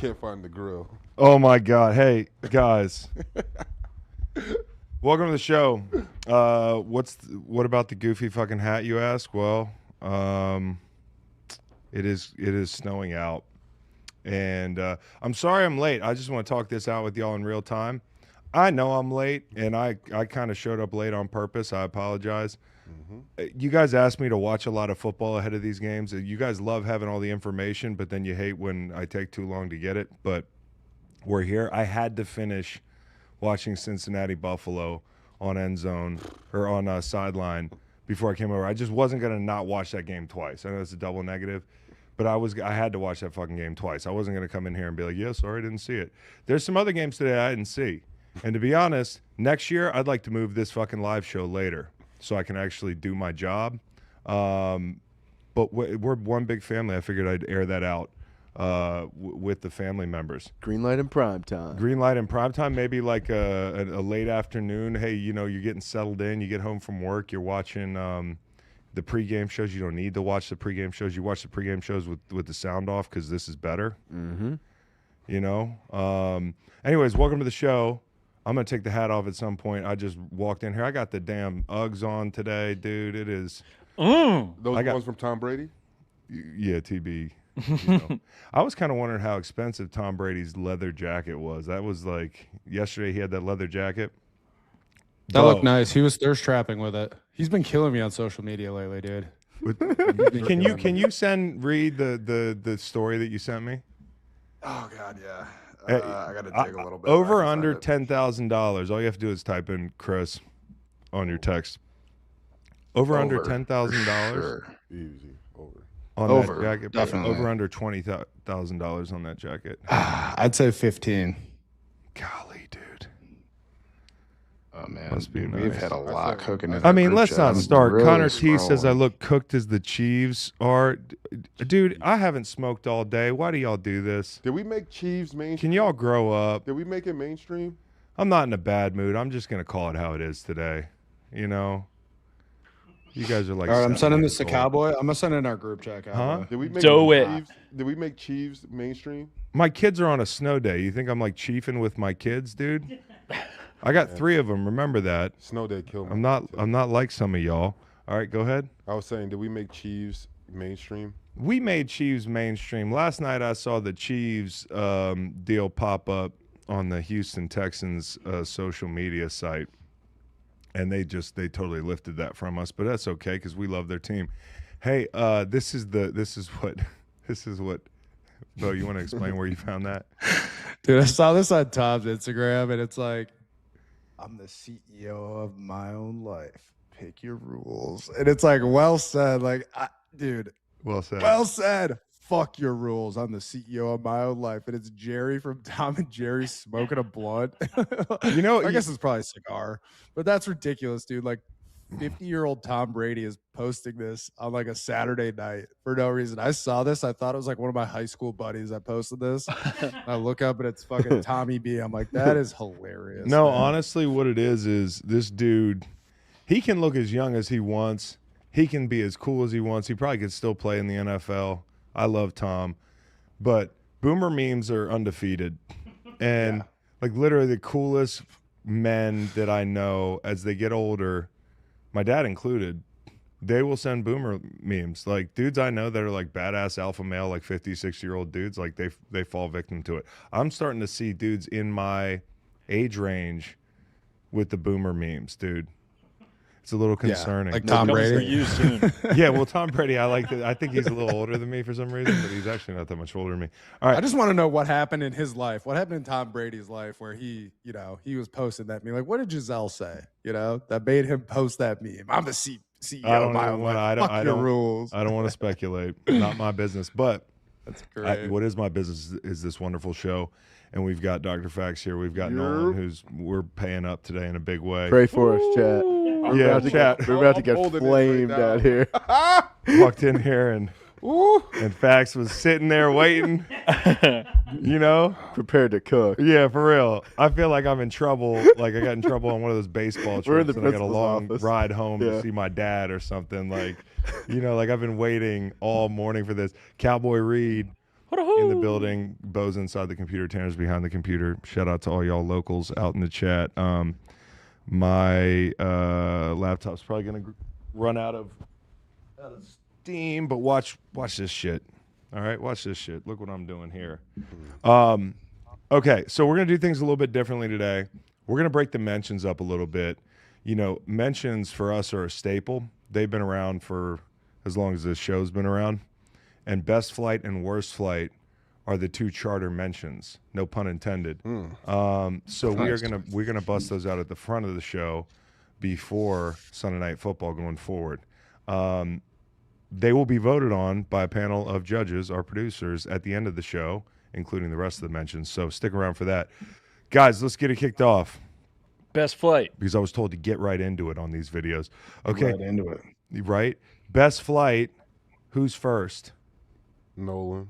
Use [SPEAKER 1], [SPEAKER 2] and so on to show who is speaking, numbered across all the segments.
[SPEAKER 1] Can't find the grill.
[SPEAKER 2] Oh my God! Hey guys, welcome to the show. What about the goofy fucking hat, you ask? Well, it is snowing out, and I'm sorry I'm late. I just want to talk this out with y'all in real time. I know I'm late, and I kind of showed up late on purpose. I apologize. You guys asked me to watch a lot of football ahead of these games. You guys love having all the information, but then you hate when I take too long to get it. But we're here. I had to finish watching Cincinnati Buffalo on end zone or on sideline before I came over. I just wasn't gonna not watch that game twice. I know it's a double negative, but I had to watch that fucking game twice. I wasn't gonna come in here and be like, yeah, sorry, I didn't see it. There's some other games today I didn't see, and to be honest, next year I'd like to move this fucking live show later so I can actually do my job. But we're one big family. I figured I'd air that out with the family members.
[SPEAKER 3] Green light in prime time.
[SPEAKER 2] Green light in prime time, maybe like a late afternoon. Hey, you know, you're getting settled in. You get home from work. You're watching the pregame shows. You don't need to watch the pregame shows. You watch the pregame shows with the sound off because this is better. Mm-hmm. You know? Anyways, welcome to the show. I'm going to take the hat off at some point. I just walked in here. I got the damn Uggs on today, dude. It is.
[SPEAKER 1] Those ones from Tom Brady?
[SPEAKER 2] Yeah, TB. You know. I was kind of wondering how expensive Tom Brady's leather jacket was. That was like yesterday. He had that leather jacket.
[SPEAKER 4] That looked nice. He was thirst trapping with it. He's been killing me on social media lately, dude.
[SPEAKER 2] Can you read the story that you sent me?
[SPEAKER 3] Oh God, yeah. I got to dig a little bit.
[SPEAKER 2] Over under $10,000. All you have to do is type in Chris on your text. Over under $10,000.
[SPEAKER 3] Sure.
[SPEAKER 1] Easy. Over.
[SPEAKER 2] On
[SPEAKER 4] Over,
[SPEAKER 2] that jacket.
[SPEAKER 4] definitely.
[SPEAKER 2] Over under $20,000 on that jacket.
[SPEAKER 4] I'd say 15.
[SPEAKER 2] Golly, dude.
[SPEAKER 4] Oh man,
[SPEAKER 2] Must be
[SPEAKER 4] we've
[SPEAKER 2] nice.
[SPEAKER 4] had a lot cooking.
[SPEAKER 2] I mean, let's not start.
[SPEAKER 3] really
[SPEAKER 2] Connor T says I
[SPEAKER 3] scrolling.
[SPEAKER 2] look cooked as the Chiefs are. Dude, I haven't smoked all day. Why do y'all do this?
[SPEAKER 1] Did we make Chiefs mainstream?
[SPEAKER 2] Can y'all grow up?
[SPEAKER 1] Did we make it mainstream?
[SPEAKER 2] I'm not in a bad mood. I'm just going to call it how it is today. You know? You guys are like.
[SPEAKER 4] All right, I'm
[SPEAKER 2] 7
[SPEAKER 4] sending
[SPEAKER 2] years
[SPEAKER 4] this to
[SPEAKER 2] old.
[SPEAKER 4] Cowboy. I'm gonna send it in our group chat. Cowboy.
[SPEAKER 2] Huh?
[SPEAKER 1] Did we make
[SPEAKER 5] Do it.
[SPEAKER 1] Chiefs? Did we make Chiefs mainstream?
[SPEAKER 2] My kids are on a snow day. You think I'm like chiefing with my kids, dude? I got 3 of them. Remember that.
[SPEAKER 1] Snow Day killed me.
[SPEAKER 2] I'm not like some of y'all. All right, go ahead.
[SPEAKER 1] I was saying, did we make Chiefs mainstream?
[SPEAKER 2] We made Chiefs mainstream. Last night I saw the Chiefs deal pop up on the Houston Texans social media site, and they totally lifted that from us. But that's okay because we love their team. Hey, this is what. Bo, you want to explain where you found that?
[SPEAKER 4] Dude, I saw this on Tom's Instagram, and it's like, I'm the CEO of my own life. Pick your rules, and it's like, well said. Like, dude,
[SPEAKER 2] Well said.
[SPEAKER 4] well said. Fuck your rules. I'm the CEO of my own life, and it's Jerry from Tom and Jerry smoking a blunt.
[SPEAKER 2] You know,
[SPEAKER 4] I guess it's probably a cigar, but that's ridiculous, dude. Like, 50-year-old Tom Brady is posting this on like a Saturday night for no reason. I saw this. I thought it was like one of my high school buddies that posted this. I look up and it's fucking Tommy B. I'm like, that is hilarious.
[SPEAKER 2] No,
[SPEAKER 4] man.
[SPEAKER 2] honestly, what it is this dude, he can look as young as he wants. He can be as cool as he wants. He probably could still play in the NFL. I love Tom. But boomer memes are undefeated. And like literally the coolest men that I know as they get older, my dad included, they will send boomer memes. Like dudes I know that are like badass alpha male, like 50, 60-year-old dudes, like they fall victim to it. I'm starting to see dudes in my age range with the boomer memes, dude. It's a little concerning.
[SPEAKER 4] like Tom
[SPEAKER 5] Comes for
[SPEAKER 4] Brady.
[SPEAKER 5] you soon.
[SPEAKER 2] Yeah, well, Tom Brady, I think he's a little older than me for some reason, but he's actually not that much older than me. All right.
[SPEAKER 4] I just want to know what happened in his life. What happened in Tom Brady's life where he was posting that meme? Like, what did Giselle say? That made him post that meme. I'm the CEO of my own life. Fuck your rules.
[SPEAKER 2] I don't want to speculate. Not my business. But
[SPEAKER 4] That's great.
[SPEAKER 2] what is my business is this wonderful show. And we've got Dr. Fax here. We've got Nolan, we're paying up today in a big way.
[SPEAKER 3] Pray for us, chat.
[SPEAKER 2] Yeah, chat.
[SPEAKER 3] We're about to get
[SPEAKER 1] holding it right
[SPEAKER 3] flamed
[SPEAKER 1] now.
[SPEAKER 3] out here.
[SPEAKER 2] Walked in here and Fax was sitting there waiting.
[SPEAKER 3] Prepared to cook.
[SPEAKER 2] Yeah, for real. I feel like I'm in trouble. Like I got in trouble on one of those baseball trips.
[SPEAKER 3] We're in the
[SPEAKER 2] and I got a
[SPEAKER 3] principal's
[SPEAKER 2] long
[SPEAKER 3] office.
[SPEAKER 2] ride home to
[SPEAKER 3] Yeah.
[SPEAKER 2] see my dad or something. Like, like I've been waiting all morning for this. Cowboy Reed in the building. Beau's inside the computer. Tanner's behind the computer. Shout out to all y'all locals out in the chat. My laptop's probably going to run out of steam, but watch this shit. All right, watch this shit. Look what I'm doing here. Okay, so we're going to do things a little bit differently today. We're going to break the mentions up a little bit. You know, mentions for us are a staple. They've been around for as long as this show's been around. And best flight and worst flight are the two charter mentions. No pun intended. So we're gonna bust those out at the front of the show before Sunday Night Football going forward. They will be voted on by a panel of judges, our producers, at the end of the show, including the rest of the mentions. So stick around for that. Guys, let's get it kicked off.
[SPEAKER 5] Best flight.
[SPEAKER 2] Because I was told to get right into it on these videos. Okay.
[SPEAKER 3] Right into it.
[SPEAKER 2] Right? Best flight, who's first?
[SPEAKER 1] Nolan.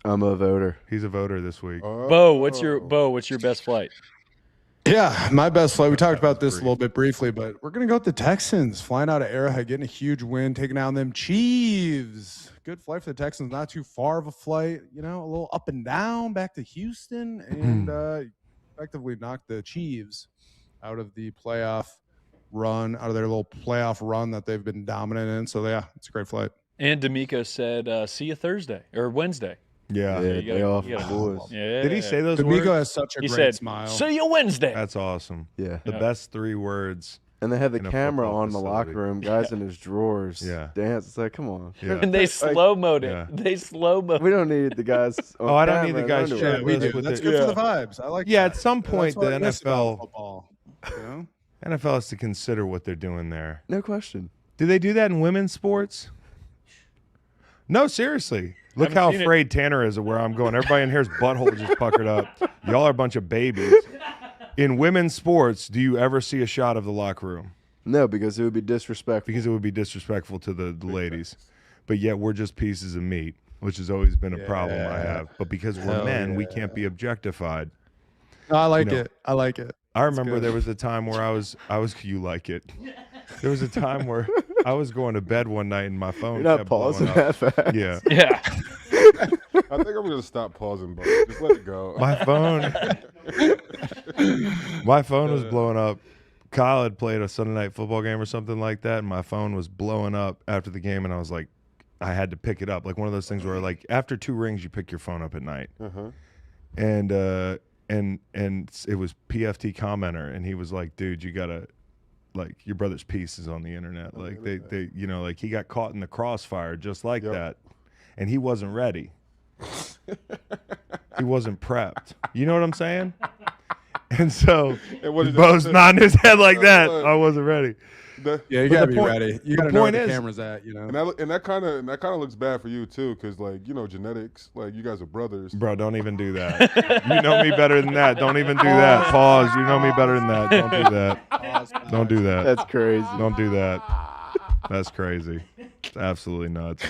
[SPEAKER 6] I'm a voter.
[SPEAKER 2] He's a voter this week.
[SPEAKER 5] Bo, what's your best flight?
[SPEAKER 4] Yeah, my best flight. We talked about this a little bit briefly, but we're going to go with the Texans. Flying out of Arrowhead, getting a huge win, taking down them Chiefs. Good flight for the Texans. Not too far of a flight. You know, a little up and down back to Houston, and effectively knocked the Chiefs out of the playoff run, out of their little playoff run that they've been dominant in. So, yeah, it's a great flight.
[SPEAKER 5] And D'Amico said, see you Thursday or Wednesday.
[SPEAKER 2] Yeah.
[SPEAKER 6] Yeah,
[SPEAKER 5] you
[SPEAKER 6] day
[SPEAKER 5] gotta-
[SPEAKER 6] off,
[SPEAKER 5] you gotta-
[SPEAKER 6] boys.
[SPEAKER 5] Yeah.
[SPEAKER 2] Did he say those
[SPEAKER 4] D'Amico
[SPEAKER 2] words?
[SPEAKER 4] has such a
[SPEAKER 5] He
[SPEAKER 4] great
[SPEAKER 5] said,
[SPEAKER 4] smile.
[SPEAKER 5] see you Wednesday.
[SPEAKER 2] That's awesome.
[SPEAKER 6] Yeah.
[SPEAKER 2] The best three words.
[SPEAKER 6] And they had the
[SPEAKER 2] In a
[SPEAKER 6] camera
[SPEAKER 2] football
[SPEAKER 6] on the
[SPEAKER 2] facility.
[SPEAKER 6] locker room, guys in his drawers.
[SPEAKER 2] Yeah.
[SPEAKER 6] Dance. It's like, come on.
[SPEAKER 2] Yeah.
[SPEAKER 5] And they
[SPEAKER 6] Like,
[SPEAKER 5] slow-moed it.
[SPEAKER 2] Yeah.
[SPEAKER 5] They slow-moed
[SPEAKER 6] We don't need the guys. On
[SPEAKER 2] Oh, I don't need
[SPEAKER 6] camera
[SPEAKER 2] the
[SPEAKER 6] in
[SPEAKER 2] guys
[SPEAKER 6] underwear.
[SPEAKER 4] Yeah, we
[SPEAKER 2] That's
[SPEAKER 4] do.
[SPEAKER 2] what
[SPEAKER 4] That's
[SPEAKER 2] they-
[SPEAKER 4] good for the vibes. I like
[SPEAKER 2] Yeah,
[SPEAKER 4] that.
[SPEAKER 2] at some point,
[SPEAKER 4] That's what
[SPEAKER 2] the
[SPEAKER 4] I miss about
[SPEAKER 2] NFL
[SPEAKER 4] football, you know?
[SPEAKER 2] NFL has to consider what they're doing there.
[SPEAKER 6] No question.
[SPEAKER 2] Do they do that in women's sports? No, seriously. Look
[SPEAKER 5] Haven't
[SPEAKER 2] how
[SPEAKER 5] seen it.
[SPEAKER 2] afraid Tanner is of where I'm going. Everybody in here's butthole just puckered up. Y'all are a bunch of babies. In women's sports, do you ever see a shot of the locker room?
[SPEAKER 6] No, because it would be disrespectful.
[SPEAKER 2] Because it would be disrespectful to the ladies. But yet we're just pieces of meat, which has always been a problem I have. But because we're
[SPEAKER 4] Hell
[SPEAKER 2] men, we
[SPEAKER 4] yeah.
[SPEAKER 2] can't be objectified.
[SPEAKER 4] No, I like
[SPEAKER 2] You know.
[SPEAKER 4] it. I like it.
[SPEAKER 2] I remember
[SPEAKER 4] good.
[SPEAKER 2] there was a time where I was you like it. There was a time where I was going to bed one night and my phone
[SPEAKER 6] You're not
[SPEAKER 2] kept blowing
[SPEAKER 6] pausing
[SPEAKER 2] up.
[SPEAKER 6] that fast.
[SPEAKER 2] Yeah.
[SPEAKER 5] Yeah.
[SPEAKER 1] I think I'm gonna stop pausing, but just let it go.
[SPEAKER 2] My phone was blowing up. Kyle had played a Sunday night football game or something like that, and my phone was blowing up after the game, and I was like, I had to pick it up. Like one of those things where like after 2 rings you pick your phone up at night. And it was PFT commenter, and he was like, dude, you gotta, like, your brother's piece is on the internet. Like they you know, like he got caught in the crossfire just like that. And he wasn't ready. He wasn't prepped. You know what I'm saying? And so Bo's nodding his head like that. I wasn't ready.
[SPEAKER 4] Yeah, you
[SPEAKER 2] But
[SPEAKER 4] gotta
[SPEAKER 2] the
[SPEAKER 4] be
[SPEAKER 2] point-
[SPEAKER 4] ready. You
[SPEAKER 2] the
[SPEAKER 4] gotta know where
[SPEAKER 2] point
[SPEAKER 4] the
[SPEAKER 2] is-
[SPEAKER 4] camera's at, you know.
[SPEAKER 1] And that kind of looks bad for you too, because like you know genetics, like you guys are brothers.
[SPEAKER 2] Bro, don't even do that. You know me better than that. Don't even do that. Pause. You know me better than that. Don't do that. Don't do that.
[SPEAKER 6] That's crazy.
[SPEAKER 2] Don't do that. That's crazy. It's absolutely nuts.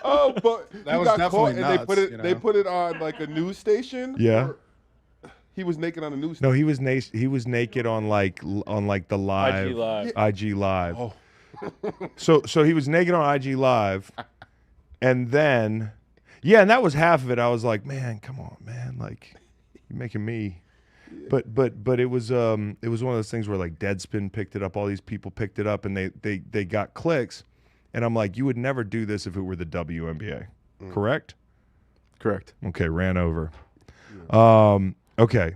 [SPEAKER 1] Oh, but
[SPEAKER 4] That
[SPEAKER 1] he
[SPEAKER 4] was
[SPEAKER 1] got
[SPEAKER 4] definitely
[SPEAKER 1] caught, and they
[SPEAKER 4] nuts,
[SPEAKER 1] put it.
[SPEAKER 4] you
[SPEAKER 1] They
[SPEAKER 4] know?
[SPEAKER 1] put it on like a news station.
[SPEAKER 2] Yeah.
[SPEAKER 1] Or he was naked on a news.
[SPEAKER 2] No, he was naked on the live
[SPEAKER 5] IG Live.
[SPEAKER 2] IG Live.
[SPEAKER 1] Oh.
[SPEAKER 2] So he was naked on IG Live, and then and that was half of it. I was like, man, come on, man, like you're making me. But it was one of those things where like Deadspin picked it up, all these people picked it up, and they got clicks, and I'm like, you would never do this if it were the WNBA, correct?
[SPEAKER 6] Correct.
[SPEAKER 2] Okay, ran over. Okay,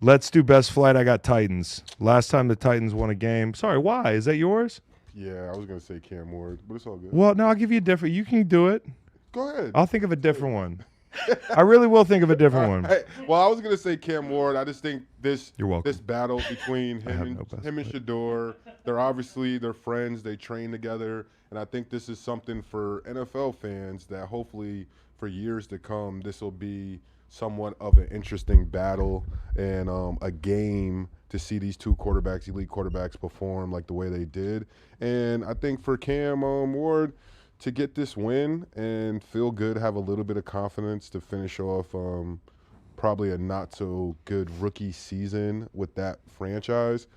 [SPEAKER 2] let's do best flight. I got Titans. Last time the Titans won a game. Sorry, why? Is that yours?
[SPEAKER 1] Yeah, I was gonna say Cam Ward, but it's all good.
[SPEAKER 2] Well, no, I'll give you a different. You can do it.
[SPEAKER 1] Go ahead.
[SPEAKER 2] I'll think of a different one. I really will think of a different one.
[SPEAKER 1] Hey, well, I was gonna say Cam Ward. I just think this
[SPEAKER 2] You're welcome.
[SPEAKER 1] this battle between
[SPEAKER 2] have
[SPEAKER 1] him and
[SPEAKER 2] no best
[SPEAKER 1] him and Shador, they're friends. They train together, and I think this is something for NFL fans that hopefully for years to come, this will be somewhat of an interesting battle and a game to see these two quarterbacks, elite quarterbacks, perform like the way they did. And I think for Cam Ward to get this win and feel good, have a little bit of confidence to finish off probably a not so good rookie season with that franchise,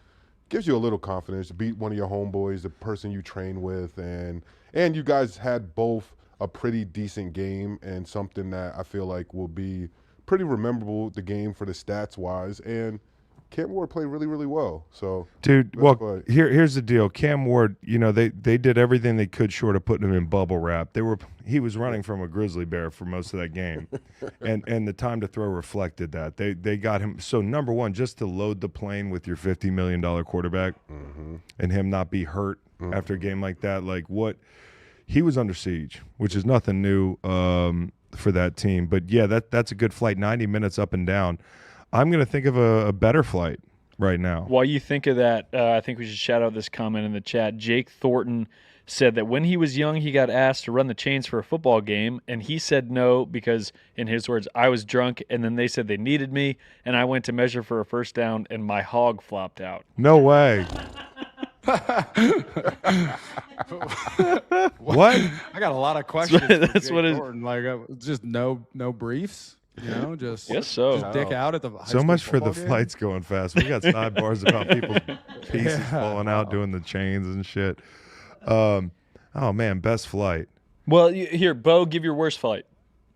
[SPEAKER 1] gives you a little confidence to beat one of your homeboys, the person you train with, and you guys had both a pretty decent game and something that I feel like will be pretty memorable, the game for the stats wise. And Cam Ward played really, really well. So,
[SPEAKER 2] Dude,
[SPEAKER 1] that's
[SPEAKER 2] well,
[SPEAKER 1] what-
[SPEAKER 2] here's the deal. Cam Ward, they did everything they could short of putting him in bubble wrap. He was running from a grizzly bear for most of that game, and the time to throw reflected that. They got him. So number one, just to load the plane with your $50 million quarterback, and him not be hurt after a game like that, like what he was under siege, which is nothing new for that team. But yeah, that's a good flight. 90 minutes up and down. I'm going to think of a better flight right now.
[SPEAKER 5] While you think of that, I think we should shout out this comment in the chat. Jake Thornton said that when he was young, he got asked to run the chains for a football game, and he said no because, in his words, I was drunk, and then they said they needed me, and I went to measure for a first down, and my hog flopped out.
[SPEAKER 2] No way. What?
[SPEAKER 4] I got a lot of questions.
[SPEAKER 5] That's
[SPEAKER 4] for
[SPEAKER 5] what
[SPEAKER 4] Jake
[SPEAKER 5] is-
[SPEAKER 4] Thornton. Like just no briefs. Just
[SPEAKER 5] Guess so.
[SPEAKER 4] Just dick out at the high
[SPEAKER 2] So
[SPEAKER 4] school
[SPEAKER 2] much for the
[SPEAKER 4] football game?
[SPEAKER 2] flights going fast. We got sidebars about people's pieces falling out doing the chains and shit. Oh man, best flight.
[SPEAKER 5] Well, here, Beau, give your worst flight.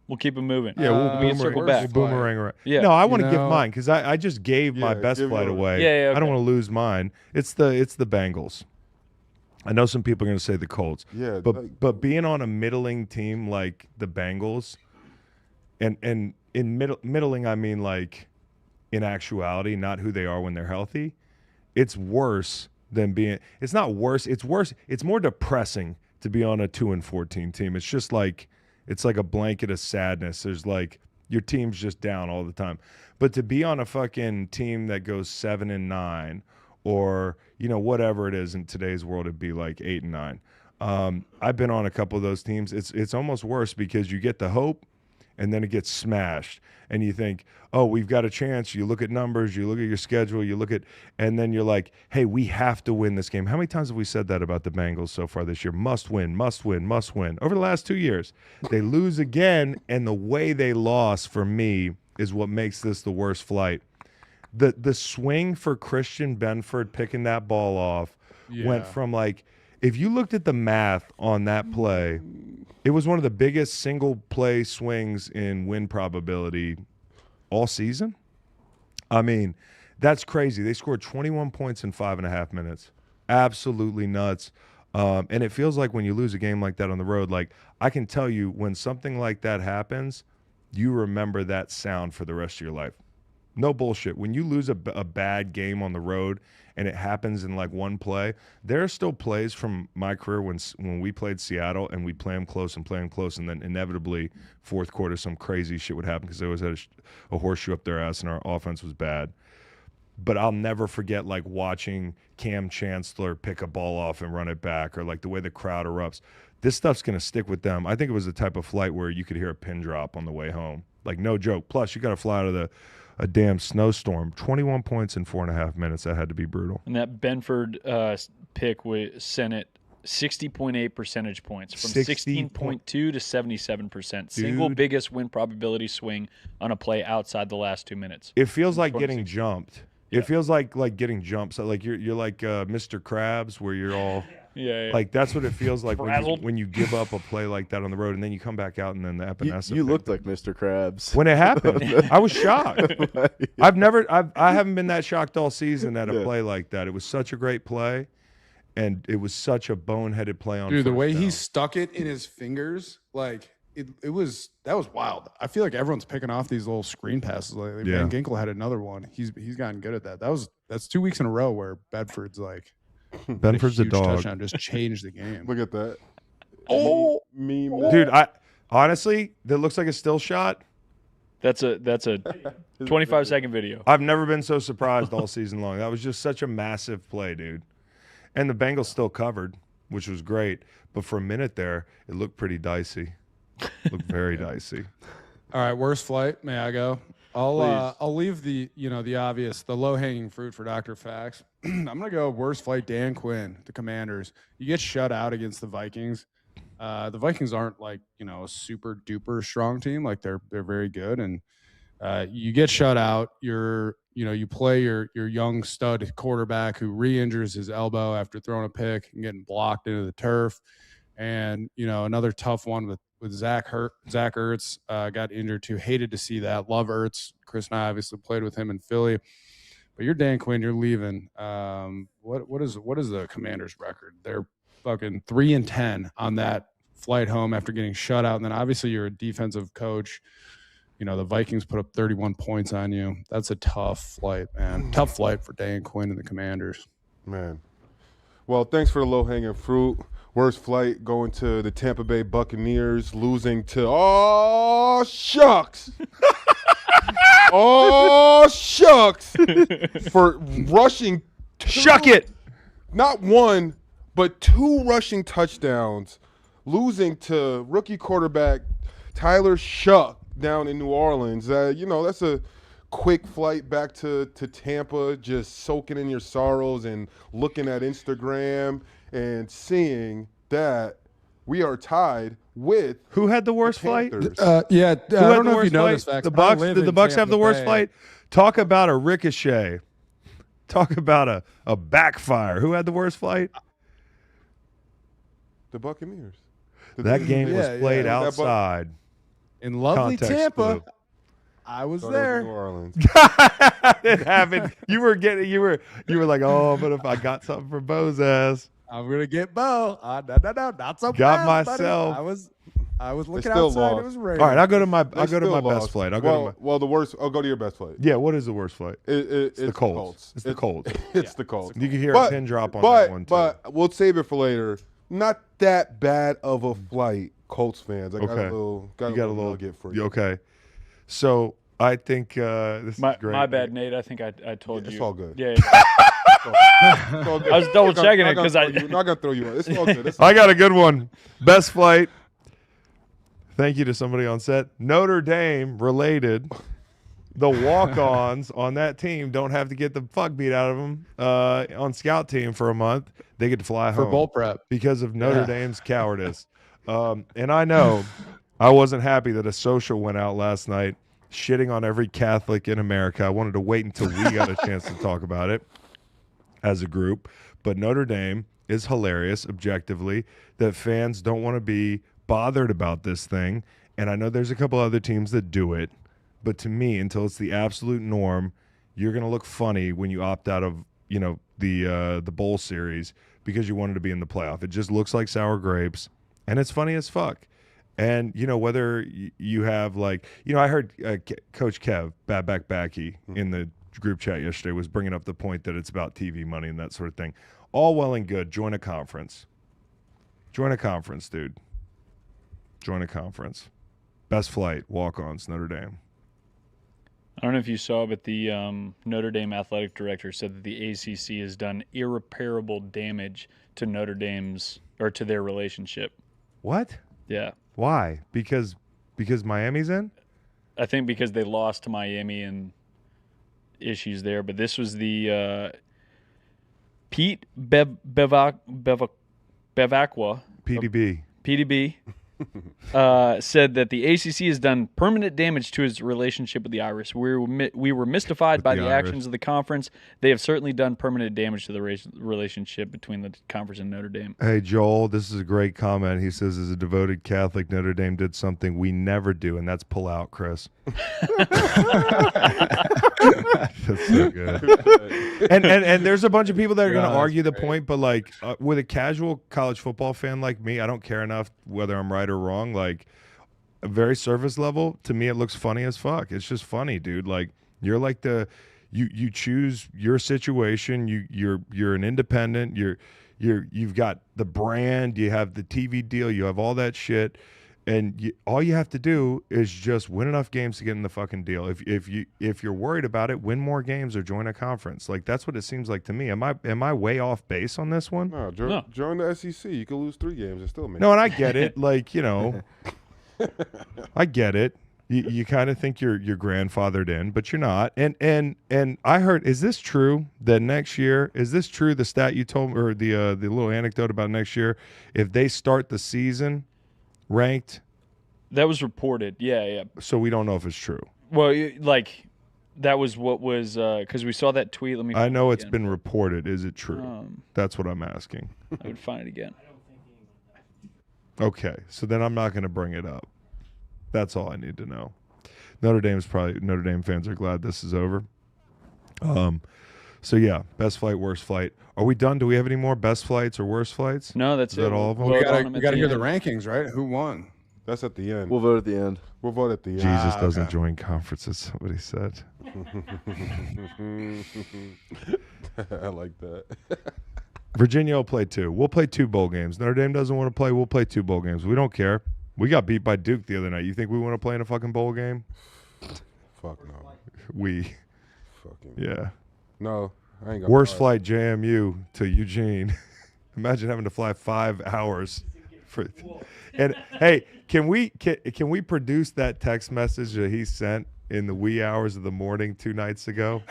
[SPEAKER 5] We'll keep it moving.
[SPEAKER 2] Yeah,
[SPEAKER 5] we can circle
[SPEAKER 2] we'll
[SPEAKER 5] back.
[SPEAKER 2] boomerang around.
[SPEAKER 5] Yeah.
[SPEAKER 2] No, I want to give
[SPEAKER 4] know-
[SPEAKER 2] mine because I just gave my
[SPEAKER 1] Yeah,
[SPEAKER 2] best
[SPEAKER 1] give
[SPEAKER 2] flight
[SPEAKER 1] yours.
[SPEAKER 2] away.
[SPEAKER 5] Yeah,
[SPEAKER 2] I don't
[SPEAKER 5] okay.
[SPEAKER 2] want to lose mine. It's the Bengals. I know some people are going to say the Colts.
[SPEAKER 1] Yeah,
[SPEAKER 2] But being on a middling team like the Bengals, and in middling I mean like in actuality, not who they are when they're healthy. It's worse than being. It's not worse. It's worse. It's more depressing to be on a 2-14 team. It's just like it's like a blanket of sadness. There's like your team's just down all the time. But to be on a fucking team that goes 7-9, or whatever it is in today's world, it'd be like 8-9. I've been on a couple of those teams. It's almost worse because you get the hope, and then it gets smashed, and you think, oh, we've got a chance. You look at numbers, you look at your schedule, and then you're like, hey, we have to win this game. How many times have we said that about the Bengals so far this year? Must win, must win, must win. Over the last 2 years, they lose again, and the way they lost for me is what makes this the worst flight. The swing for Christian Benford picking that ball off went from like, if you looked at the math on that play, it was one of the biggest single play swings in win probability all season. I mean, that's crazy. They scored 21 points in 5.5 minutes. Absolutely nuts. And it feels like when you lose a game like that on the road, like I can tell you when something like that happens, you remember that sound for the rest of your life. No bullshit. When you lose a bad game on the road and it happens in like one play, there are still plays from my career when we played Seattle and we'd play them close, and then inevitably fourth quarter some crazy shit would happen because they always had a horseshoe up their ass and our offense was bad. But I'll never forget like watching Cam Chancellor pick a ball off and run it back, or like the way the crowd erupts. This stuff's going to stick with them. I think it was the type of flight where you could hear a pin drop on the way home. Like, no joke. Plus, you got to fly out of a damn snowstorm. 21 points in 4.5 minutes. That had to be brutal.
[SPEAKER 5] And that Benford pick sent it 60.8 percentage points from 16.2 to 77%. Single
[SPEAKER 2] Dude.
[SPEAKER 5] biggest win probability swing on a play outside the last 2 minutes.
[SPEAKER 2] It feels like getting
[SPEAKER 5] 26.
[SPEAKER 2] jumped.
[SPEAKER 5] Yeah.
[SPEAKER 2] It feels like getting jumped. So like you're like Mr. Krabs, where you're all
[SPEAKER 5] Yeah.
[SPEAKER 2] like, that's what it feels like
[SPEAKER 5] Frazzled.
[SPEAKER 2] when you give up a play like that on the road, and then you come back out and then the epinephrine.
[SPEAKER 6] You looked like Mr. Krabs.
[SPEAKER 2] When it happened, I was shocked. I haven't been that shocked all season at a play like that. It was such a great play, and it was such a boneheaded play on.
[SPEAKER 4] Dude, the
[SPEAKER 2] first
[SPEAKER 4] way he
[SPEAKER 2] down.
[SPEAKER 4] stuck it in his fingers, like that was wild. I feel like everyone's picking off these little screen passes lately.
[SPEAKER 2] Yeah.
[SPEAKER 4] Van Ginkel had another one. He's gotten good at that. That's 2 weeks in a row where Bedford's like
[SPEAKER 2] Benford's a
[SPEAKER 4] huge
[SPEAKER 2] dog.
[SPEAKER 4] touchdown, just changed the game.
[SPEAKER 1] Look at that.
[SPEAKER 2] Oh,
[SPEAKER 1] Meme.
[SPEAKER 2] dude, I honestly, that looks like a still shot.
[SPEAKER 5] That's a 25-second video.
[SPEAKER 2] I've never been so surprised all season long. That was just such a massive play, dude. And the Bengals still covered, which was great. But for a minute there, it looked pretty dicey. Looked very dicey.
[SPEAKER 4] All right, worst flight. May I go? I'll leave the obvious, the low hanging fruit for Dr. Fax. I'm gonna go worst flight. Dan Quinn, the Commanders. You get shut out against the Vikings. The Vikings aren't like a super duper strong team. Like they're very good, and you get shut out. You play your young stud quarterback who re-injures his elbow after throwing a pick and getting blocked into the turf. And, another tough one with with Zach Ertz got injured too. Hated to see that. Love Ertz. Chris and I obviously played with him in Philly. But you're Dan Quinn. You're leaving. What is the Commanders' record? They're fucking 3-10 on that flight home after getting shut out. And then obviously you're a defensive coach. You know, the Vikings put up 31 points on you. That's a tough flight, man. Tough flight for Dan Quinn and the Commanders.
[SPEAKER 1] Man. Well, thanks for the low-hanging fruit. Worst flight going to the Tampa Bay Buccaneers, losing to oh shucks. Oh shucks. For rushing
[SPEAKER 2] Shuck it.
[SPEAKER 1] not one, but 2 rushing touchdowns, losing to rookie quarterback Tyler Shuck down in New Orleans. That's a quick flight back to Tampa, just soaking in your sorrows and looking at Instagram and seeing that we are tied with
[SPEAKER 2] Who had the worst flight?
[SPEAKER 1] Panthers.
[SPEAKER 4] I
[SPEAKER 2] Who
[SPEAKER 4] don't
[SPEAKER 2] had
[SPEAKER 4] know
[SPEAKER 2] the
[SPEAKER 4] if you
[SPEAKER 2] worst
[SPEAKER 4] know
[SPEAKER 2] flight?
[SPEAKER 4] this fact.
[SPEAKER 2] The
[SPEAKER 4] but I
[SPEAKER 2] Bucks.
[SPEAKER 4] live
[SPEAKER 2] Did the
[SPEAKER 4] in
[SPEAKER 2] Bucks have
[SPEAKER 4] Tampa
[SPEAKER 2] the worst
[SPEAKER 4] Bay.
[SPEAKER 2] flight? Talk about a ricochet. Talk about a backfire. Who had the worst flight?
[SPEAKER 1] The Buccaneers.
[SPEAKER 2] That game was
[SPEAKER 4] Yeah,
[SPEAKER 2] played
[SPEAKER 4] yeah.
[SPEAKER 2] outside.
[SPEAKER 4] In lovely
[SPEAKER 2] Context
[SPEAKER 4] Tampa.
[SPEAKER 2] clue.
[SPEAKER 4] I was
[SPEAKER 1] Thought it was
[SPEAKER 4] there.
[SPEAKER 1] New Orleans.
[SPEAKER 2] It happened. You were like, oh, but if I got something for Beau's ass.
[SPEAKER 4] I'm gonna get Beau. No, not so
[SPEAKER 2] Got
[SPEAKER 4] bad, buddy.
[SPEAKER 2] myself.
[SPEAKER 4] I was looking
[SPEAKER 1] still
[SPEAKER 4] outside.
[SPEAKER 1] lost.
[SPEAKER 4] It was raining.
[SPEAKER 2] All right, I'll go to my
[SPEAKER 1] They
[SPEAKER 2] best
[SPEAKER 1] still lost.
[SPEAKER 2] flight.
[SPEAKER 1] Well, the worst. I'll go to your best flight.
[SPEAKER 2] Yeah, what is the worst flight?
[SPEAKER 1] It's
[SPEAKER 2] the Colts. It's the Colts.
[SPEAKER 1] It's the Colts.
[SPEAKER 2] You can hear
[SPEAKER 1] But-
[SPEAKER 2] a pin drop on that one too.
[SPEAKER 1] But we'll save it for later. Not that bad of a flight, Colts fans. I got
[SPEAKER 2] Okay.
[SPEAKER 1] a little,
[SPEAKER 2] you got a little
[SPEAKER 1] nugget for you.
[SPEAKER 2] Okay, so I think this is great.
[SPEAKER 5] My bad, Nate. I think I told you.
[SPEAKER 1] It's all good.
[SPEAKER 5] Yeah.
[SPEAKER 1] It's all good.
[SPEAKER 5] I was double checking it
[SPEAKER 1] Not gonna
[SPEAKER 5] 'cause I-
[SPEAKER 1] throw you- not gonna throw you out. It's all good. It's
[SPEAKER 2] I got a good one. Best flight. Thank you to somebody on set. Notre Dame related. The walk-ons on that team don't have to get the fuck beat out of them on scout team for a month. They get to fly
[SPEAKER 4] For
[SPEAKER 2] home
[SPEAKER 4] bowl prep.
[SPEAKER 2] because of Notre Dame's cowardice. And I know I wasn't happy that a social went out last night shitting on every Catholic in America. I wanted to wait until we got a chance to talk about it as a group. But Notre Dame is hilarious, objectively, that fans don't want to be bothered about this thing. And I know there's a couple other teams that do it. But to me, until it's the absolute norm, you're going to look funny when you opt out of, the bowl series because you wanted to be in the playoff. It just looks like sour grapes, and it's funny as fuck. And, whether you have I heard Coach Kev, Backy, in the group chat yesterday was bringing up the point that it's about TV money and that sort of thing. All well and good. Join a conference. Join a conference, dude. Join a conference. Best flight, walk-ons, Notre Dame.
[SPEAKER 5] I don't know if you saw, but the Notre Dame athletic director said that the ACC has done irreparable damage to Notre Dame's or to their relationship.
[SPEAKER 2] What?
[SPEAKER 5] Yeah,
[SPEAKER 2] Why? Because Miami's in?
[SPEAKER 5] I think because they lost to Miami and issues there. But this was the Pete Bevacqua,
[SPEAKER 2] PDB.
[SPEAKER 5] PDB, said that the ACC has done permanent damage to his relationship with the Irish. We were mystified by
[SPEAKER 2] the
[SPEAKER 5] the
[SPEAKER 2] Irish.
[SPEAKER 5] actions of the conference. They have certainly done permanent damage to the relationship between the conference and Notre Dame.
[SPEAKER 2] Hey, Joel, this is a great comment. He says, as a devoted Catholic, Notre Dame did something we never do, and that's pull out, Chris. That's so good. And there's a bunch of people that are going to
[SPEAKER 4] God,
[SPEAKER 2] argue the
[SPEAKER 4] that's
[SPEAKER 2] point, but with a casual college football fan like me, I don't care enough whether I'm right or wrong. Like, a very surface level, to me, it looks funny as fuck. It's just funny, dude. Like, you're like you choose your situation. You're an independent. You've got the brand. You have the TV deal. You have all that shit. And all you have to do is just win enough games to get in the fucking deal. If you're worried about it, win more games or join a conference. Like, that's what it seems like to me. Am I way off base on this one?
[SPEAKER 1] No,
[SPEAKER 5] No.
[SPEAKER 1] join the SEC. You could lose 3 games and still make
[SPEAKER 2] No, and I get it. Like, I get it. You kind of think you're grandfathered in, but you're not. And I heard, is this true that next year? Is this true? The stat you told me, or the little anecdote about next year, if they start the season ranked,
[SPEAKER 5] That was reported. Yeah.
[SPEAKER 2] so we don't know if it's true.
[SPEAKER 5] Well, that was what was because we saw that tweet. Let me.
[SPEAKER 2] I
[SPEAKER 5] find
[SPEAKER 2] know
[SPEAKER 5] it
[SPEAKER 2] it's
[SPEAKER 5] again.
[SPEAKER 2] been reported. Is it true?
[SPEAKER 5] Um,
[SPEAKER 2] That's what I'm asking.
[SPEAKER 5] I would find it again.
[SPEAKER 2] Okay, so then I'm not going to bring it up. That's all I need to know. Notre Dame fans are glad this is over. So yeah, best flight, worst flight. Are we done? Do we have any more best flights or worst flights?
[SPEAKER 5] No, that's
[SPEAKER 2] Is
[SPEAKER 5] it.
[SPEAKER 2] that all of them?
[SPEAKER 5] We'll
[SPEAKER 4] We
[SPEAKER 5] vote on them
[SPEAKER 4] gotta
[SPEAKER 5] at the
[SPEAKER 4] hear the
[SPEAKER 5] end.
[SPEAKER 4] rankings, right? Who won?
[SPEAKER 1] That's at the end.
[SPEAKER 6] We'll vote at the end.
[SPEAKER 1] We'll vote at the end.
[SPEAKER 2] Jesus doesn't
[SPEAKER 4] okay.
[SPEAKER 2] join conferences, somebody said.
[SPEAKER 1] I like that.
[SPEAKER 2] Virginia will play 2. We'll play 2 bowl games. Notre Dame doesn't want to play. We'll play 2 bowl games. We don't care. We got beat by Duke the other night. You think we want to play in a fucking bowl game?
[SPEAKER 1] Fuck no.
[SPEAKER 2] We.
[SPEAKER 1] Fucking
[SPEAKER 2] Yeah.
[SPEAKER 1] no. I ain't got
[SPEAKER 2] Worst flight JMU to Eugene. Imagine having to fly 5 hours for. And hey, can we produce that text message that he sent in the wee hours of the morning 2 nights ago?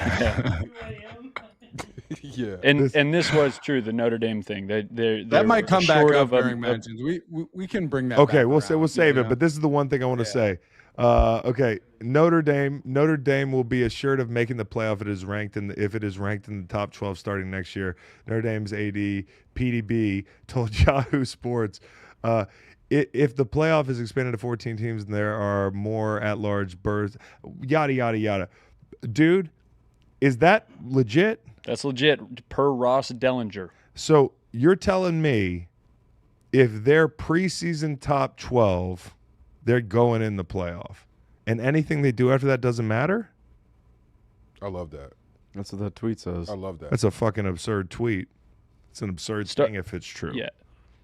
[SPEAKER 1] Yeah.
[SPEAKER 5] And this was true, the Notre Dame thing.
[SPEAKER 4] That might come back up during mentions. We can bring that.
[SPEAKER 2] Okay,
[SPEAKER 4] back
[SPEAKER 2] we'll
[SPEAKER 4] around,
[SPEAKER 2] save
[SPEAKER 4] you
[SPEAKER 2] it.
[SPEAKER 4] know?
[SPEAKER 2] But this is the one thing I want to say. Okay, Notre Dame will be assured of making the playoff if it is ranked in the top 12 starting next year. Notre Dame's AD PDB told Yahoo Sports, if the playoff is expanded to 14 teams and there are more at-large berths, yada yada yada. Dude, is that legit?
[SPEAKER 5] That's legit per Ross Dellinger.
[SPEAKER 2] So you're telling me if they're preseason top 12, they're going in the playoff, and anything they do after that doesn't matter?
[SPEAKER 1] I love that.
[SPEAKER 6] That's what that tweet says.
[SPEAKER 1] I love that.
[SPEAKER 2] That's a fucking absurd tweet. It's an absurd thing if it's true.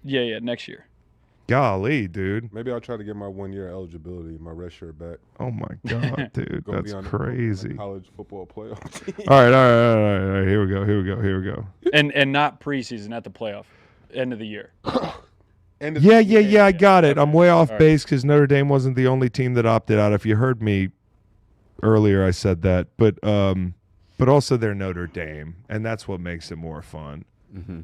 [SPEAKER 5] Yeah, next year.
[SPEAKER 2] Golly, dude.
[SPEAKER 1] Maybe I'll try to get my 1-year eligibility, my red shirt back.
[SPEAKER 2] Oh my God, dude.
[SPEAKER 1] Go
[SPEAKER 2] That's
[SPEAKER 1] be on the
[SPEAKER 2] crazy.
[SPEAKER 1] college football playoff team.
[SPEAKER 2] All right. Here we go.
[SPEAKER 5] And not preseason, at the playoff. End of the year.
[SPEAKER 2] Yeah, I got it. I'm way off
[SPEAKER 5] All right.
[SPEAKER 2] base because Notre Dame wasn't the only team that opted out. If you heard me earlier, I said that. But also they're Notre Dame, and that's what makes it more fun.
[SPEAKER 6] Mm-hmm.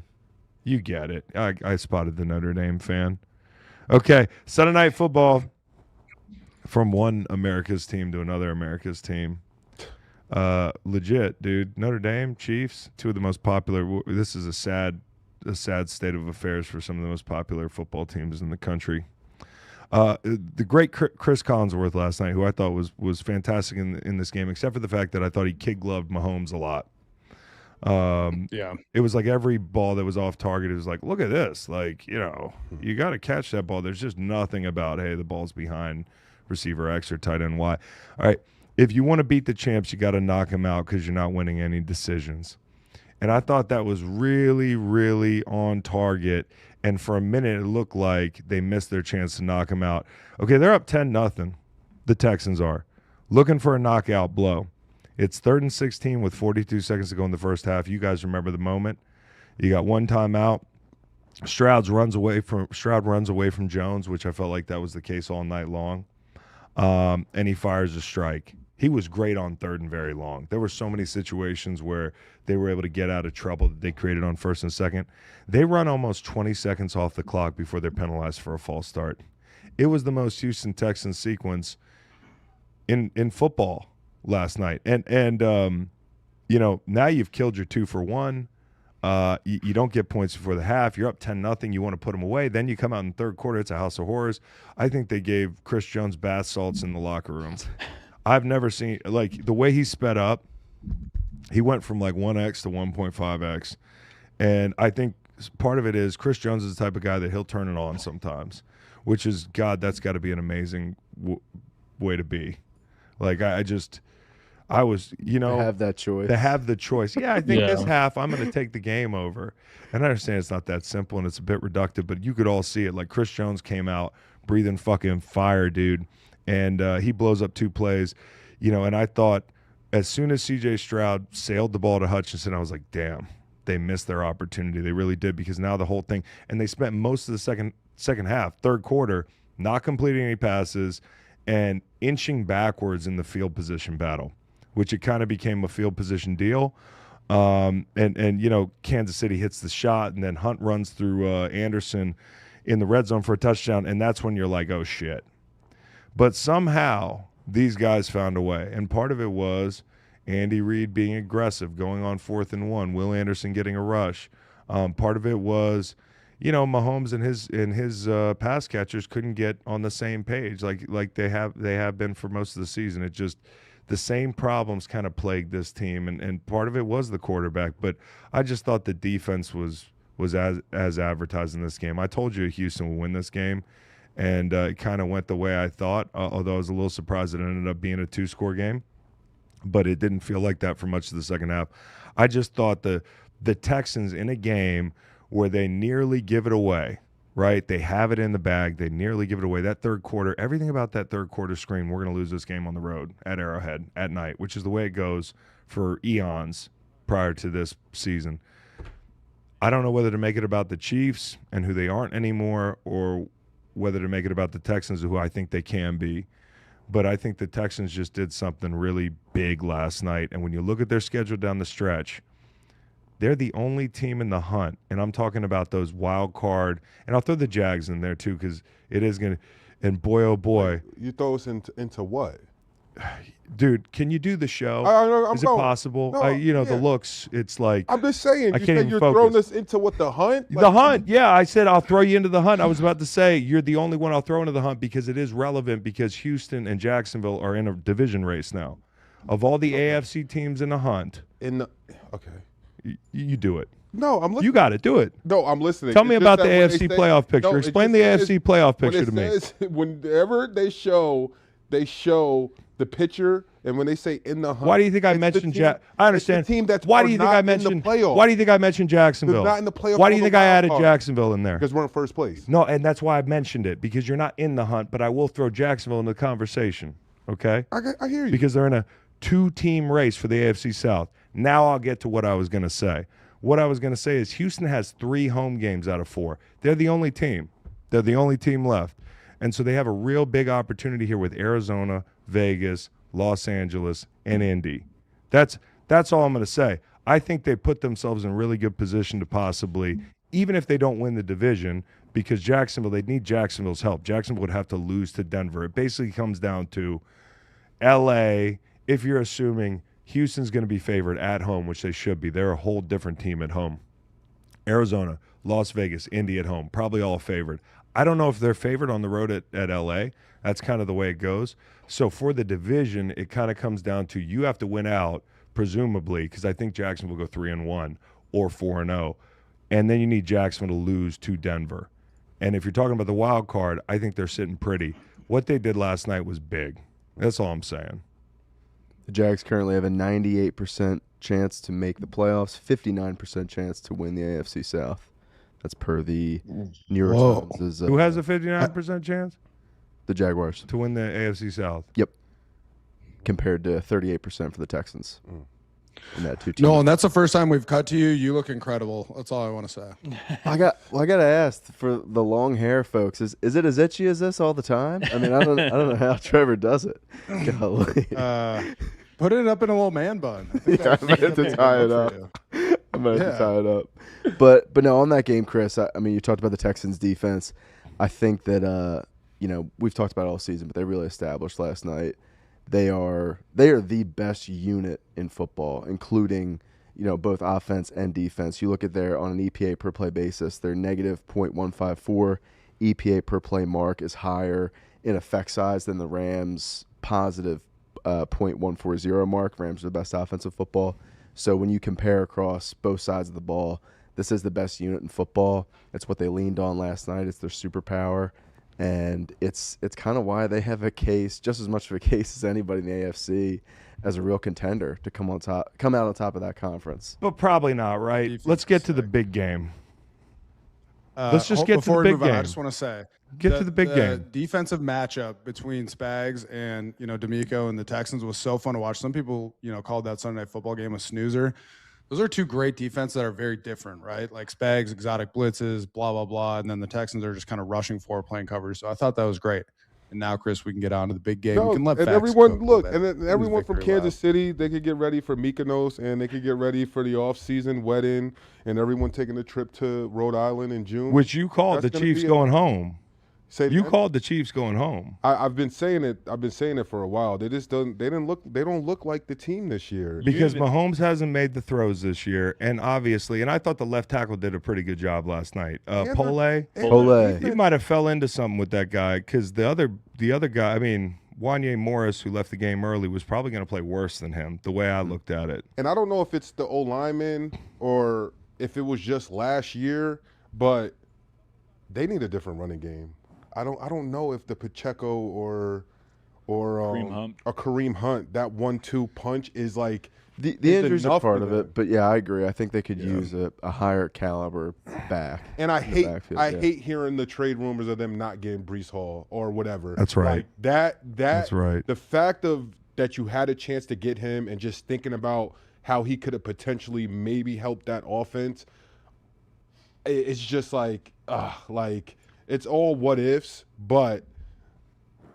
[SPEAKER 2] You get it. I spotted the Notre Dame fan. Okay, Sunday Night Football from one America's team to another America's team. Legit, dude. Notre Dame, Chiefs, 2 of the most popular. This is a sad state of affairs for some of the most popular football teams in the country. The great Chris Collinsworth last night, who I thought was fantastic in this game, except for the fact that I thought he kid-gloved Mahomes a lot.
[SPEAKER 4] Yeah.
[SPEAKER 2] It was like every ball that was off target, it was like, look at this. Like, you got to catch that ball. There's just nothing about, hey, the ball's behind receiver X or tight end Y. All right, if you want to beat the champs, you got to knock them out because you're not winning any decisions. And I thought that was really, really on target. And for a minute, it looked like they missed their chance to knock them out. Okay, they're up 10-0. The Texans are looking for a knockout blow. It's 3rd and 16 with 42 seconds to go in the first half. You guys remember the moment. You got one timeout. Stroud runs away from Jones, which I felt like that was the case all night long. And he fires a strike. He was great on 3rd and very long. There were so many situations where they were able to get out of trouble that they created on 1st and 2nd. They run almost 20 seconds off the clock before they're penalized for a false start. It was the most Houston Texans sequence in football last night. And now you've killed your 2 for 1. You don't get points before the half. You're up 10-0. You want to put them away. Then you come out in the 3rd quarter. It's a house of horrors. I think they gave Chris Jones bath salts in the locker room. I've never seen, like, the way he sped up. He went from like 1x to 1.5x. And I think part of it is Chris Jones is the type of guy that he'll turn it on sometimes, which is, God, that's got to be an amazing way to be. Like, I was,
[SPEAKER 6] To have that choice.
[SPEAKER 2] to have the choice. Yeah, I think this half I'm going to take the game over. And I understand it's not that simple and it's a bit reductive, but you could all see it. Like, Chris Jones came out breathing fucking fire, dude. And he blows up 2 plays, and I thought as soon as C.J. Stroud sailed the ball to Hutchinson, I was like, damn, they missed their opportunity. They really did, because now the whole thing, and they spent most of the second half, 3rd quarter, not completing any passes and inching backwards in the field position battle, which it kind of became a field position deal. And Kansas City hits the shot, and then Hunt runs through Anderson in the red zone for a touchdown, and that's when you're like, oh, shit. But somehow these guys found a way, and part of it was Andy Reid being aggressive, going on 4th and 1, Will Anderson getting a rush. Part of it was, Mahomes and his pass catchers couldn't get on the same page like they have been for most of the season. It just the same problems kind of plagued this team, and part of it was the quarterback. But I just thought the defense was as advertised in this game. I told you Houston would win this game, and it kind of went the way I thought, although I was a little surprised it ended up being a 2-score game. But it didn't feel like that for much of the second half. I just thought the Texans in a game where they nearly give it away, right? They have it in the bag. They nearly give it away. That third quarter, everything about that third quarter screamed, we're going to lose this game on the road at Arrowhead at night, which is the way it goes for eons prior to this season. I don't know whether to make it about the Chiefs and who they aren't anymore, or whether to make it about the Texans, who I think they can be. But I think the Texans just did something really big last night. And when you look at their schedule down the stretch, they're the only team in the hunt. And I'm talking about those wild card. And I'll throw the Jags in there too, because it is going to. And boy, oh boy.
[SPEAKER 1] You throw us into what?
[SPEAKER 2] Dude, can you do the show?
[SPEAKER 1] I'm
[SPEAKER 2] is it
[SPEAKER 1] going.
[SPEAKER 2] possible?
[SPEAKER 1] No,
[SPEAKER 2] the looks, it's like.
[SPEAKER 1] I'm just saying.
[SPEAKER 2] I
[SPEAKER 1] You
[SPEAKER 2] can't
[SPEAKER 1] said
[SPEAKER 2] even
[SPEAKER 1] you're
[SPEAKER 2] focus.
[SPEAKER 1] throwing us into what, the hunt?
[SPEAKER 2] The hunt, yeah. I said I'll throw you into the hunt. I was about to say you're the only one I'll throw into the hunt because it is relevant, because Houston and Jacksonville are in a division race now. Of all the AFC teams in the hunt.
[SPEAKER 1] Okay.
[SPEAKER 2] You do it.
[SPEAKER 1] No, I'm listening.
[SPEAKER 2] You got it. Do it.
[SPEAKER 1] No, I'm listening.
[SPEAKER 2] Tell me
[SPEAKER 1] It's
[SPEAKER 2] about
[SPEAKER 1] just
[SPEAKER 2] the
[SPEAKER 1] that when
[SPEAKER 2] AFC
[SPEAKER 1] they
[SPEAKER 2] playoff picture.
[SPEAKER 1] it
[SPEAKER 2] Explain
[SPEAKER 1] just
[SPEAKER 2] the
[SPEAKER 1] says-
[SPEAKER 2] AFC playoff
[SPEAKER 1] when
[SPEAKER 2] picture
[SPEAKER 1] it
[SPEAKER 2] to me.
[SPEAKER 1] says- Whenever they show the picture, and when they say in the hunt,
[SPEAKER 2] Why do you think I
[SPEAKER 1] it's the
[SPEAKER 2] mentioned
[SPEAKER 1] team-
[SPEAKER 2] I understand.
[SPEAKER 1] It's the team that's
[SPEAKER 2] why do you think
[SPEAKER 1] not
[SPEAKER 2] I mentioned
[SPEAKER 1] in the playoff?
[SPEAKER 2] Why do you think I mentioned Jacksonville?
[SPEAKER 1] They're not in the playoff
[SPEAKER 2] Why do
[SPEAKER 1] or
[SPEAKER 2] you
[SPEAKER 1] the
[SPEAKER 2] think I
[SPEAKER 1] wild
[SPEAKER 2] added
[SPEAKER 1] card.
[SPEAKER 2] Jacksonville in there?
[SPEAKER 1] Because we're in first place.
[SPEAKER 2] No, and that's why I mentioned it, because you're not in the hunt, but I will throw Jacksonville in the conversation, okay?
[SPEAKER 1] I hear you.
[SPEAKER 2] Because they're in a 2-team race for the AFC South. Now I'll get to what I was going to say. What I was going to say is Houston has 3 home games out of 4. They're the only team. They're the only team left. And so they have a real big opportunity here with Arizona, Vegas, Los Angeles, and Indy. That's all I'm going to say. I think they put themselves in really good position to possibly, even if they don't win the division, because Jacksonville, they'd need Jacksonville's help. Jacksonville would have to lose to Denver. It basically comes down to L.A., if you're assuming Houston's going to be favored at home, which they should be. They're a whole different team at home. Arizona, Las Vegas, Indy at home, probably all favored. I don't know if they're favored on the road at L.A. That's kind of the way it goes. So for the division, it kind of comes down to you have to win out, presumably, because I think Jacksonville will go 3-1 or 4-0. And then you need Jacksonville to lose to Denver. And if you're talking about the wild card, I think they're sitting pretty. What they did last night was big. That's all I'm saying.
[SPEAKER 6] The Jags currently have a 98% chance to make the playoffs, 59% chance to win the AFC South. That's per the New York Times.
[SPEAKER 2] Who has a 59% chance
[SPEAKER 6] The Jaguars.
[SPEAKER 2] to win the AFC South?
[SPEAKER 6] Yep. Compared to 38% for the Texans. In that 2 team.
[SPEAKER 4] No, and that's the first time we've cut to you. You look incredible. That's all I want to say.
[SPEAKER 6] I got to ask for the long hair, folks. Is it as itchy as this all the time? I mean, I don't know how Trevor does it. Golly.
[SPEAKER 4] Put it up in a little man bun. I think
[SPEAKER 6] Yeah, I might have to tie it up. I might have to tie it up. But no, on that game, Chris, I mean, you talked about the Texans defense. I think that we've talked about it all season, but they really established last night. They are the best unit in football, including, both offense and defense. You look at their on an EPA per play basis, their negative .154 EPA per play mark is higher in effect size than the Rams' positive .140 mark. Rams are the best offensive football. So when you compare across both sides of the ball, this is the best unit in football. It's what they leaned on last night. It's their superpower. And it's kind of why they have a case, just as much of a case as anybody in the AFC, as a real contender to come out on top of that conference.
[SPEAKER 2] But probably not, right?
[SPEAKER 4] Defense
[SPEAKER 2] Let's get
[SPEAKER 4] is
[SPEAKER 2] to the
[SPEAKER 4] sick.
[SPEAKER 2] big game. Let's just get to
[SPEAKER 4] before
[SPEAKER 2] the
[SPEAKER 4] we
[SPEAKER 2] big
[SPEAKER 4] move on, I
[SPEAKER 2] game.
[SPEAKER 4] just want to say
[SPEAKER 2] Get to the big game.
[SPEAKER 4] Defensive matchup between Spags and D'Amico and the Texans was so fun to watch. Some people called that Sunday Night Football game a snoozer. Those are 2 great defenses that are very different, right? Like Spags, exotic blitzes, blah blah blah, and then the Texans are just kind of rushing forward, playing coverage. So I thought that was great. And now, Chris, we can get on to the big game. We can let
[SPEAKER 1] and
[SPEAKER 4] facts
[SPEAKER 1] everyone
[SPEAKER 4] cook a
[SPEAKER 1] look,
[SPEAKER 4] little
[SPEAKER 1] and
[SPEAKER 4] bit.
[SPEAKER 1] then everyone from
[SPEAKER 4] Victory
[SPEAKER 1] Kansas City, they could get ready for Mykonos, and they could get ready for the off-season wedding, and everyone taking a trip to Rhode Island in June.
[SPEAKER 2] Which you called
[SPEAKER 1] That's
[SPEAKER 2] the
[SPEAKER 1] gonna
[SPEAKER 2] Chiefs
[SPEAKER 1] be
[SPEAKER 2] going home. You called the Chiefs going home.
[SPEAKER 1] I've been saying it. I've been saying it for a while. They just don't. They don't look like the team this year.
[SPEAKER 2] Because Mahomes hasn't made the throws this year, and obviously, and I thought the left tackle did a pretty good job last night. Pole, he might have fell into something with that guy because the other guy. I mean, Wanye Morris, who left the game early, was probably going to play worse than him. The way I looked at it,
[SPEAKER 1] and I don't know if it's the O-lineman or if it was just last year, but they need a different running game. I don't know if the Pacheco or Kareem Hunt, that 1-2 punch is like
[SPEAKER 6] the injuries are part of it. But yeah, I agree. I think they could use a higher caliber back.
[SPEAKER 1] And I hate hearing the trade rumors of them not getting Breece Hall or whatever.
[SPEAKER 2] That's right.
[SPEAKER 1] Like
[SPEAKER 2] that's right.
[SPEAKER 1] The fact that you had a chance to get him and just thinking about how he could have potentially maybe helped that offense, it's just like it's all what ifs, but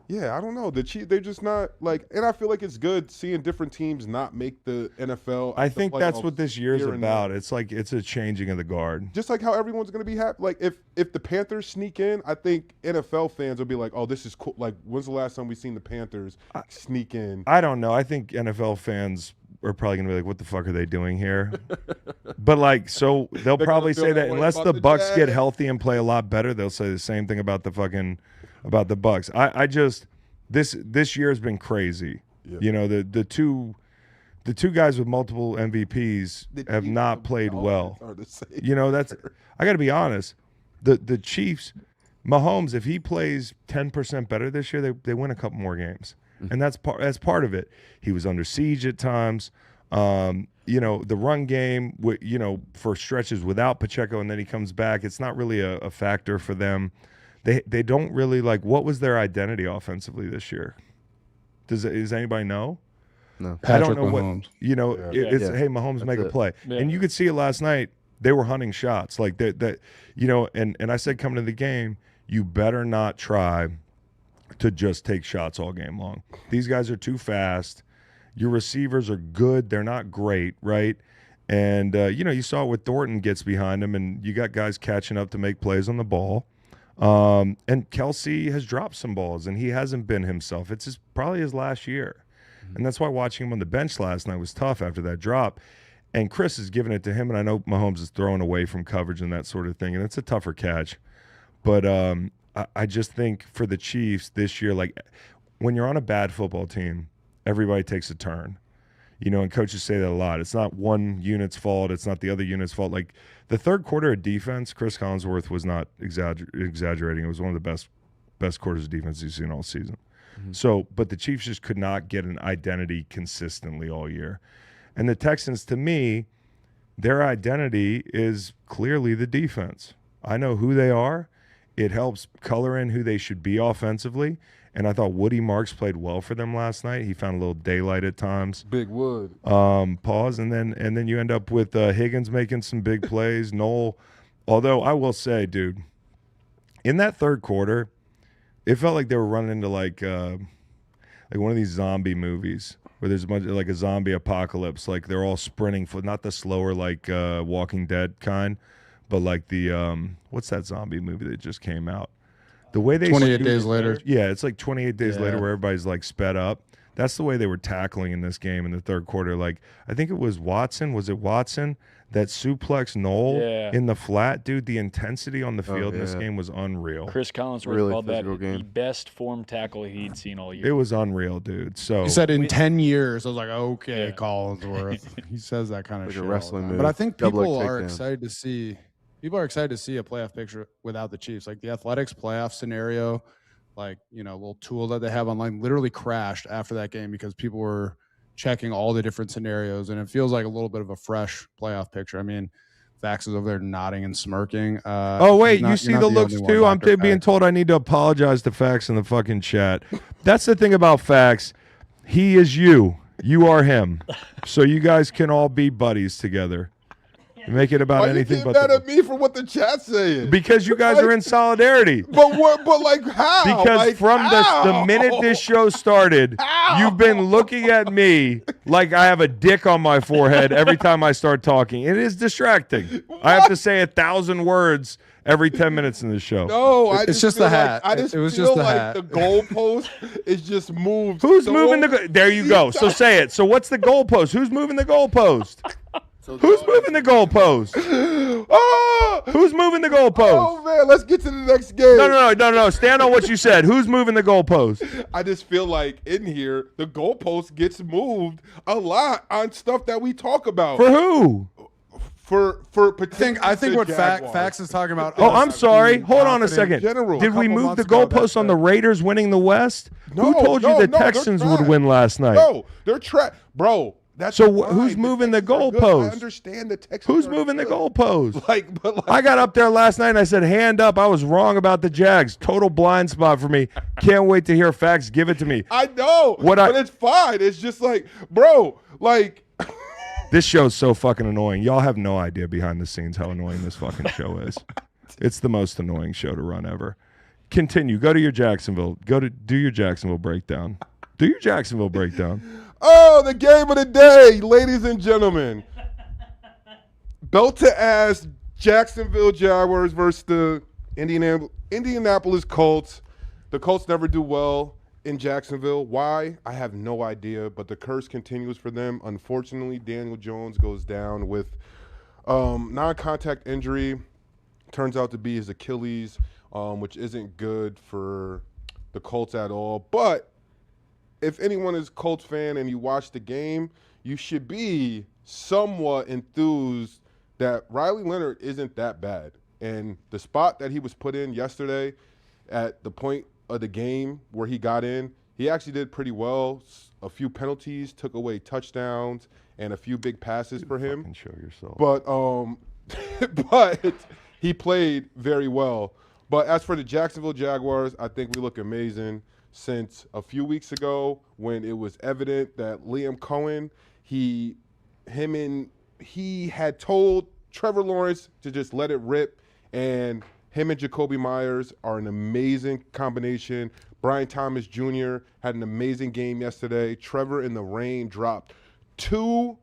[SPEAKER 1] yeah, I don't know. The Chiefs, they're just not like, and I feel like it's good seeing different teams not make the NFL.
[SPEAKER 2] I think that's what this year's about. It's like it's a changing of the guard.
[SPEAKER 1] Just like how everyone's going to be happy. Like if the Panthers sneak in, I think NFL fans will be like, "Oh, this is cool." Like, when's the last time we've seen the Panthers sneak in?
[SPEAKER 2] I don't know. I think NFL fans are probably going to be like, "What the fuck are they doing here?" But like, so they'll probably say that unless the Bucks get healthy and play a lot better, they'll say the same thing about the Bucks. I just this year has been crazy. Yeah. You know, the two guys with multiple MVPs have not played well. You know, I got to be honest. The Chiefs, Mahomes, if he plays 10% better this year, they win a couple more games. And that's part of it. He was under siege at times. You know, the run game, you know, for stretches without Pacheco, and then he comes back. It's not really a factor for them. They don't really like. What was their identity offensively this year? Does anybody know?
[SPEAKER 4] No.
[SPEAKER 2] I don't know
[SPEAKER 4] Mahomes.
[SPEAKER 2] what. You know, it's hey, Mahomes, make a play, and you could see it last night. They were hunting shots like that. You know, and I said coming to the game, you better not try to just take shots all game long. These guys are too fast. Your receivers are good. They're not great, right? And, you know, you saw it with Thornton gets behind him, and you got guys catching up to make plays on the ball. And Kelsey has dropped some balls, and he hasn't been himself. It's probably his last year. And that's why watching him on the bench last night was tough after that drop. And Chris is giving it to him, and I know Mahomes is throwing away from coverage and that sort of thing, and it's a tougher catch. But I just think for the Chiefs this year, like when you're on a bad football team, everybody takes a turn. You know, and coaches say that a lot. It's not one unit's fault. It's not the other unit's fault. Like the third quarter of defense, Chris Collinsworth was not exaggerating. It was one of the best quarters of defense you've seen all season. Mm-hmm. So, but the Chiefs just could not get an identity consistently all year. And the Texans, to me, their identity is clearly the defense. I know who they are. It helps color in who they should be offensively. And I thought Woody Marks played well for them last night. He found a little daylight at times.
[SPEAKER 1] Big Wood.
[SPEAKER 2] Pause. And then you end up with Higgins making some big plays. Noel, although I will say, dude, in that third quarter, it felt like they were running into like one of these zombie movies where there's a bunch of like a zombie apocalypse. Like they're all sprinting for not the slower like Walking Dead kind, but like the what's that zombie movie that just came out? The way they
[SPEAKER 4] 28 days later.
[SPEAKER 2] Yeah, it's like 28 days later where everybody's like sped up. That's the way they were tackling in this game in the third quarter. Like I think it was Watson. Was it Watson that suplex Noel in the flat? Dude, the intensity on the field in this game was unreal.
[SPEAKER 5] Chris Collinsworth called that the best form tackle he'd seen all year.
[SPEAKER 2] It was unreal, dude. So
[SPEAKER 4] he said in 10 years. I was like, okay, Collinsworth. He says that kind of shit.
[SPEAKER 6] A wrestling move.
[SPEAKER 4] But I think people are excited to see. People are excited to see a playoff picture without the Chiefs. Like the Athletics playoff scenario, like, you know, little tool that they have online literally crashed after that game because people were checking all the different scenarios. And it feels like a little bit of a fresh playoff picture. I mean, Fax is over there nodding and smirking.
[SPEAKER 2] Oh, wait, you see the looks too? I'm being told I need to apologize to Fax in the fucking chat. That's the thing about Fax. He is you. You are him. So you guys can all be buddies together. Make it about anything but
[SPEAKER 1] mad at me for what the chat's saying.
[SPEAKER 2] Because you guys are in solidarity.
[SPEAKER 1] But like how?
[SPEAKER 2] Because
[SPEAKER 1] like,
[SPEAKER 2] from the minute this show started, you've been looking at me like I have a dick on my forehead every time I start talking. It is distracting. I have to say 1,000 words every 10 minutes in the show.
[SPEAKER 1] No,
[SPEAKER 4] It's just the hat. It was just the hat.
[SPEAKER 1] The goalpost is just moved.
[SPEAKER 2] Who's moving the? There you go. So say it. So what's the goalpost? Who's moving the goalpost? Who's moving the goalpost?
[SPEAKER 1] Oh,
[SPEAKER 2] Who's moving the goalpost?
[SPEAKER 1] oh man, let's get to the next game.
[SPEAKER 2] No. Stand on what you said. Who's moving the goalpost?
[SPEAKER 1] I just feel like in here the goalpost gets moved a lot on stuff that we talk about.
[SPEAKER 2] For who?
[SPEAKER 1] For
[SPEAKER 4] I think what Fax is talking about.
[SPEAKER 2] Oh, I'm sorry. Hold on a second.
[SPEAKER 1] General.
[SPEAKER 2] Did we
[SPEAKER 4] couple
[SPEAKER 2] move the
[SPEAKER 4] months ago,
[SPEAKER 2] goalpost on the Raiders winning the West?
[SPEAKER 1] No,
[SPEAKER 2] Who told you
[SPEAKER 1] no,
[SPEAKER 2] the
[SPEAKER 1] no, they're
[SPEAKER 2] Texans
[SPEAKER 1] trash.
[SPEAKER 2] would win last night?
[SPEAKER 1] No, they're bro. That's
[SPEAKER 2] So
[SPEAKER 1] fine.
[SPEAKER 2] who's moving the
[SPEAKER 1] Texans are good.
[SPEAKER 2] goalpost?
[SPEAKER 1] I understand the Texans.
[SPEAKER 2] Who's
[SPEAKER 1] are
[SPEAKER 2] moving the
[SPEAKER 1] good.
[SPEAKER 2] goalpost?
[SPEAKER 1] But
[SPEAKER 2] I got up there last night and I said, hand up. I was wrong about the Jags. Total blind spot for me. Can't wait to hear facts. Give it to me.
[SPEAKER 1] I know, but it's fine. It's just like, bro, like.
[SPEAKER 2] This show's so fucking annoying. Y'all have no idea behind the scenes how annoying this fucking show is. It's the most annoying show to run ever. Continue. Go to your Jacksonville. Do your Jacksonville breakdown. Do your Jacksonville breakdown.
[SPEAKER 1] Oh, the game of the day, ladies and gentlemen. Belt to ass Jacksonville Jaguars versus the Indianapolis Colts. The Colts never do well in Jacksonville. Why? I have no idea, but the curse continues for them. Unfortunately, Daniel Jones goes down with non-contact injury. Turns out to be his Achilles, which isn't good for the Colts at all. But if anyone is a Colts fan and you watch the game, you should be somewhat enthused that Riley Leonard isn't that bad. And the spot that he was put in yesterday at the point of the game where he got in, he actually did pretty well. A few penalties, took away touchdowns, and a few big passes for him.
[SPEAKER 2] Fucking show yourself.
[SPEAKER 1] But he played very well. But as for the Jacksonville Jaguars, I think we look amazing since a few weeks ago when it was evident that Liam Cohen, he had told Trevor Lawrence to just let it rip, and him and Jacoby Myers are an amazing combination. Brian Thomas Jr. had an amazing game yesterday. Trevor in the rain dropped two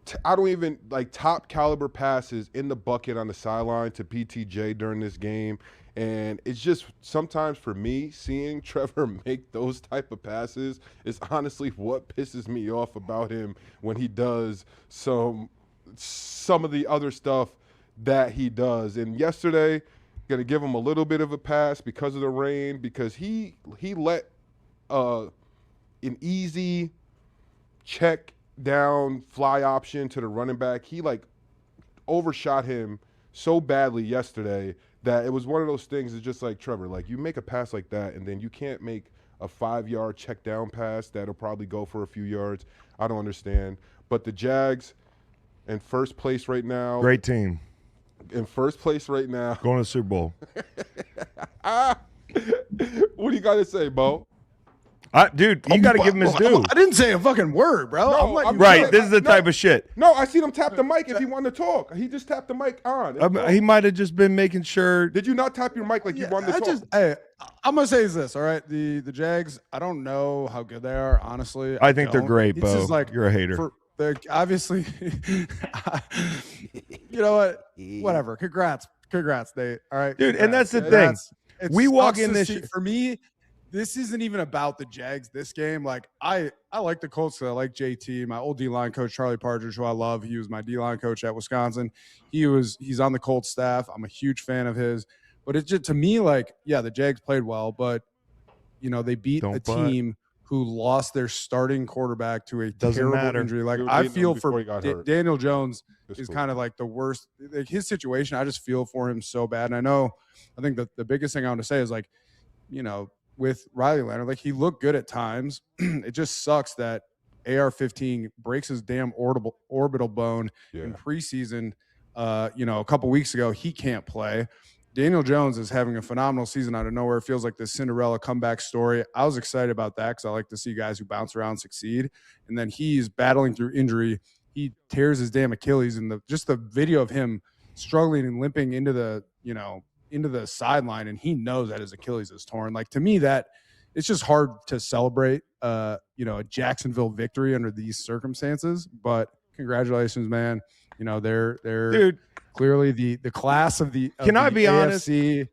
[SPEAKER 1] top caliber passes in the bucket on the sideline to PTJ during this game. And it's just sometimes for me, seeing Trevor make those type of passes is honestly what pisses me off about him when he does some of the other stuff that he does. And yesterday, going to give him a little bit of a pass because of the rain, because he let an easy check down fly option to the running back. He overshot him so badly yesterday that it was one of those things. It's just like, Trevor, you make a pass like that and then you can't make a 5-yard check down pass that'll probably go for a few yards. I don't understand. But the Jags in first place right now.
[SPEAKER 2] Great team.
[SPEAKER 1] In first place right now.
[SPEAKER 2] Going to the Super Bowl.
[SPEAKER 1] What do you got to say, Bo?
[SPEAKER 2] Dude, you got to give him his due.
[SPEAKER 4] I didn't say a fucking word, bro.
[SPEAKER 1] No,
[SPEAKER 2] Right, this is the type of shit.
[SPEAKER 1] No, I seen him tap the mic if he wanted to talk. He just tapped the mic on.
[SPEAKER 2] He might have just been making sure.
[SPEAKER 1] Did you not tap your mic like you wanted to talk?
[SPEAKER 4] I'm going to say this, all right? The Jags, I don't know how good they are, honestly.
[SPEAKER 2] I think they're great,
[SPEAKER 4] It's
[SPEAKER 2] Bo.
[SPEAKER 4] just like,
[SPEAKER 2] you're a hater.
[SPEAKER 4] They're obviously, you know what? Whatever. Congrats, Nate. All right,
[SPEAKER 2] dude.
[SPEAKER 4] congrats.
[SPEAKER 2] And that's the thing. We walk in this.
[SPEAKER 4] For me, this isn't even about the Jags. This game, I like the Colts. I like JT, my old D-line coach Charlie Partridge, who I love. He was my D-line coach at Wisconsin. He's on the Colts staff. I'm a huge fan of his. But it's just, to me, the Jags played well, but they beat a team who lost their starting quarterback to a terrible injury. I feel for Daniel Jones is kind of the worst. His situation, I just feel for him so bad. And I think that the biggest thing I want to say is with Riley Leonard, he looked good at times. It just sucks that AR-15 breaks his damn orbital bone in preseason. A couple weeks ago, he can't play. Daniel Jones is having a phenomenal season out of nowhere. It feels like the Cinderella comeback story. I was excited about that because I like to see guys who bounce around succeed. And then he's battling through injury. He tears his damn Achilles, and just the video of him struggling and limping into the sideline, and he knows that his Achilles is torn. To me, that it's just hard to celebrate, a Jacksonville victory under these circumstances. But congratulations, man. They're
[SPEAKER 2] Dude,
[SPEAKER 4] clearly the class of the.
[SPEAKER 2] Can I be
[SPEAKER 4] AFC. Honest?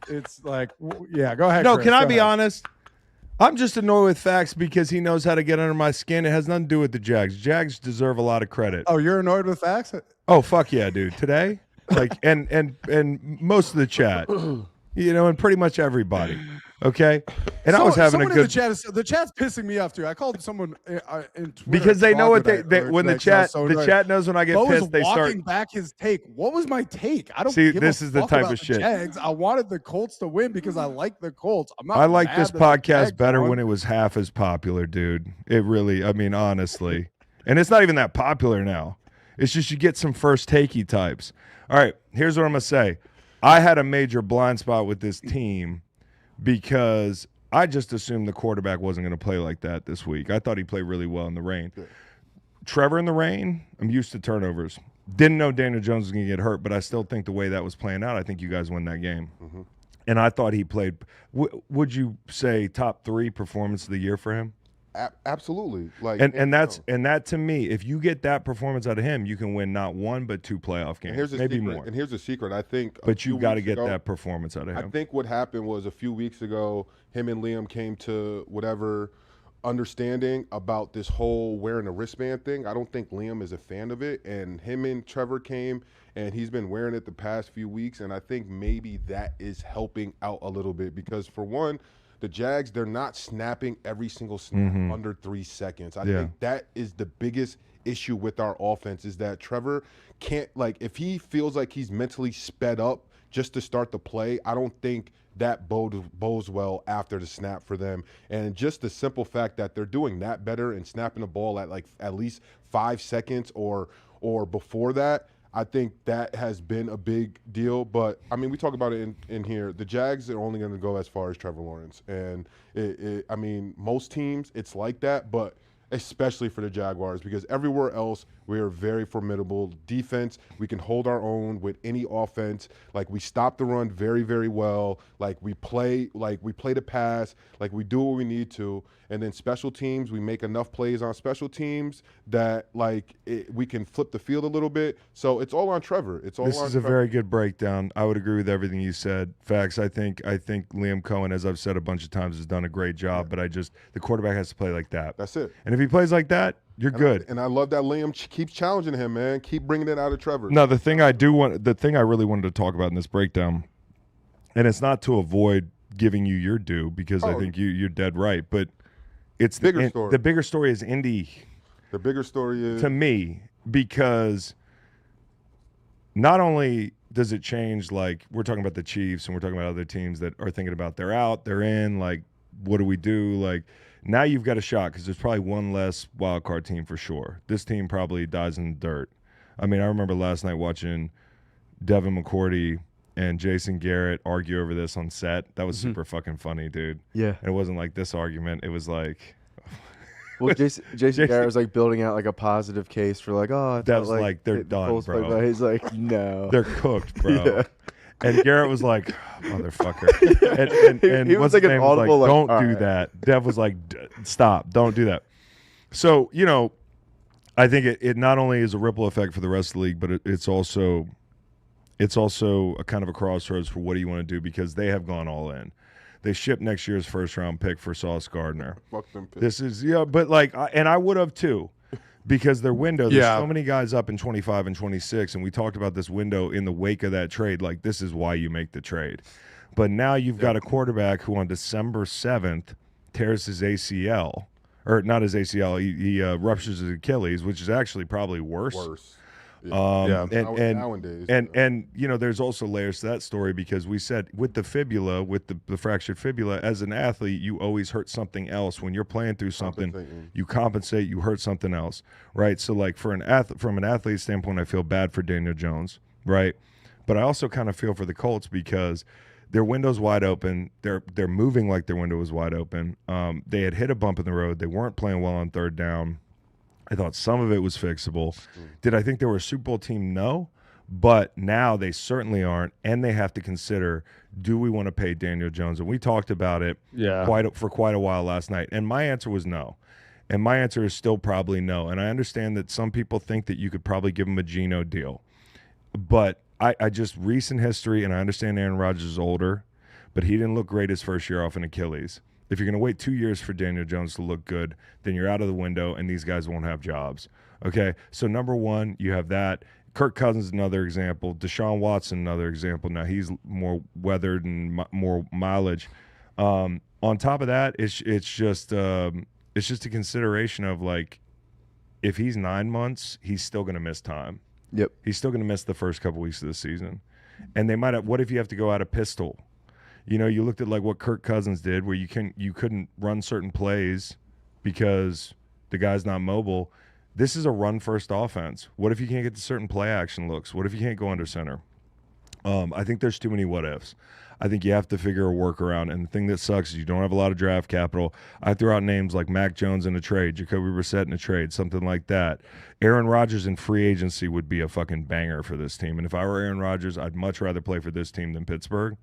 [SPEAKER 4] It's like, yeah, go ahead.
[SPEAKER 2] No,
[SPEAKER 4] Chris,
[SPEAKER 2] can I
[SPEAKER 4] go
[SPEAKER 2] be
[SPEAKER 4] ahead.
[SPEAKER 2] honest? I'm just annoyed with facts because he knows how to get under my skin. It has nothing to do with the Jags. Jags deserve a lot of credit.
[SPEAKER 4] Oh, you're annoyed with facts?
[SPEAKER 2] Oh, fuck yeah, dude. Today, and most of the chat, and pretty much everybody. Okay, and I was having a good.
[SPEAKER 4] The chat's pissing me off too. I called someone in Twitter
[SPEAKER 2] because they know what when the chat knows when I get pissed, they start
[SPEAKER 4] walking back his take. What was my take? I don't
[SPEAKER 2] see.
[SPEAKER 4] Give
[SPEAKER 2] this
[SPEAKER 4] a
[SPEAKER 2] is the
[SPEAKER 4] fuck
[SPEAKER 2] type
[SPEAKER 4] about
[SPEAKER 2] of
[SPEAKER 4] the
[SPEAKER 2] shit.
[SPEAKER 4] Jags. I wanted the Colts to win because I like the Colts. I'm not.
[SPEAKER 2] I like
[SPEAKER 4] mad
[SPEAKER 2] this
[SPEAKER 4] that the
[SPEAKER 2] podcast
[SPEAKER 4] Jags
[SPEAKER 2] better
[SPEAKER 4] won.
[SPEAKER 2] when it was half as popular, dude. It really. I mean, honestly, and it's not even that popular now. It's just you get some first takey types. All right, here's what I'm gonna say. I had a major blind spot with this team because I just assumed the quarterback wasn't going to play like that this week. I thought he played really well in the rain. Yeah. Trevor in the rain, I'm used to turnovers. Didn't know Daniel Jones was going to get hurt, but I still think the way that was playing out, I think you guys win that game. Mm-hmm. And I thought he played would you say top 3 performance of the year for him?
[SPEAKER 1] Absolutely.
[SPEAKER 2] And that to me, if you get that performance out of him, you can win not 1 but 2 playoff games, maybe more.
[SPEAKER 1] And here's the secret. I think,
[SPEAKER 2] but you got to get that performance out of him.
[SPEAKER 1] I think what happened was a few weeks ago, him and Liam came to whatever understanding about this whole wearing a wristband thing. I don't think Liam is a fan of it, and him and Trevor came, and he's been wearing it the past few weeks, and I think maybe that is helping out a little bit because for one. The Jags, they're not snapping every single snap under 3 seconds. I think that is the biggest issue with our offense is that Trevor can't, if he feels like he's mentally sped up just to start the play, I don't think that bodes well after the snap for them. And just the simple fact that they're doing that better and snapping the ball at at least 5 seconds or before that, I think that has been a big deal. But, I mean, we talk about it in here. The Jags are only going to go as far as Trevor Lawrence. And, I mean, most teams, it's like that, but especially for the Jaguars because everywhere else we are very formidable. Defense, we can hold our own with any offense. We stop the run very, very well. We play the pass. We do what we need to. And then special teams, we make enough plays on special teams that we can flip the field a little bit. So it's all on Trevor. This
[SPEAKER 2] is a very good breakdown. I would agree with everything you said. Facts. I think Liam Cohen, as I've said a bunch of times, has done a great job. Yeah. But the quarterback has to play like that.
[SPEAKER 1] That's it.
[SPEAKER 2] And if he plays like that, you're good.
[SPEAKER 1] And I love that Liam keeps challenging him, man. Keep bringing it out of Trevor.
[SPEAKER 2] No, the thing I really wanted to talk about in this breakdown, and it's not to avoid giving you your due because I think you're dead right, but it's
[SPEAKER 1] bigger story.
[SPEAKER 2] The bigger story is Indy.
[SPEAKER 1] The bigger story is
[SPEAKER 2] to me because not only does it change, we're talking about the Chiefs and we're talking about other teams that are thinking about they're out, they're in, what do we do? Now you've got a shot because there's probably one less wild card team for sure. This team probably dies in the dirt. I mean, I remember last night watching Devin McCourty and Jason Garrett argue over this on set. That was super fucking funny, dude.
[SPEAKER 6] Yeah.
[SPEAKER 2] And it wasn't like this argument. It was like
[SPEAKER 6] well, Jason Garrett was building out a positive case for
[SPEAKER 2] that was they're done, bro.
[SPEAKER 6] He's like, no.
[SPEAKER 2] They're cooked, bro. Yeah. And Garrett was like, motherfucker. And
[SPEAKER 6] he was
[SPEAKER 2] what's his name was
[SPEAKER 6] audible,
[SPEAKER 2] don't do that. Dev was like, stop, don't do that. So, I think it not only is a ripple effect for the rest of the league, but it's also a kind of a crossroads for what do you want to do because they have gone all in. They shipped next year's first-round pick for Sauce Gardner.
[SPEAKER 1] Fuck them picks.
[SPEAKER 2] This is, but and I would have too. Because their window, there's so many guys up in 25 and 26, and we talked about this window in the wake of that trade. This is why you make the trade. But now you've got a quarterback who on December 7th tears his ACL. Or not his ACL, he ruptures his Achilles, which is actually probably worse.
[SPEAKER 1] Nowadays.
[SPEAKER 2] And there's also layers to that story because we said with the fibula, with the fractured fibula, as an athlete, you always hurt something else. When you're playing through something, you compensate, you hurt something else, right? So from an athlete standpoint, I feel bad for Daniel Jones, right? But I also kind of feel for the Colts because their window's wide open. They're moving like their window was wide open. They had hit a bump in the road. They weren't playing well on third down. I thought some of it was fixable. Did I think they were a Super Bowl team? No. But now they certainly aren't, and they have to consider, do we want to pay Daniel Jones? And we talked about it for quite a while last night, and my answer was no. And my answer is still probably no. And I understand that some people think that you could probably give him a Geno deal. But I just, recent history, and I understand Aaron Rodgers is older, but he didn't look great his first year off an Achilles. If you're going to wait 2 years for Daniel Jones to look good, then you're out of the window, and these guys won't have jobs. Okay? So, number one, you have that. Kirk Cousins, another example. Deshaun Watson, another example. Now, he's more weathered and more mileage. On top of that, it's just a consideration of, like, if he's 9 months, he's still going to miss time.
[SPEAKER 6] Yep.
[SPEAKER 2] He's still going to miss the first couple weeks of the season. And they might have – what if you have to go out a pistol? You know, you looked at, like, what Kirk Cousins did where you couldn't run certain plays because the guy's not mobile. This is a run-first offense. What if you can't get to certain play-action looks? What if you can't go under center? I think there's too many what-ifs. I think you have to figure a workaround. And the thing that sucks is you don't have a lot of draft capital. I threw out names like Mac Jones in a trade, Jacoby Brissett in a trade, something like that. Aaron Rodgers in free agency would be a fucking banger for this team. And if I were Aaron Rodgers, I'd much rather play for this team than Pittsburgh.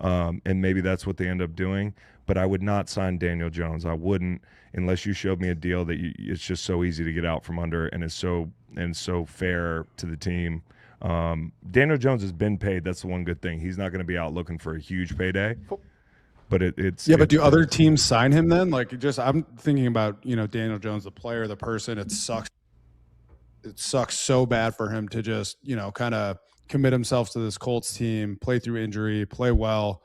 [SPEAKER 2] And maybe that's what they end up doing. But I would not sign Daniel Jones. I wouldn't unless you showed me a deal that it's just so easy to get out from under and is so fair to the team. Daniel Jones has been paid. That's the one good thing. He's not going to be out looking for a huge payday. But it's
[SPEAKER 4] but do other teams sign him then? Like, I'm thinking about Daniel Jones, the player, the person. It sucks. It sucks so bad for him to just kind of commit himself to this Colts team, play through injury, play well.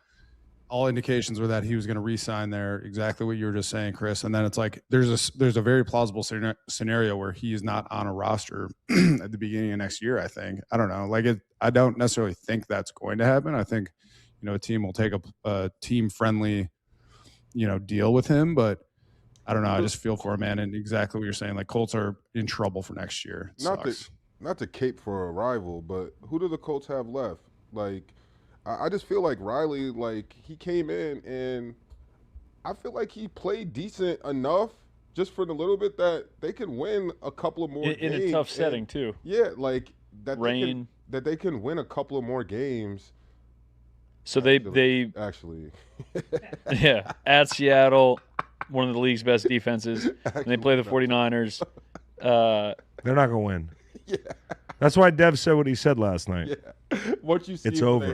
[SPEAKER 4] All indications were that he was going to re-sign there. Exactly what you were just saying, Chris. And then it's like there's a very plausible scenario where he's not on a roster at the beginning of next year. I think. I don't know. Like I don't necessarily think that's going to happen. I think a team will take a team friendly deal with him, but I don't know. I just feel for him, man. And exactly what you're saying. Like Colts are in trouble for next year.
[SPEAKER 1] Not to cape for a rival, but who do the Colts have left? Like. I just feel like Riley, like, he came in and I feel like he played decent enough just for the little bit that they can win a couple of more games.
[SPEAKER 5] In a tough setting, too.
[SPEAKER 1] Yeah, like, that
[SPEAKER 5] rain.
[SPEAKER 1] They can win a couple of more games.
[SPEAKER 5] So
[SPEAKER 1] actually.
[SPEAKER 5] Yeah, at Seattle, one of the league's best defenses, and they play the 49ers.
[SPEAKER 2] They're not going to win.
[SPEAKER 1] Yeah.
[SPEAKER 2] That's why Dev said what he said last night.
[SPEAKER 1] Yeah. Once you see
[SPEAKER 2] it's
[SPEAKER 1] who
[SPEAKER 2] over.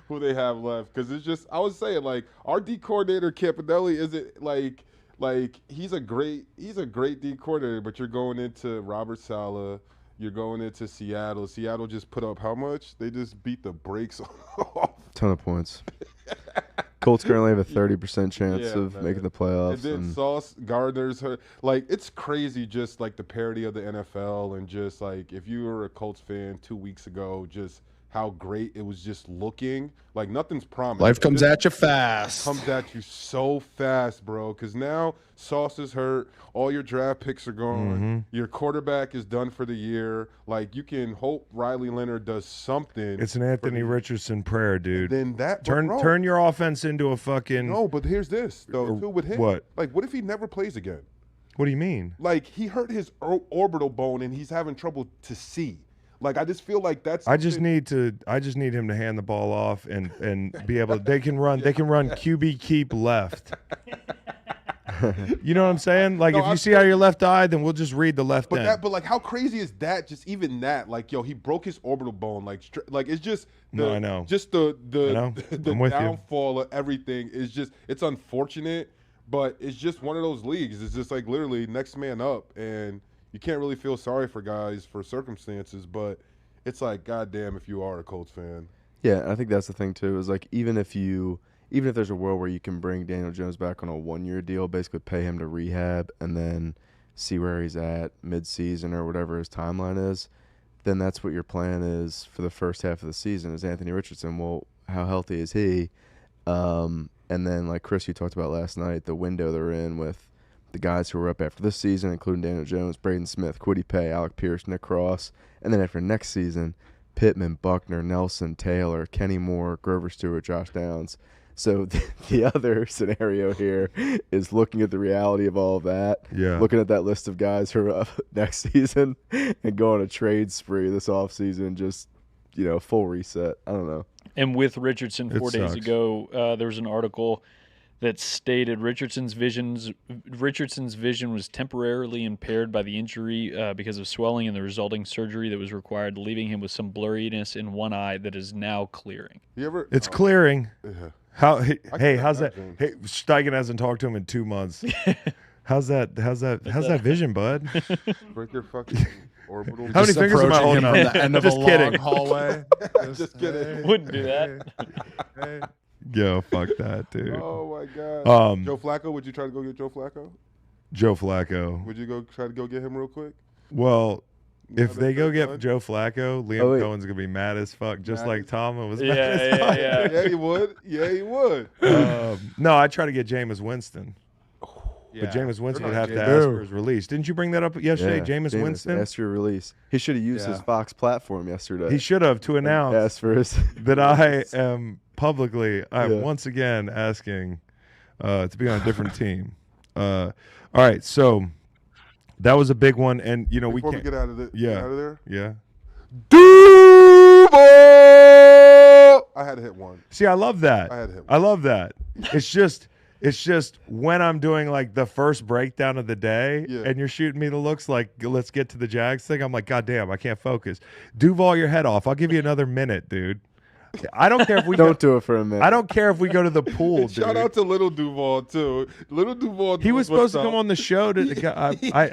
[SPEAKER 1] Who they have left. Because it's just, I was saying, like, our D coordinator, Campanelli, isn't like he's a great D coordinator, but you're going into Robert Saleh, you're going into Seattle. Seattle just put up how much? They just beat the brakes off.
[SPEAKER 6] Ton of points. Colts currently have a 30% chance of making the playoffs.
[SPEAKER 1] And then Sauce Gardner's hurt. Like, it's crazy just, like, the parody of the NFL and just, like, if you were a Colts fan 2 weeks ago, just how great it was just looking. Like, nothing's promised.
[SPEAKER 4] Life comes at you fast.
[SPEAKER 1] Comes at you so fast, bro, because now Sauce is hurt. All your draft picks are gone.
[SPEAKER 2] Mm-hmm.
[SPEAKER 1] Your quarterback is done for the year. Like, you can hope Riley Leonard does something.
[SPEAKER 2] It's an Anthony Richardson prayer, dude.
[SPEAKER 1] Then that
[SPEAKER 2] turn your offense into a fucking.
[SPEAKER 1] No, but here's this though. Too with him.
[SPEAKER 2] What?
[SPEAKER 1] Like, what if he never plays again?
[SPEAKER 2] What do you mean?
[SPEAKER 1] Like, he hurt his orbital bone and he's having trouble to see. Like, I just feel like that's.
[SPEAKER 2] I just need him to hand the ball off and be able. They can run QB keep left. You know what I'm saying? Like, if you see out your left eye, then we'll just read the left end.
[SPEAKER 1] But like, how crazy is that? Just even that, like, yo, he broke his orbital bone. Like it's just.
[SPEAKER 2] No, I know.
[SPEAKER 1] Just the
[SPEAKER 2] I'm
[SPEAKER 1] downfall of everything is just. It's unfortunate, but it's just one of those leagues. It's just like literally next man up, and you can't really feel sorry for guys for circumstances, but it's like, goddamn, if you are a Colts fan.
[SPEAKER 6] Yeah, I think that's the thing too. Is like even if there's a world where you can bring Daniel Jones back on a 1-year deal, basically pay him to rehab and then see where he's at mid-season or whatever his timeline is, then that's what your plan is for the first half of the season is Anthony Richardson. Well, how healthy is he? And then, like Chris, you talked about last night, the window they're in with the guys who are up after this season, including Daniel Jones, Braden Smith, Kwity Paye, Alec Pierce, Nick Cross. And then after next season, Pittman, Buckner, Nelson, Taylor, Kenny Moore, Grover Stewart, Josh Downs. So the other scenario here is looking at the reality of all of that, looking at that list of guys who are up next season and going on a trade spree this offseason, just full reset. I don't know.
[SPEAKER 5] And with Richardson, 4 days
[SPEAKER 2] sucks.
[SPEAKER 5] ago, there was an article that stated Richardson's vision was temporarily impaired by the injury because of swelling and the resulting surgery that was required, leaving him with some blurriness in one eye that is now clearing.
[SPEAKER 2] It's clearing.
[SPEAKER 1] Yeah.
[SPEAKER 2] Hey, how's that?
[SPEAKER 1] imagine.
[SPEAKER 2] Hey, Steichen hasn't talked to him in 2 months. How's that vision, bud?
[SPEAKER 1] Break your fucking orbital.
[SPEAKER 2] How many
[SPEAKER 4] Just
[SPEAKER 2] fingers am I
[SPEAKER 4] approaching
[SPEAKER 2] holding
[SPEAKER 4] him
[SPEAKER 2] up?
[SPEAKER 4] from the end of
[SPEAKER 2] Just
[SPEAKER 4] a
[SPEAKER 2] kidding.
[SPEAKER 4] long hallway.
[SPEAKER 1] Just kidding.
[SPEAKER 5] Wouldn't do that.
[SPEAKER 4] Hey.
[SPEAKER 2] Yo, fuck that, dude.
[SPEAKER 1] Oh my God. Joe
[SPEAKER 2] Um,
[SPEAKER 1] Flacco, would you try to go get Joe Flacco?
[SPEAKER 2] Joe Flacco.
[SPEAKER 1] Would you go try to go get him real quick?
[SPEAKER 2] Well,
[SPEAKER 1] Now
[SPEAKER 2] if
[SPEAKER 1] that
[SPEAKER 2] they go
[SPEAKER 1] they're
[SPEAKER 2] get
[SPEAKER 1] done?
[SPEAKER 2] Joe Flacco, Liam
[SPEAKER 6] Oh, wait.
[SPEAKER 2] Cohen's gonna be mad as fuck, just
[SPEAKER 1] Mad
[SPEAKER 2] like
[SPEAKER 1] as-
[SPEAKER 2] Tama was
[SPEAKER 5] Yeah,
[SPEAKER 2] mad as
[SPEAKER 5] yeah,
[SPEAKER 2] fuck.
[SPEAKER 5] yeah.
[SPEAKER 1] Yeah, he would. Yeah, he would.
[SPEAKER 2] No, I try to get Jameis Winston,
[SPEAKER 4] Yeah.
[SPEAKER 2] but Jameis Winston would
[SPEAKER 1] not
[SPEAKER 2] have to
[SPEAKER 4] Jameis.
[SPEAKER 2] ask for his release. Didn't you bring that up yesterday, Jameis Winston?
[SPEAKER 6] asked for a release. He should have used his
[SPEAKER 4] Yeah.
[SPEAKER 6] Fox platform yesterday.
[SPEAKER 2] He should have to announce
[SPEAKER 6] asked for his.
[SPEAKER 2] that I am publicly, I'm
[SPEAKER 6] Yeah.
[SPEAKER 2] once again asking to be on a different team. All right, so that was a big one, and
[SPEAKER 1] Before
[SPEAKER 2] we
[SPEAKER 1] we
[SPEAKER 2] can't.
[SPEAKER 1] get out of the
[SPEAKER 2] Yeah.
[SPEAKER 1] out of there.
[SPEAKER 2] Yeah.
[SPEAKER 1] Duval! I had to hit one.
[SPEAKER 2] See, I love that.
[SPEAKER 1] I had to hit
[SPEAKER 2] I love that. It's just when I'm doing like the first breakdown of the day
[SPEAKER 1] Yeah.
[SPEAKER 2] and you're shooting me the looks like, let's get to the Jags thing. I'm like, God damn, I can't focus. Duval your head off. I'll give you another minute, dude. I don't care if we
[SPEAKER 6] Don't do it for a minute.
[SPEAKER 2] I don't care if we go to the pool, dude.
[SPEAKER 1] Shout out to Little Duval too. Little Duval.
[SPEAKER 2] He was
[SPEAKER 1] knows what's
[SPEAKER 2] supposed to come
[SPEAKER 1] up.
[SPEAKER 2] on the show.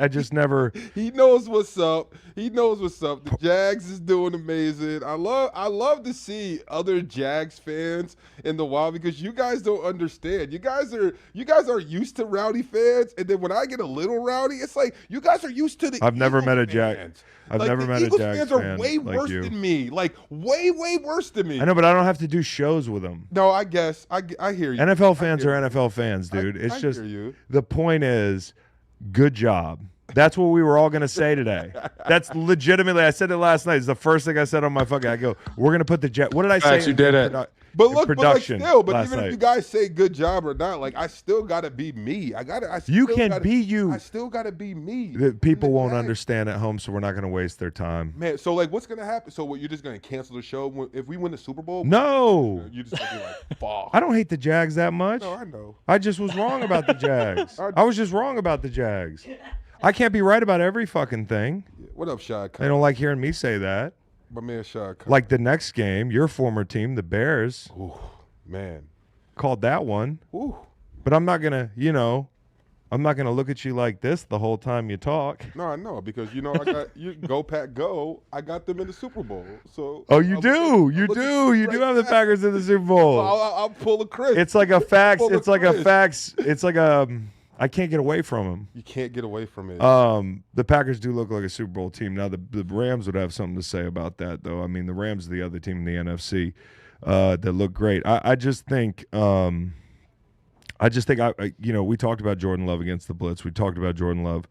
[SPEAKER 2] I just never.
[SPEAKER 1] He knows what's up. He knows what's up. The Jags is doing amazing. I love to see other Jags fans in the wild because you guys don't understand. You guys are used to rowdy fans, and then when I get a little rowdy, it's like you guys are used to the.
[SPEAKER 2] I've never
[SPEAKER 1] Eagles
[SPEAKER 2] met a Jag-
[SPEAKER 1] fans.
[SPEAKER 2] I've
[SPEAKER 1] Like,
[SPEAKER 2] never
[SPEAKER 1] the
[SPEAKER 2] met a
[SPEAKER 1] Eagles
[SPEAKER 2] Jags
[SPEAKER 1] fans
[SPEAKER 2] fan
[SPEAKER 1] are way
[SPEAKER 2] like
[SPEAKER 1] worse
[SPEAKER 2] you.
[SPEAKER 1] than me. Like way worse than me.
[SPEAKER 2] I know, but I don't have to do shows with them.
[SPEAKER 1] No, I guess I hear you.
[SPEAKER 2] NFL fans
[SPEAKER 1] I
[SPEAKER 2] are
[SPEAKER 1] hear you.
[SPEAKER 2] NFL fans, dude. It's
[SPEAKER 1] I
[SPEAKER 2] just
[SPEAKER 1] hear you.
[SPEAKER 2] the point is, good job. That's what we were all gonna say today. That's legitimately. I said it last night. It's the first thing I said on my fucking. I go, we're gonna put the jet. What did I say?
[SPEAKER 4] Facts, you did it.
[SPEAKER 1] But look,
[SPEAKER 2] production
[SPEAKER 1] but like still,
[SPEAKER 2] last
[SPEAKER 1] even
[SPEAKER 2] night.
[SPEAKER 1] if you guys say good job or not, like I still gotta be me. I
[SPEAKER 2] You
[SPEAKER 1] still
[SPEAKER 2] can
[SPEAKER 1] gotta,
[SPEAKER 2] be you.
[SPEAKER 1] I still gotta be me.
[SPEAKER 2] The people
[SPEAKER 1] In the
[SPEAKER 2] won't
[SPEAKER 1] Jags.
[SPEAKER 2] understand at home, so we're not gonna waste their time.
[SPEAKER 1] Man, so like, what's gonna happen? So what? You're just gonna cancel the show if we win the Super Bowl?
[SPEAKER 2] No,
[SPEAKER 1] You're just gonna be like, fuck.
[SPEAKER 2] I don't hate the Jags that much.
[SPEAKER 1] No, I know.
[SPEAKER 2] I just was wrong about the Jags. I was just wrong about the Jags. I can't be right about every fucking thing.
[SPEAKER 1] Yeah. What up, Shad?
[SPEAKER 2] They don't like hearing me say that.
[SPEAKER 1] My man, Shad.
[SPEAKER 2] Like the next game, your former team, the Bears,
[SPEAKER 1] Ooh, man.
[SPEAKER 2] called that one.
[SPEAKER 1] Ooh.
[SPEAKER 2] But I'm not gonna, I'm not gonna look at you like this the whole time you talk.
[SPEAKER 1] No, I know because I got you. Go Pack, go! I got them in the Super Bowl. So.
[SPEAKER 2] Oh, you
[SPEAKER 1] I'll
[SPEAKER 2] do,
[SPEAKER 1] look at-
[SPEAKER 2] you
[SPEAKER 1] I'll look
[SPEAKER 2] do,
[SPEAKER 1] at
[SPEAKER 2] you
[SPEAKER 1] right
[SPEAKER 2] do have the
[SPEAKER 1] back.
[SPEAKER 2] Packers in the Super Bowl.
[SPEAKER 1] I'll pull a Chris.
[SPEAKER 2] It's like a fax.
[SPEAKER 1] Pull a
[SPEAKER 2] It's like a
[SPEAKER 1] Chris.
[SPEAKER 2] fax. It's like I can't get away from them.
[SPEAKER 1] You can't get away from it.
[SPEAKER 2] The Packers do look like a Super Bowl team. Now the Rams would have something to say about that, though. I mean, the Rams are the other team in the NFC that look great. I just think we talked about Jordan Love against the Blitz. We talked about Jordan Love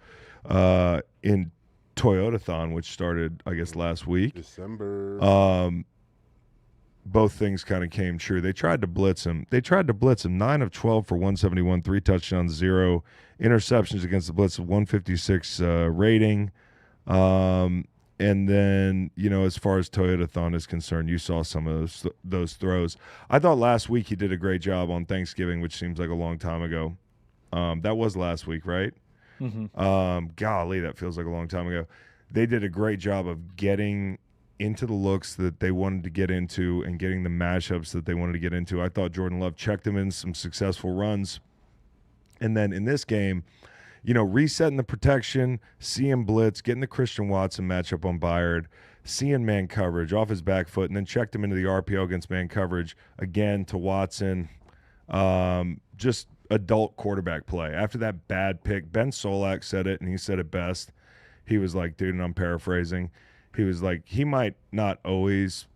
[SPEAKER 2] in Toyotathon, which started, I guess, last week.
[SPEAKER 1] December.
[SPEAKER 2] Both things kind of came true. They tried to blitz him. 9 of 12 for 171, 3 touchdowns, 0 interceptions against the blitz, 156 rating. And then, as far as Toyotathon is concerned, you saw some of those throws. I thought last week he did a great job on Thanksgiving, which seems like a long time ago. That was last week, right?
[SPEAKER 5] Mm-hmm.
[SPEAKER 2] Golly, that feels like a long time ago. They did a great job of getting into the looks that they wanted to get into and getting the matchups that they wanted to get into. I thought Jordan Love checked him in some successful runs. And then in this game, resetting the protection, seeing blitz, getting the Christian Watson matchup on Byard, seeing man coverage off his back foot, and then checked him into the RPO against man coverage again to Watson. Just adult quarterback play. After that bad pick, Ben Solak said it, and he said it best. He was like, dude, and I'm paraphrasing, he was like, he might not always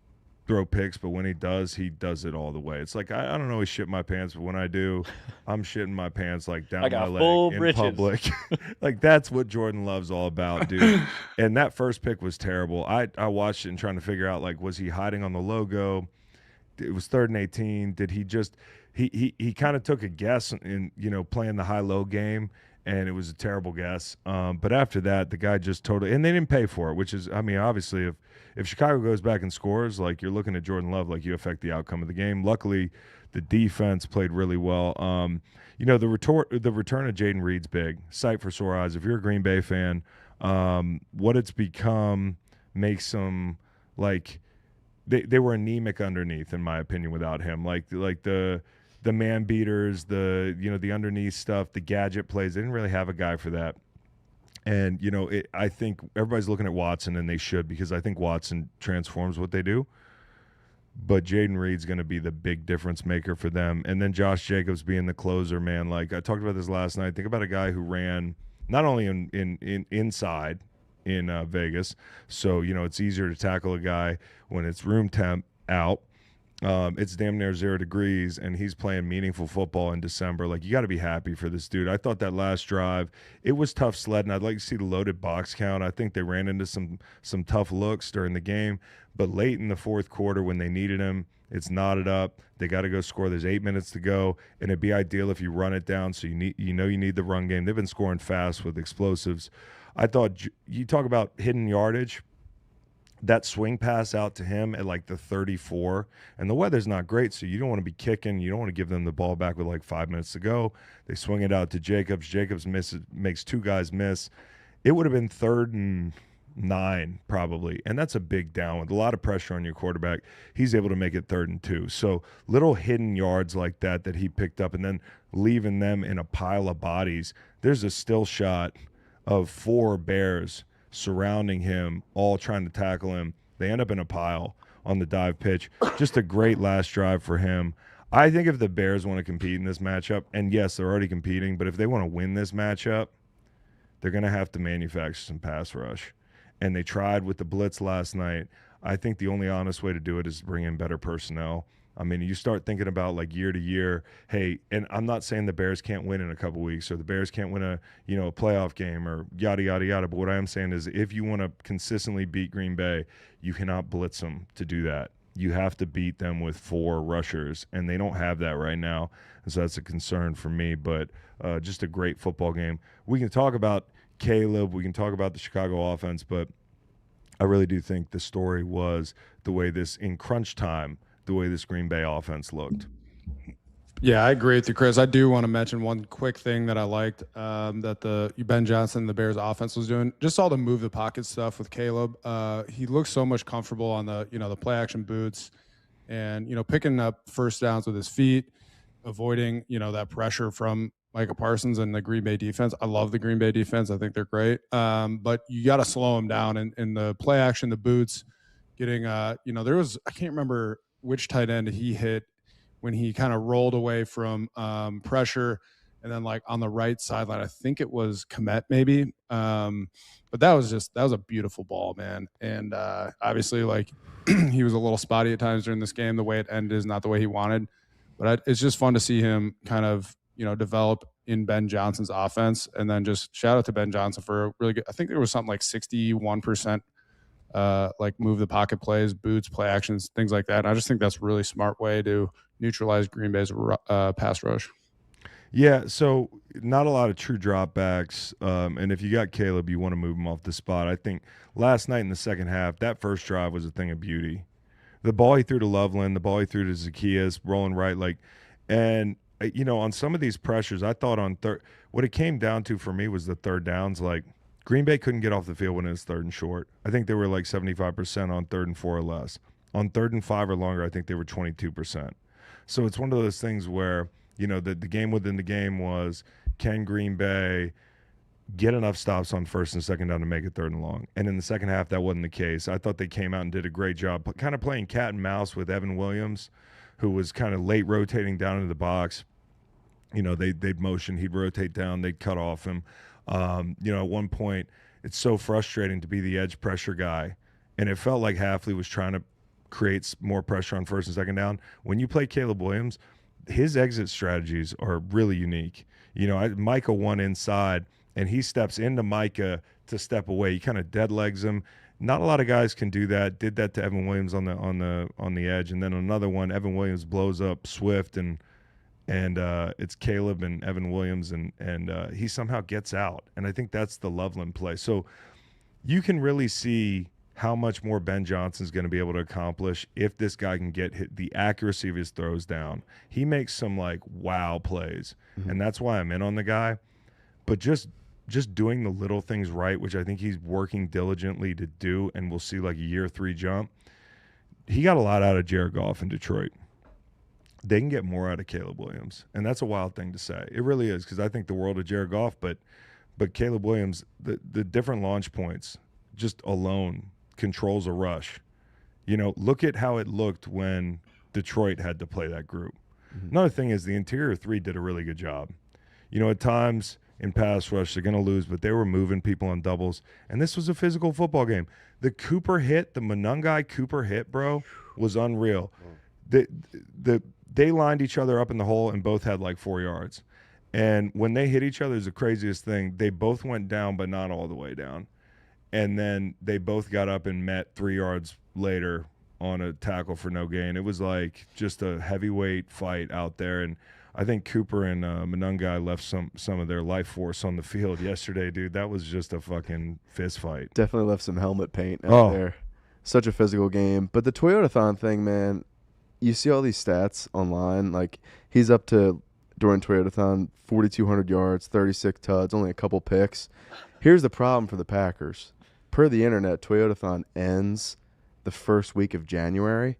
[SPEAKER 2] throw picks, but when he does it all the way. It's like, I don't always shit my pants, but when I do, I'm shitting my pants like down
[SPEAKER 5] I got
[SPEAKER 2] my
[SPEAKER 5] full
[SPEAKER 2] leg in
[SPEAKER 5] britches.
[SPEAKER 2] public. Like, that's what Jordan Love's all about, dude. And that first pick was terrible. I watched it and trying to figure out, like, was he hiding on the logo? It was 3rd and 18. Did he just he kind of took a guess in playing the high-low game and it was a terrible guess. But after that, the guy just totally – and they didn't pay for it, which is – I mean, obviously, if Chicago goes back and scores, like, you're looking at Jordan Love, like, you affect the outcome of the game. Luckily, the defense played really well. You know, the return of Jaden Reed's big. Sight for sore eyes. If you're a Green Bay fan, what it's become makes them, like – they were anemic underneath, in my opinion, without him. Like the man beaters, the underneath stuff, the gadget plays. They didn't really have a guy for that. And I think everybody's looking at Watson, and they should, because I think Watson transforms what they do. But Jaden Reed's going to be the big difference maker for them. And then Josh Jacobs being the closer, man. Like I talked about this last night. Think about a guy who ran not only in inside in Vegas, so it's easier to tackle a guy when it's room temp out. It's damn near 0 degrees, and he's playing meaningful football in December. Like, you got to be happy for this dude. I thought that last drive, it was tough sledding. I'd like to see the loaded box count. I think they ran into some tough looks during the game, but late in the fourth quarter when they needed him, it's knotted up. They got to go score. There's 8 minutes to go, and it'd be ideal if you run it down. So you need the run game. They've been scoring fast with explosives. I thought you talk about hidden yardage. That swing pass out to him at like the 34, and the weather's not great, so you don't want to be kicking. You don't want to give them the ball back with like 5 minutes to go. They swing it out to Jacobs. Jacobs makes two guys miss. It would have been 3rd and 9 probably, and that's a big down with a lot of pressure on your quarterback. He's able to make it 3rd and 2. So little hidden yards like that he picked up, and then leaving them in a pile of bodies. There's a still shot of 4 Bears surrounding him, all trying to tackle him. They end up in a pile on the dive pitch. Just a great last drive for him. I think if the Bears want to compete in this matchup, and yes, they're already competing, but if they want to win this matchup, they're going to have to manufacture some pass rush. And they tried with the blitz last night. I think the only honest way to do it is to bring in better personnel. I mean, you start thinking about like year to year, hey, and I'm not saying the Bears can't win in a couple weeks or the Bears can't win a playoff game or yada, yada, yada. But what I am saying is if you want to consistently beat Green Bay, you cannot blitz them to do that. You have to beat them with 4 rushers, and they don't have that right now. And so that's a concern for me, but just a great football game. We can talk about Caleb. We can talk about the Chicago offense, but I really do think the story was the way this, in crunch time, the way this Green Bay offense looked.
[SPEAKER 4] Yeah, I agree with you, Chris. I do want to mention one quick thing that I liked that the Ben Johnson, the Bears offense was doing. Just all the move the pocket stuff with Caleb. He looks so much comfortable on the the play action boots, and picking up first downs with his feet, avoiding that pressure from Micah Parsons and the Green Bay defense. I love the Green Bay defense. I think they're great. But you got to slow him down in the play action, the boots, getting there was, I can't remember which tight end he hit when he kind of rolled away from pressure, and then like on the right sideline, I think it was Komet maybe. But that was a beautiful ball, man. And obviously like he was a little spotty at times during this game. The way it ended is not the way he wanted, but it's just fun to see him kind of develop in Ben Johnson's offense. And then just shout out to Ben Johnson for a really good, I think there was something like 61% like move the pocket plays, boots, play actions, things like that. And I just think that's a really smart way to neutralize Green Bay's pass rush.
[SPEAKER 2] Yeah, so not a lot of true dropbacks. And if you got Caleb, you want to move him off the spot. I think last night in the second half, that first drive was a thing of beauty. The ball he threw to Loveland, the ball he threw to Zacchaeus, rolling right, and on some of these pressures, I thought on third, what it came down to for me was the third downs. Like, Green Bay couldn't get off the field when it was 3rd and short. I think they were like 75% on 3rd and 4 or less. On 3rd and 5 or longer, I think they were 22%. So it's one of those things where, the game within the game was, can Green Bay get enough stops on 1st and 2nd down to make it 3rd and long? And in the second half, that wasn't the case. I thought they came out and did a great job, kind of playing cat and mouse with Evan Williams, who was kind of late rotating down into the box. They'd motion, he'd rotate down, they'd cut off him. At one point, it's so frustrating to be the edge pressure guy, and it felt like Hafley was trying to create more pressure on 1st and 2nd down. When you play Caleb Williams, his exit strategies are really unique. Micah won inside, and he steps into Micah to step away. He kind of dead legs him. Not a lot of guys can do that. Did that to Evan Williams on the edge, and then another one, Evan Williams blows up Swift, and and it's Caleb and Evan Williams, and he somehow gets out. And I think that's the Loveland play. So you can really see how much more Ben Johnson's going to be able to accomplish if this guy can get the accuracy of his throws down. He makes some like wow plays, and that's why I'm in on the guy. But just doing the little things right, which I think he's working diligently to do, and we'll see like a year 3 jump. He got a lot out of Jared Goff in Detroit. They can get more out of Caleb Williams, and that's a wild thing to say. It really is, because I think the world of Jared Goff, but Caleb Williams, the different launch points just alone controls a rush. You know, look at how it looked when Detroit had to play that group. Another thing is the interior 3 did a really good job. You know, at times in pass rush, they're going to lose, but they were moving people on doubles, and this was a physical football game. The Monungai Cooper hit, bro, was unreal. They lined each other up in the hole and both had like 4 yards. And when they hit each other, it's the craziest thing. They both went down, but not all the way down. And then they both got up and met 3 yards later on a tackle for no gain. It was like just a heavyweight fight out there. And I think Cooper and Monungai left some of their life force on the field yesterday, dude. That was just a fucking fist fight.
[SPEAKER 6] Definitely left some helmet paint out there. Such a physical game. But the Toyotathon thing, man, you see all these stats online. Like, he's up to, during Toyotathon, 4,200 yards, 36 tuds, only a couple picks. Here's the problem for the Packers. Per the internet, Toyotathon ends the first week of January.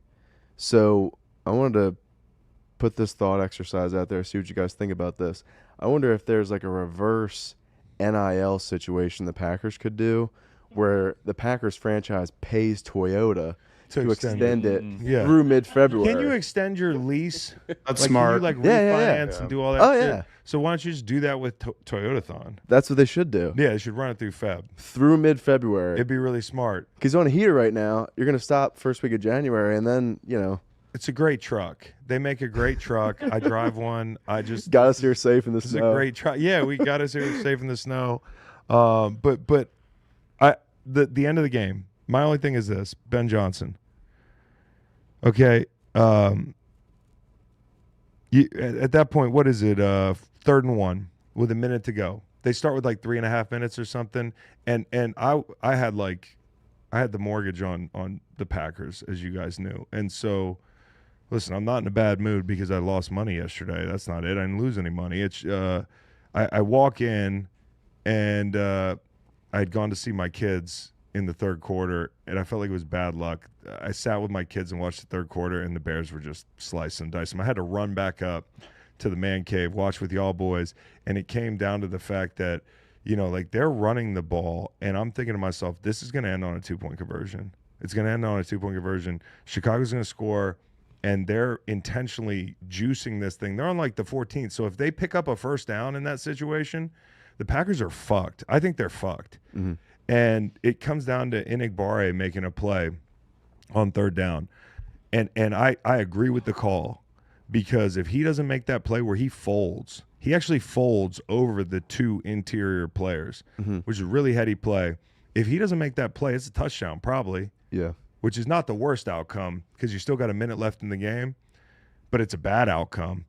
[SPEAKER 6] So I wanted to put this thought exercise out there, see what you guys think about this. I wonder if there's like a reverse NIL situation the Packers could do, where the Packers franchise pays Toyota to extend it through mid-February.
[SPEAKER 2] Can you extend your lease?
[SPEAKER 3] That's
[SPEAKER 2] like,
[SPEAKER 3] smart.
[SPEAKER 2] Can you refinance and do all that shit?
[SPEAKER 6] Yeah.
[SPEAKER 2] So why don't you just do that with Toyotathon?
[SPEAKER 6] That's what they should do.
[SPEAKER 2] Yeah, they should run it through Feb.
[SPEAKER 6] Through mid-February.
[SPEAKER 2] It'd be really smart.
[SPEAKER 6] Because on a heater right now, you're going to stop first week of January, and then, you know.
[SPEAKER 2] It's a great truck. They make a great truck. I drive one. I just
[SPEAKER 6] got us here safe in the snow.
[SPEAKER 2] It's a great truck. Yeah, we got us here safe in the snow. But the end of the game, my only thing is this: Ben Johnson. Okay, at that point, what is it? 3rd and 1 with a minute to go. They start with like 3.5 minutes or something, and I had the mortgage on the Packers, as you guys knew, and so. Listen, I'm not in a bad mood because I lost money yesterday. That's not it. I didn't lose any money. It's I walk in, and I had gone to see my kids in the 3rd quarter, and I felt like it was bad luck. I sat with my kids and watched the 3rd quarter, and the Bears were just slicing and dicing. I had to run back up to the man cave, watch with y'all boys, and it came down to the fact that, you know, like they're running the ball, and I'm thinking to myself, this is going to end on a 2-point conversion. It's going to end on a 2-point conversion. Chicago's going to score. And they're intentionally juicing this thing. They're on like the 14th. So if they pick up a first down in that situation, the Packers are fucked. I think they're fucked. Mm-hmm. And it comes down to Enigbare making a play on 3rd down. And I agree with the call, because if he doesn't make that play where he actually folds over the 2 interior players, which is a really heady play. If he doesn't make that play, it's a touchdown probably.
[SPEAKER 6] Yeah.
[SPEAKER 2] Which is not the worst outcome, because you still got a minute left in the game, but it's a bad outcome.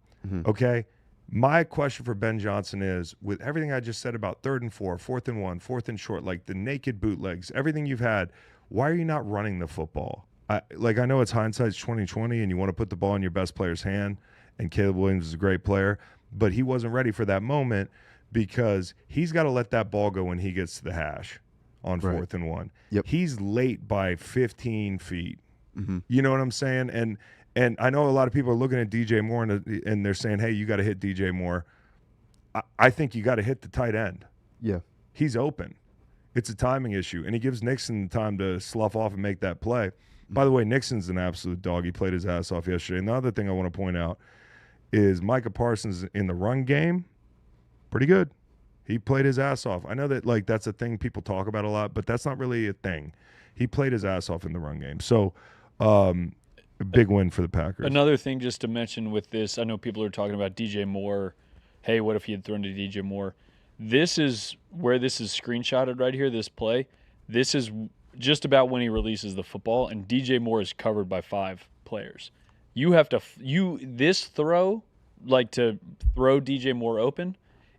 [SPEAKER 2] Okay? My question for Ben Johnson is, with everything I just said about 3rd and 4, 4th and 1, 4th and short, like the naked bootlegs, everything you've had, why are you not running the football? I know it's hindsight's 20/20, and you want to put the ball in your best player's hand, and Caleb Williams is a great player, but he wasn't ready for that moment, because he's got to let that ball go when he gets to the hash on 4th and 1.
[SPEAKER 6] Yep.
[SPEAKER 2] He's late by 15 feet. You know what I'm saying? And I know a lot of people are looking at DJ Moore and they're saying, hey, you got to hit DJ Moore. I think you got to hit the tight end.
[SPEAKER 6] Yeah.
[SPEAKER 2] He's open. It's a timing issue. And he gives Nixon time to slough off and make that play. By the way, Nixon's an absolute dog. He played his ass off yesterday. And the other thing I want to point out is Micah Parsons in the run game, pretty good. He played his ass off. I know that like that's a thing people talk about a lot, but that's not really a thing. He played his ass off in the run game. So a big win for the Packers.
[SPEAKER 5] Another thing just to mention with this, I know people are talking about DJ Moore. Hey, what if he had thrown to DJ Moore? This is where this is screenshotted right here, this play. This is just about when he releases the football, and DJ Moore is covered by 5 players. You have to this throw like to throw DJ Moore open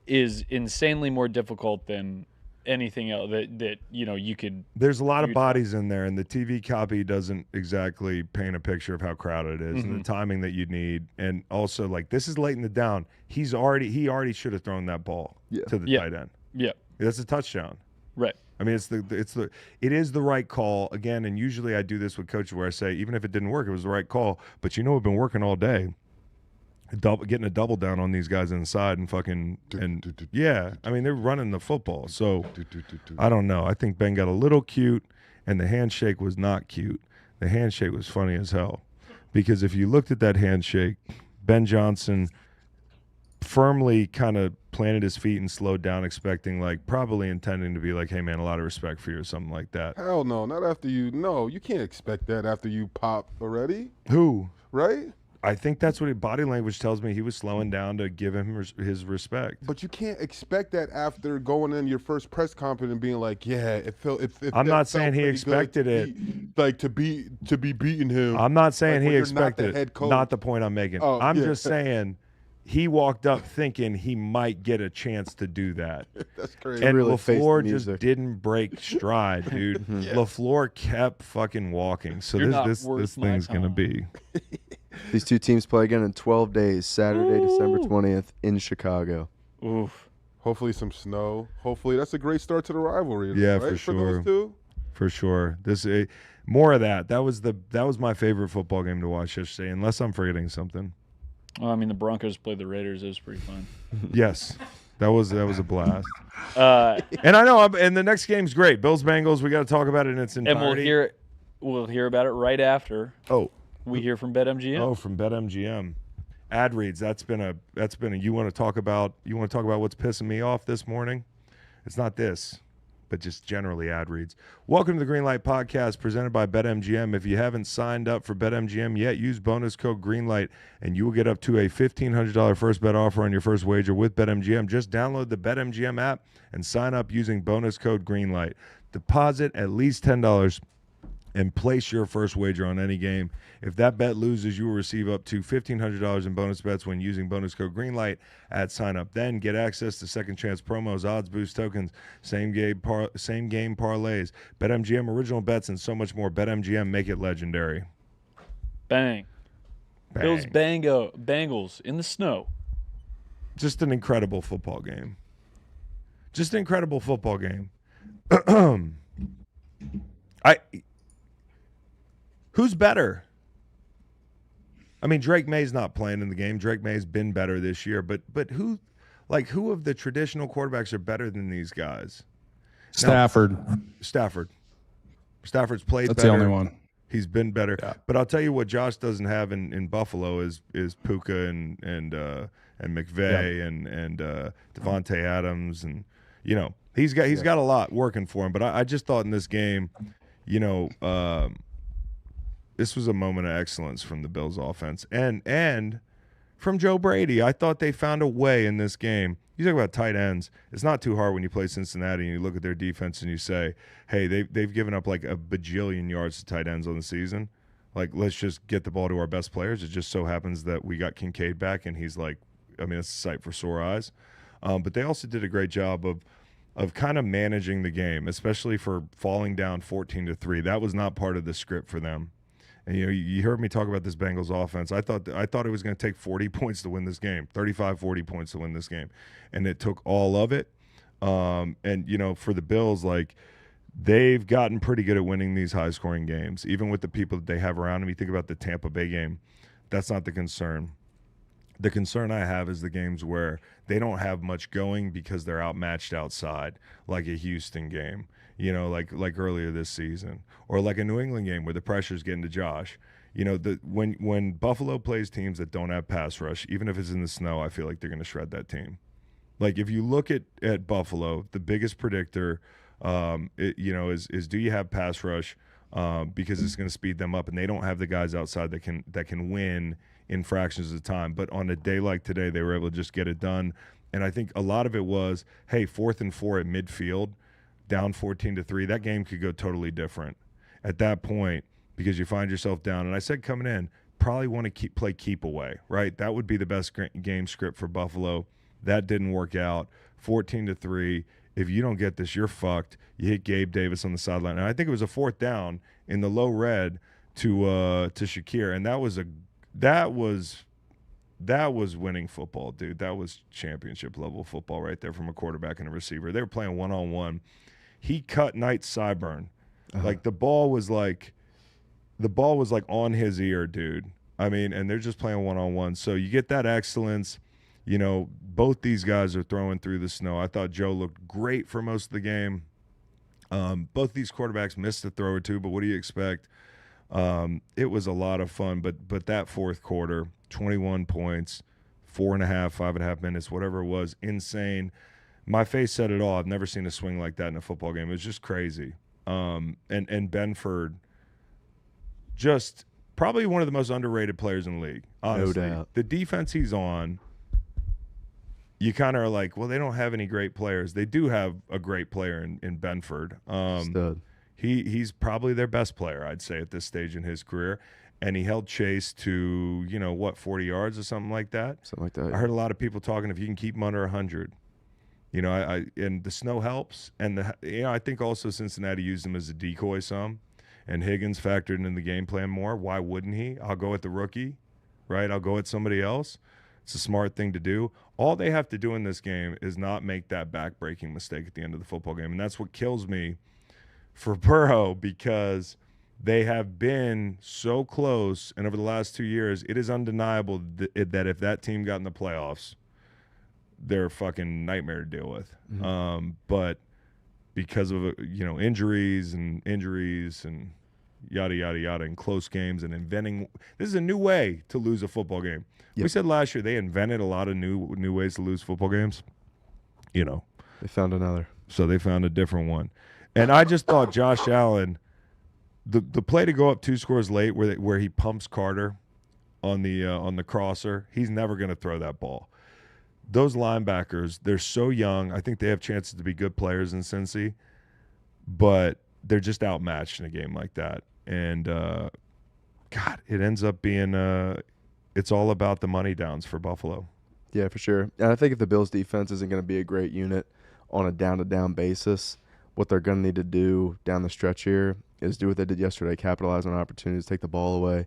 [SPEAKER 5] is insanely more difficult than anything else that you could.
[SPEAKER 2] There's a lot of bodies in there, and the TV copy doesn't exactly paint a picture of how crowded it is and the timing that you need. And also, like, this is late in the down. He already should have thrown that ball to the tight end.
[SPEAKER 5] Yeah,
[SPEAKER 2] that's a touchdown.
[SPEAKER 5] Right.
[SPEAKER 2] I mean, it is the right call again. And usually I do this with coaches where I say, even if it didn't work, it was the right call. But we've been working all day. Getting a double down on these guys inside and fucking yeah. I mean, they're running the football. So I don't know. I think Ben got a little cute, and the handshake was not cute. The handshake was funny as hell, because if you looked at that handshake, Ben Johnson firmly kind of planted his feet and slowed down, probably intending to be like, "Hey man, a lot of respect for you," or something like that.
[SPEAKER 1] Hell no, not after you. No, you can't expect that after you pop already.
[SPEAKER 2] Who?
[SPEAKER 1] Right?
[SPEAKER 2] I think that's what body language tells me. He was slowing down to give him his respect.
[SPEAKER 1] But you can't expect that after going in your first press conference and being like, "Yeah, it felt."
[SPEAKER 2] I'm not saying he expected it.
[SPEAKER 1] To be beating him.
[SPEAKER 2] I'm not saying he expected
[SPEAKER 1] it.
[SPEAKER 2] Not the point I'm making. I'm just saying he walked up thinking he might get a chance to do that.
[SPEAKER 1] That's crazy.
[SPEAKER 2] And
[SPEAKER 6] really
[SPEAKER 2] LaFleur just didn't break stride, dude. LaFleur kept fucking walking. So this thing's gonna be.
[SPEAKER 6] These two teams play again in 12 days, Saturday, December 20th in Chicago.
[SPEAKER 5] Oof.
[SPEAKER 1] Hopefully some snow. Hopefully that's a great start to the rivalry.
[SPEAKER 2] Yeah,
[SPEAKER 1] right?
[SPEAKER 2] for sure.
[SPEAKER 1] those two?
[SPEAKER 2] For sure. More of that. That was my favorite football game to watch yesterday, unless I'm forgetting something.
[SPEAKER 5] Well, I mean, the Broncos played the Raiders. It was pretty fun.
[SPEAKER 2] Yes. That was a blast.
[SPEAKER 5] And
[SPEAKER 2] I know, and the next game's great. Bills Bengals, we got to talk about it in its entirety.
[SPEAKER 5] And we'll hear about it right after. We hear from BetMGM.
[SPEAKER 2] Oh, from BetMGM. Ad reads. That's been a. You want to talk about what's pissing me off this morning? It's not this, but just generally ad reads. Welcome to the Greenlight Podcast, presented by BetMGM. If you haven't signed up for BetMGM yet, use bonus code Greenlight, and you will get up to a $1,500 first bet offer on your first wager with BetMGM. Just download the BetMGM app and sign up using bonus code Greenlight. Deposit at least $10 and place your first wager on any game. If that bet loses, you will receive up to $1,500 in bonus bets when using bonus code Greenlight at sign up. Then get access to second chance promos, odds boost tokens, same game parlays, BetMGM original bets, and so much more. BetMGM, make it legendary.
[SPEAKER 5] Bang. Bills Bengals in the snow.
[SPEAKER 2] Just an incredible football game. Who's better? I mean, Drake May's not playing in the game. Drake May's been better this year, but who of the traditional quarterbacks are better than these guys?
[SPEAKER 4] Stafford.
[SPEAKER 2] Stafford's played
[SPEAKER 4] That's
[SPEAKER 2] better.
[SPEAKER 4] the only one.
[SPEAKER 2] He's been better.
[SPEAKER 4] Yeah.
[SPEAKER 2] But I'll tell you what Josh doesn't have in Buffalo is Puka and McVay and Devontae Adams, and he's got a lot working for him. But I just thought in this game, this was a moment of excellence from the Bills offense and from Joe Brady. I thought they found a way in this game. You talk about tight ends. It's not too hard when you play Cincinnati and you look at their defense and you say, hey, they've given up like a bajillion yards to tight ends on the season. Like, let's just get the ball to our best players. It just so happens that we got Kincaid back, and he's like, I mean, it's a sight for sore eyes. But they also did a great job of kind of managing the game, especially for falling down 14-3. That was not part of the script for them. And you heard me talk about this Bengals offense. I thought it was going to take 40 points to win this game, 35, 40 points to win this game, and it took all of it. And for the Bills, like, they've gotten pretty good at winning these high-scoring games, even with the people that they have around them. You think about the Tampa Bay game. That's not the concern. The concern I have is the games where they don't have much going because they're outmatched outside, like a Houston game. Like earlier this season, or like a New England game where the pressure's getting to Josh. When Buffalo plays teams that don't have pass rush, even if it's in the snow, I feel like they're going to shred that team. Like, if you look at Buffalo, the biggest predictor, is do you have pass rush? Because it's going to speed them up, and they don't have the guys outside that can win in fractions of time. But on a day like today, they were able to just get it done. And I think a lot of it was, hey, 4th and 4 at midfield, down 14-3, that game could go totally different at that point, because you find yourself down. And I said coming in, probably want to play keep away, right? That would be the best game script for Buffalo. That didn't work out. 14-3. If you don't get this, you're fucked. You hit Gabe Davis on the sideline. And I think it was a 4th down in the low red to Shakir, and that was winning football, dude. That was championship level football right there from a quarterback and a receiver. They were playing 1-on-1. He cut Knight's sideburn. Like the ball was like on his ear, dude. I mean, and they're just playing 1-on-1. So you get that excellence. You know, both these guys are throwing through the snow. I thought Joe looked great for most of the game. Both these quarterbacks missed a throw or two, but what do you expect? It was a lot of fun, but that fourth quarter, 21 points, 4.5, 5.5 minutes, whatever it was, insane. My face said it all. I've never seen a swing like that in a football game. It was just crazy. And Benford, just probably one of the most underrated players in the league, honestly.
[SPEAKER 6] No doubt.
[SPEAKER 2] The defense he's on, you kind of are like, well, they don't have any great players. They do have a great player in Benford.
[SPEAKER 6] Stud.
[SPEAKER 2] He's probably their best player, I'd say, at this stage in his career. And he held Chase to, 40 yards or something like that?
[SPEAKER 6] Something like that.
[SPEAKER 2] I heard a lot of people talking if you can keep him under 100. And the snow helps. And, I think also Cincinnati used him as a decoy some. And Higgins factored in the game plan more. Why wouldn't he? I'll go at the rookie, right? I'll go at somebody else. It's a smart thing to do. All they have to do in this game is not make that back-breaking mistake at the end of the football game. And that's what kills me for Burrow, because they have been so close, and over the last 2 years, it is undeniable that if that team got in the playoffs, they're a fucking nightmare to deal with.
[SPEAKER 6] Mm-hmm.
[SPEAKER 2] But because of injuries and yada yada yada, and close games and inventing, this is a new way to lose a football game.
[SPEAKER 6] Yep.
[SPEAKER 2] We said last year they invented a lot of new ways to lose football games.
[SPEAKER 6] They found another.
[SPEAKER 2] So they found a different one. And I just thought Josh Allen, the play to go up 2 scores late where he pumps Carter on the crosser, he's never going to throw that ball. Those linebackers, they're so young. I think they have chances to be good players in Cincy, but they're just outmatched in a game like that. And, God, it ends up being it's all about the money downs for Buffalo.
[SPEAKER 6] Yeah, for sure. And I think if the Bills' defense isn't going to be a great unit on a down-to-down basis, what they're going to need to do down the stretch here is do what they did yesterday, capitalize on opportunities, take the ball away,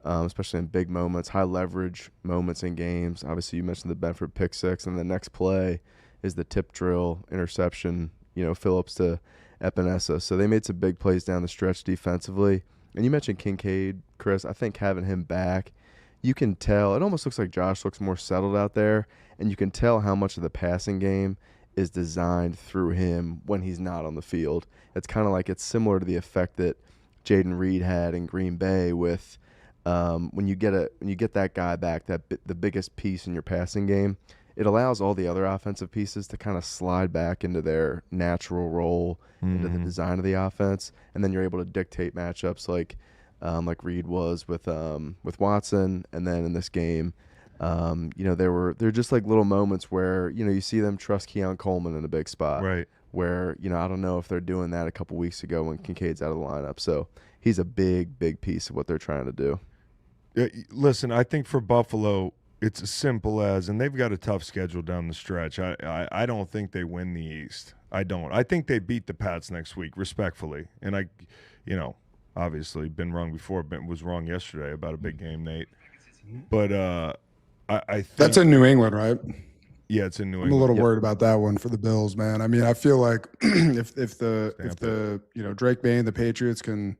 [SPEAKER 6] especially in big moments, high-leverage moments in games. Obviously, you mentioned the Benford pick six, and the next play is the tip drill interception, Phillips to Epinesa. So they made some big plays down the stretch defensively. And you mentioned Kincaid, Chris. I think having him back, you can tell. It almost looks like Josh looks more settled out there, and you can tell how much of the passing game is designed through him when he's not on the field. It's kind of like it's similar to the effect that Jaden Reed had in Green Bay with when you get that guy back, the biggest piece in your passing game. It allows all the other offensive pieces to kind of slide back into their natural role, into the design of the offense, and then you're able to dictate matchups like Reed was with Watson, and then in this game, they're just like little moments where you see them trust Keon Coleman in a big spot,
[SPEAKER 2] Right.
[SPEAKER 6] Where I don't know if they're doing that a couple weeks ago when Kincaid's out of the lineup. So he's a big piece of what they're trying to do.
[SPEAKER 2] Listen, I think for Buffalo, it's as simple as, and they've got a tough schedule down the stretch. I don't think they win the East. I don't. I think they beat the Pats next week, respectfully. And obviously been wrong before, but was wrong yesterday about a big game, Nate. But I think
[SPEAKER 3] That's in New England, right?
[SPEAKER 2] Yeah, it's in New
[SPEAKER 3] I'm
[SPEAKER 2] England.
[SPEAKER 3] a little worried about that one for the Bills, man. I mean, I feel like if the Drake May and the Patriots can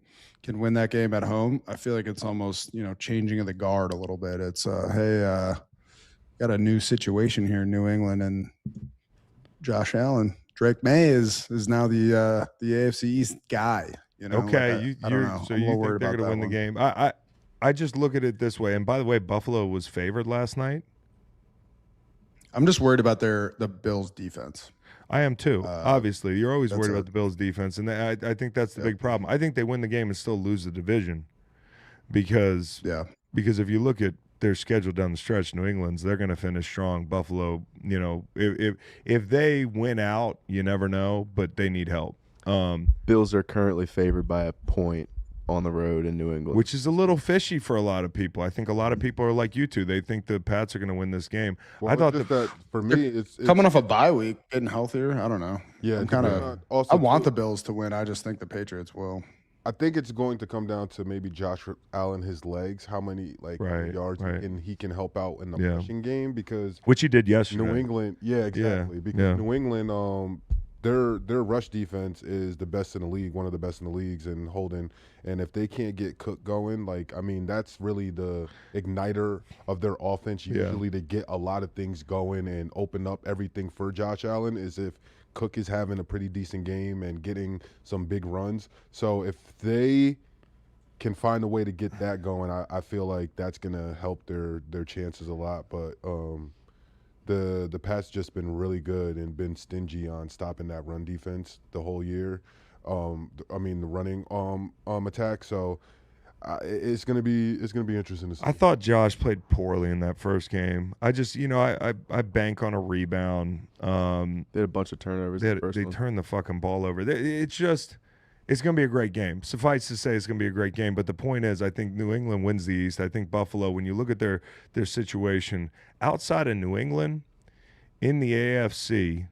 [SPEAKER 3] win that game at home, I feel like it's almost changing of the guard a little bit. It's hey, got a new situation here in New England, and Josh Allen, Drake May is now the AFC East guy.
[SPEAKER 2] Okay,
[SPEAKER 3] I don't know.
[SPEAKER 2] So
[SPEAKER 3] I'm a
[SPEAKER 2] you
[SPEAKER 3] little
[SPEAKER 2] think
[SPEAKER 3] worried
[SPEAKER 2] they're
[SPEAKER 3] about
[SPEAKER 2] going to win
[SPEAKER 3] that
[SPEAKER 2] the
[SPEAKER 3] one.
[SPEAKER 2] game? I just look at it this way. And by the way, Buffalo was favored last night.
[SPEAKER 3] I'm just worried about the Bills' defense.
[SPEAKER 2] I am too. Obviously, you're always worried
[SPEAKER 3] that's
[SPEAKER 2] about the Bills' defense, and I think that's the big problem. I think they win the game and still lose the division because if you look at their schedule down the stretch, New England's, they're going to finish strong. Buffalo, if they win out, you never know, but they need help.
[SPEAKER 6] Bills are currently favored by a point on the road in New England.
[SPEAKER 2] which is a little fishy for a lot of people. I think a lot of people are like you two. They think the Pats are going to win this game.
[SPEAKER 1] Well,
[SPEAKER 2] I thought
[SPEAKER 1] that for me, it's
[SPEAKER 3] Coming off a bye week, getting healthier. I don't know.
[SPEAKER 1] Yeah,
[SPEAKER 3] I'm kind of.
[SPEAKER 1] also
[SPEAKER 3] I want
[SPEAKER 1] too,
[SPEAKER 3] the Bills to win. I just think the Patriots will.
[SPEAKER 1] I think it's going to come down to maybe Josh Allen, his legs, how many yards and he can help out in the rushing game because
[SPEAKER 2] which he did yesterday.
[SPEAKER 1] New England, exactly. Because New England, their rush defense is the best in the league, one of the best in the leagues, and holding. And if they can't get Cook going, that's really the igniter of their offense. Usually, to get a lot of things going and open up everything for Josh Allen is if Cook is having a pretty decent game and getting some big runs. So if they can find a way to get that going, I feel like that's going to help their chances a lot. But the Pats just been really good and been stingy on stopping that run defense the whole year. The running attack. So it's gonna be interesting to see.
[SPEAKER 2] I thought Josh played poorly in that first game. I just I bank on a rebound.
[SPEAKER 6] They had a bunch of turnovers.
[SPEAKER 2] They turned the fucking ball over. It's going to be a great game. Suffice to say, it's going to be a great game. But the point is, I think New England wins the East. I think Buffalo, when you look at their situation outside of New England in the AFC,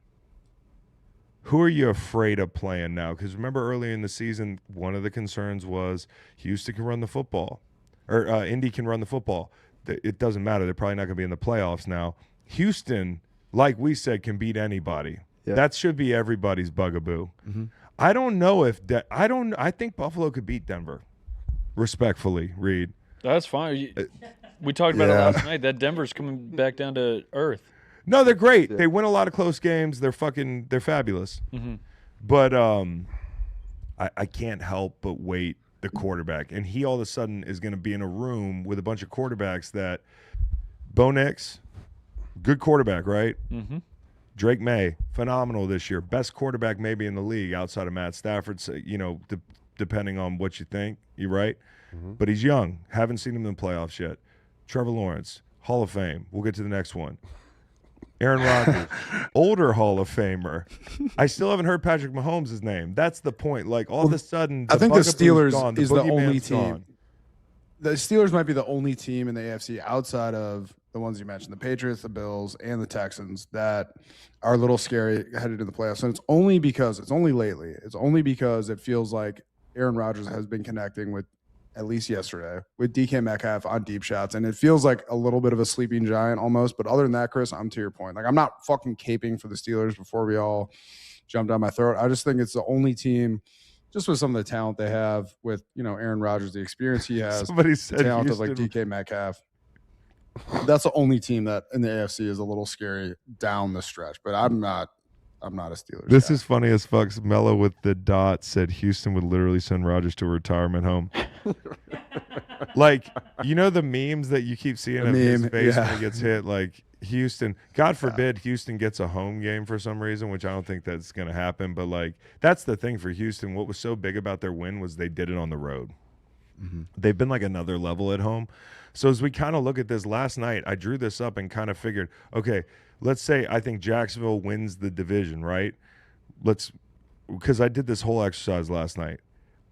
[SPEAKER 2] who are you afraid of playing now? Because remember earlier in the season, one of the concerns was Houston can run the football, or Indy can run the football. It doesn't matter. They're probably not going to be in the playoffs now. Houston, like we said, can beat anybody. Yeah. That should be everybody's bugaboo. Mm-hmm. I don't know if that. I think Buffalo could beat Denver. Respectfully, Reed.
[SPEAKER 5] That's fine. We talked about it last night. That Denver's coming back down to earth.
[SPEAKER 2] No, they're great. Yeah. They win a lot of close games. They're fabulous. Mm-hmm. But I can't help but wait the quarterback. And he all of a sudden is going to be in a room with a bunch of quarterbacks that Bo Nix, good quarterback, right? Mm-hmm. Drake May, phenomenal this year. Best quarterback maybe in the league outside of Matt Stafford, depending on what you think. You're right. Mm-hmm. But he's young. Haven't seen him in the playoffs yet. Trevor Lawrence, Hall of Fame. We'll get to the next one. Aaron Rodgers, older Hall of Famer. I still haven't heard Patrick Mahomes' name. That's the point. Like, all of a sudden,
[SPEAKER 3] I think the Steelers is the only team.
[SPEAKER 2] Gone.
[SPEAKER 3] The Steelers might be the only team in the AFC outside of the ones you mentioned, the Patriots, the Bills, and the Texans, that are a little scary headed to the playoffs. And it's only because it feels like Aaron Rodgers has been connecting with, at least yesterday, with DK Metcalf on deep shots. And it feels like a little bit of a sleeping giant almost. But other than that, Chris, I'm to your point. Like, I'm not fucking caping for the Steelers before we all jump down my throat. I just think it's the only team, just with some of the talent they have with, Aaron Rodgers, the experience he has,
[SPEAKER 2] somebody said
[SPEAKER 3] the talent of like DK Metcalf. That's the only team that in the AFC is a little scary down the stretch. But I'm not a Steelers
[SPEAKER 2] This
[SPEAKER 3] guy.
[SPEAKER 2] is funny as fuck. Mello with the dot said Houston would literally send Rodgers to a retirement home. Like, the memes that you keep seeing of his face when he gets hit? Like, Houston, God forbid Houston gets a home game for some reason, which I don't think that's going to happen. But, like, that's the thing for Houston. What was so big about their win was they did it on the road. Mm-hmm. They've been like another level at home. So as we kind of look at this last night, I drew this up and kind of figured, okay, let's say I think Jacksonville wins the division, right? Because I did this whole exercise last night.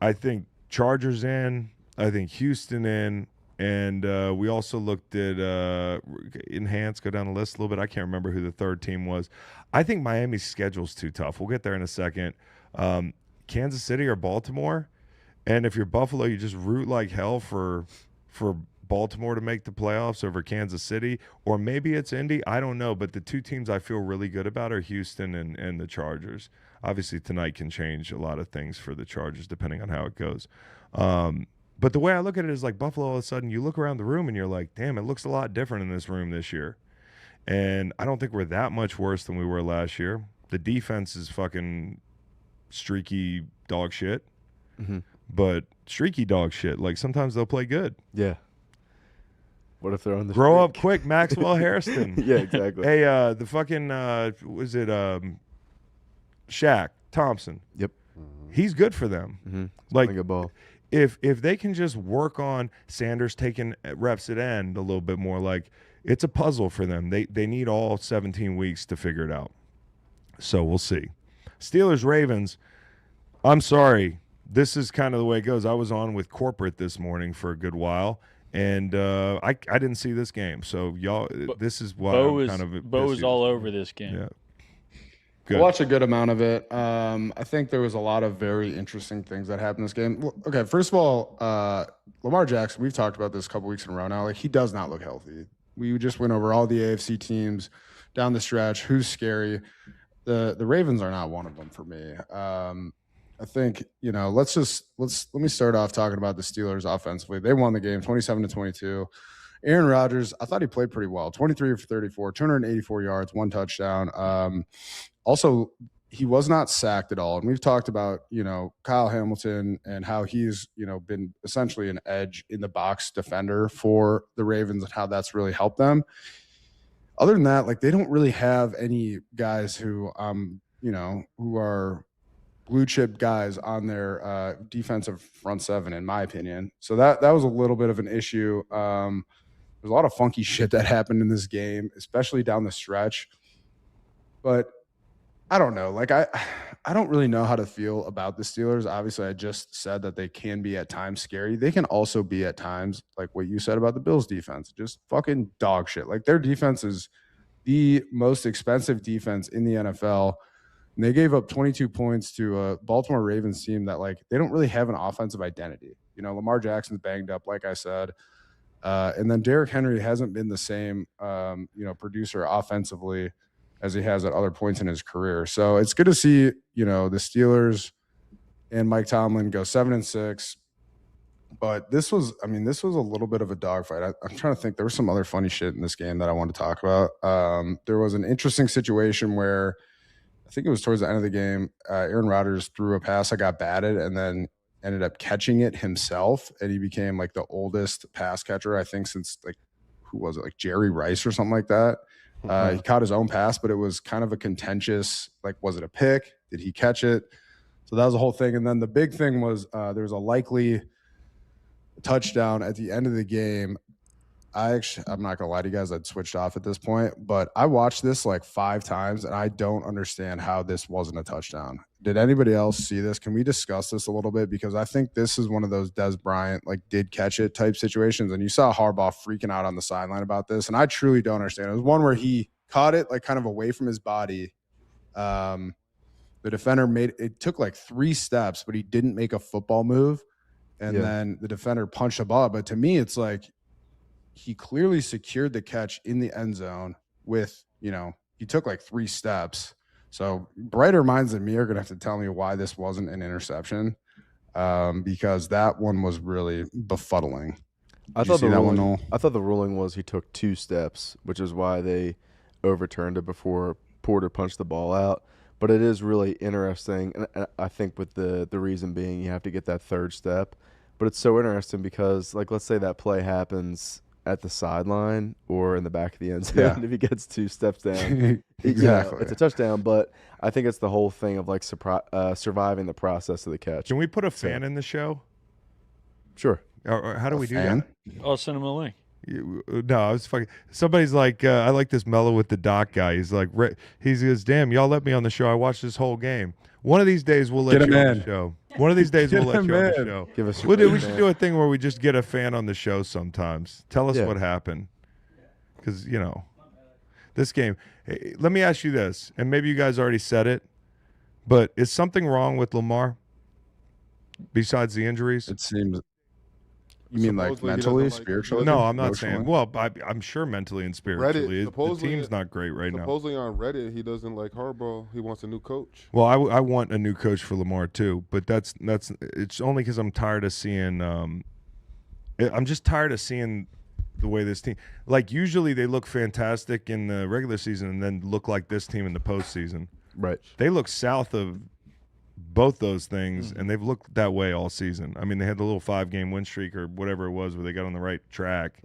[SPEAKER 2] I think Chargers in, I think Houston in, and we also looked at enhance, go down the list a little bit. I can't remember who the third team was. I think Miami's schedule's too tough. We'll get there in a second. Kansas City or Baltimore, and if you're Buffalo, you just root like hell for Baltimore to make the playoffs over Kansas City, or maybe it's Indy. I don't know, but the two teams I feel really good about are Houston and the Chargers. Obviously, tonight can change a lot of things for the Chargers depending on how it goes. But the way I look at it is like Buffalo, all of a sudden, you look around the room and you're like, damn, it looks a lot different in this room this year. And I don't think we're that much worse than we were last year. The defense is fucking streaky dog shit. Mm-hmm. But streaky dog shit. Like, sometimes they'll play good.
[SPEAKER 6] Yeah. What if they're on the
[SPEAKER 2] Grow
[SPEAKER 6] streak?
[SPEAKER 2] up quick, Maxwell Harrison.
[SPEAKER 6] Yeah, exactly.
[SPEAKER 2] Hey, the fucking, Shaq Thompson.
[SPEAKER 6] Yep.
[SPEAKER 2] He's good for them.
[SPEAKER 6] Mm-hmm.
[SPEAKER 2] Like,
[SPEAKER 6] a ball.
[SPEAKER 2] If they can just work on Sanders taking reps at end a little bit more, like, it's a puzzle for them. They need all 17 weeks to figure it out. So we'll see. Steelers, Ravens, I'm sorry. this is kind of the way it goes. I was on with corporate this morning for a good while, and I didn't see this game. So y'all, this is why
[SPEAKER 5] Bo
[SPEAKER 2] I'm
[SPEAKER 5] is
[SPEAKER 2] kind of
[SPEAKER 5] Bo is all
[SPEAKER 2] morning.
[SPEAKER 5] over this game.
[SPEAKER 2] Yeah.
[SPEAKER 3] I
[SPEAKER 2] Good.
[SPEAKER 3] watched a good amount of it. I think there was a lot of very interesting things that happened in this game. Well, okay, first of all, Lamar Jackson, we've talked about this a couple weeks in a row now. Like, he does not look healthy. We just went over all the AFC teams down the stretch. Who's scary? The Ravens are not one of them for me. I think, let me start off talking about the Steelers offensively. They won the game 27-22. Aaron Rodgers, I thought he played pretty well. 23 for 34, 284 yards, 1 touchdown. Also, he was not sacked at all. And we've talked about, Kyle Hamilton and how he's, been essentially an edge in the box defender for the Ravens and how that's really helped them. Other than that, like, they don't really have any guys who, who are blue chip guys on their defensive front seven, in my opinion. So that was a little bit of an issue. There's a lot of funky shit that happened in this game, especially down the stretch. But I don't know. Like, I don't really know how to feel about the Steelers. Obviously, I just said that they can be at times scary. They can also be at times, like what you said about the Bills defense, just fucking dog shit. Like, their defense is the most expensive defense in the NFL. And they gave up 22 points to a Baltimore Ravens team that, like, they don't really have an offensive identity. Lamar Jackson's banged up, like I said. And then Derrick Henry hasn't been the same, producer offensively as he has at other points in his career. So it's good to see, the Steelers and Mike Tomlin go 7-6. But this was a little bit of a dogfight. I'm trying to think. There was some other funny shit in this game that I wanted to talk about. There was an interesting situation where I think it was towards the end of the game. Aaron Rodgers threw a pass that got batted and then ended up catching it himself. And he became like the oldest pass catcher, I think, since who was it? Like Jerry Rice or something like that. He caught his own pass, but it was kind of a contentious, was it a pick? Did he catch it? So that was the whole thing. And then the big thing was there was a likely touchdown at the end of the game. I'm not gonna lie to you guys, I'd switched off at this point, but I watched this like 5 times and I don't understand how this wasn't a touchdown. Did anybody else see this? Can we discuss this a little bit? Because I think this is one of those Des Bryant did catch it type situations, and you saw Harbaugh freaking out on the sideline about this, and I truly don't understand. It was one where he caught it kind of away from his body. The defender took 3 steps, but he didn't make a football move, and then the defender punched the ball. But to me, it's like he clearly secured the catch in the end zone with, he took 3 steps. So brighter minds than me are going to have to tell me why this wasn't an interception, because that one was really befuddling.
[SPEAKER 6] I thought the ruling was he took 2 steps, which is why they overturned it before Porter punched the ball out. But it is really interesting, and I think with the reason being you have to get that 3rd step. But it's so interesting because, let's say that play happens at the sideline or in the back of the end zone. Yeah. If he gets 2 steps down,
[SPEAKER 3] exactly,
[SPEAKER 6] it's a touchdown. But I think it's the whole thing of surviving the process of the catch.
[SPEAKER 2] Can we put a fan in the show?
[SPEAKER 6] Sure.
[SPEAKER 2] Or how do we do that?
[SPEAKER 5] I'll send him a link.
[SPEAKER 2] No, I was fucking. Somebody's like, I like this Mellow with the Doc guy. He's like, he goes, damn, y'all let me on the show. I watched this whole game. One of these days we'll let you on the show. One of these days we'll let you on the show.
[SPEAKER 6] Give us.
[SPEAKER 2] We should do a thing where we just get a fan on the show sometimes. Tell us what happened, because this game. Hey, let me ask you this, and maybe you guys already said it, but is something wrong with Lamar besides the injuries?
[SPEAKER 3] It seems. You mean mentally, spiritually?
[SPEAKER 2] No, I'm not saying. Well, I'm sure mentally and spiritually.
[SPEAKER 1] Reddit,
[SPEAKER 2] the team's not great right now.
[SPEAKER 1] Supposedly on Reddit, he doesn't like Harbaugh. He wants a new coach.
[SPEAKER 2] Well, I want a new coach for Lamar too, but that's it's only because I'm tired of seeing. I'm just tired of seeing the way this team. Usually they look fantastic in the regular season and then look like this team in the postseason.
[SPEAKER 6] Right.
[SPEAKER 2] They look south of both those things, and they've looked that way all season. I mean, they had the little 5-game win streak or whatever it was where they got on the right track.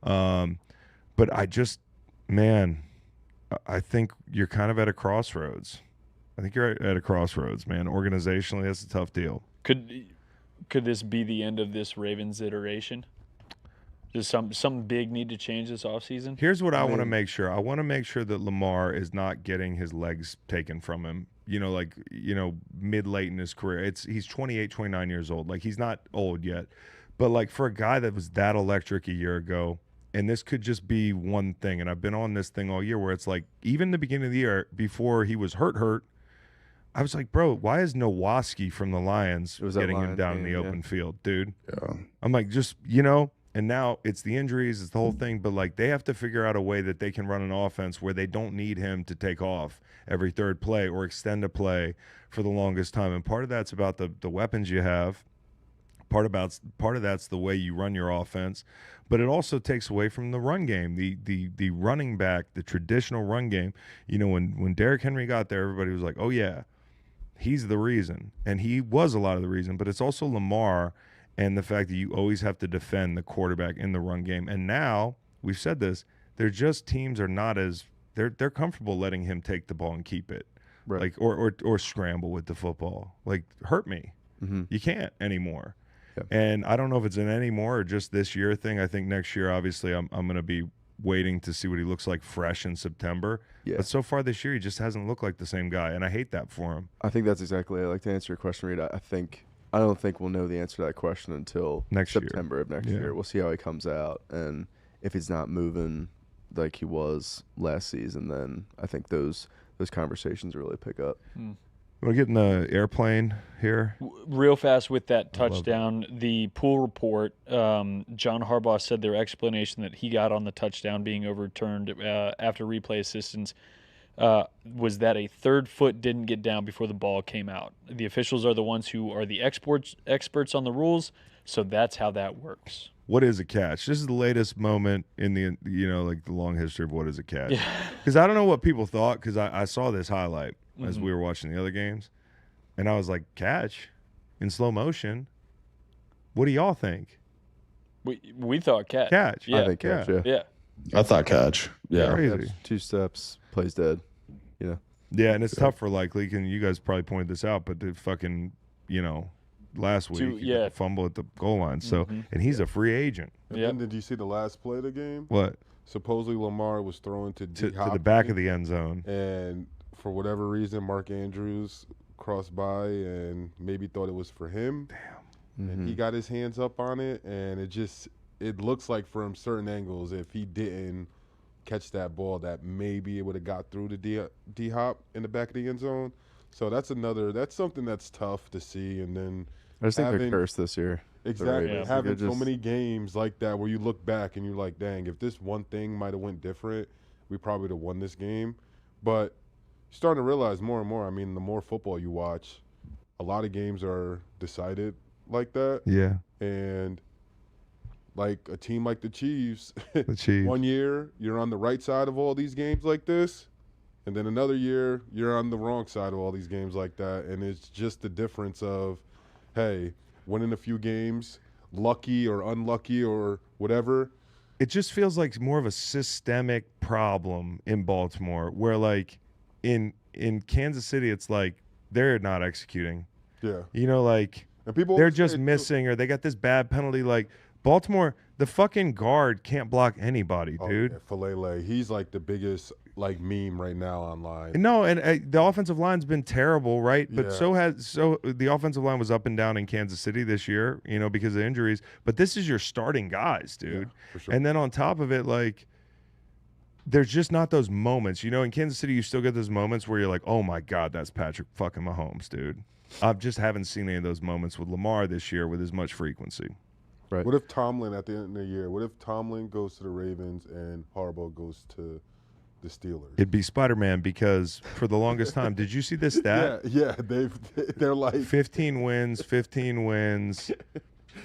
[SPEAKER 2] But I think you're kind of at a crossroads. I think you're at a crossroads, man. Organizationally, that's a tough deal.
[SPEAKER 5] Could this be the end of this Ravens iteration? Does something big need to change this offseason?
[SPEAKER 2] Here's what I want to make sure. I want to make sure that Lamar is not getting his legs taken from him, mid-late in his career. He's 28, 29 years old. Like, he's not old yet. But, like, for a guy that was that electric a year ago, and this could just be one thing, and I've been on this thing all year where it's like, even the beginning of the year, before he was hurt, I was like, bro, why is Nowaski from the Lions getting him down in the open field, dude?
[SPEAKER 3] Yeah.
[SPEAKER 2] I'm like, just, and now it's the injuries, it's the whole thing, but like they have to figure out a way that they can run an offense where they don't need him to take off every third play or extend a play for the longest time. And part of that's about the weapons you have. Part of that's the way you run your offense, but it also takes away from the run game, the running back, the traditional run game. When Derrick Henry got there, everybody was like, oh yeah, he's the reason, and he was a lot of the reason. But it's also Lamar. And the fact that you always have to defend the quarterback in the run game. And now, we've said this, teams are not as they're comfortable letting him take the ball and keep it.
[SPEAKER 6] Right.
[SPEAKER 2] Like or scramble with the football. Like, hurt me.
[SPEAKER 6] Mm-hmm.
[SPEAKER 2] You can't anymore.
[SPEAKER 6] Yeah.
[SPEAKER 2] And I don't know if it's an anymore or just this year thing. I think next year, obviously, I'm going to be waiting to see what he looks like fresh in September.
[SPEAKER 6] Yeah.
[SPEAKER 2] But so far this year, he just hasn't looked like the same guy. And I hate that for him.
[SPEAKER 6] I think that's exactly it. Like, to answer your question, Reed, I don't think we'll know the answer to that question until September of next year. We'll see how he comes out, and if he's not moving like he was last season, then I think those conversations really pick up.
[SPEAKER 2] We're getting the airplane here.
[SPEAKER 5] Real fast with that touchdown, the pool report, John Harbaugh said their explanation that he got on the touchdown being overturned after replay assistance was that a third foot didn't get down before the ball came out. The officials are the ones who are the experts on the rules, so that's how that works.
[SPEAKER 2] What is a catch? This is the latest moment in the the long history of what is a catch. Because I don't know what people thought, because I saw this highlight as we were watching the other games, and I was like, catch in slow motion. What do y'all think?
[SPEAKER 5] We thought catch.
[SPEAKER 2] Catch.
[SPEAKER 5] Yeah.
[SPEAKER 6] I think catch. Yeah.
[SPEAKER 3] I thought catch. Yeah.
[SPEAKER 2] Crazy.
[SPEAKER 6] 2 steps, plays dead.
[SPEAKER 2] Yeah, and it's tough for Leak, and you guys probably pointed this out, but the fucking last week he got the fumble at the goal line. So and he's a free agent.
[SPEAKER 1] And then did you see the last play of the game?
[SPEAKER 2] What?
[SPEAKER 1] Supposedly Lamar was throwing to
[SPEAKER 2] the back of the end zone,
[SPEAKER 1] and for whatever reason, Mark Andrews crossed by and maybe thought it was for him.
[SPEAKER 2] Damn.
[SPEAKER 1] And he got his hands up on it, and it looks like from certain angles, if he didn't catch that ball, that maybe it would have got through to D-Hop in the back of the end zone. So that's something that's tough to see. And then
[SPEAKER 6] I just think they're cursed this year.
[SPEAKER 1] Exactly.
[SPEAKER 5] Yeah.
[SPEAKER 1] Having so many games like that where you look back and you're like, dang, if this one thing might have went different, we probably would have won this game. But you're starting to realize more and more, I mean, the more football you watch, a lot of games are decided like that.
[SPEAKER 2] Yeah.
[SPEAKER 1] And like a team like the Chiefs,
[SPEAKER 2] The Chiefs.
[SPEAKER 1] 1 year you're on the right side of all these games like this, and then another year you're on the wrong side of all these games like that. And it's just the difference of, hey, winning a few games, lucky or unlucky or whatever.
[SPEAKER 2] It just feels like more of a systemic problem in Baltimore, where like in Kansas City, it's like they're not executing.
[SPEAKER 1] Yeah.
[SPEAKER 2] And
[SPEAKER 1] people
[SPEAKER 2] they're just missing, or they got this bad penalty. Like Baltimore, the fucking guard can't block anybody, dude.
[SPEAKER 1] Yeah, Falele, he's like the biggest meme right now online.
[SPEAKER 2] No, and the offensive line's been terrible, right? But
[SPEAKER 1] Yeah.
[SPEAKER 2] so the offensive line was up and down in Kansas City this year, because of injuries. But this is your starting guys, dude.
[SPEAKER 1] Yeah, for sure.
[SPEAKER 2] And then on top of it, like, there's just not those moments. In Kansas City, you still get those moments where you're like, oh my God, that's Patrick fucking Mahomes, dude. I just haven't seen any of those moments with Lamar this year with as much frequency.
[SPEAKER 6] Right.
[SPEAKER 1] What if Tomlin at the end of the year? What if Tomlin goes to the Ravens and Harbaugh goes to the Steelers?
[SPEAKER 2] It'd be Spider-Man, because for the longest time, did you see this stat?
[SPEAKER 1] Yeah, they're like
[SPEAKER 2] 15 wins.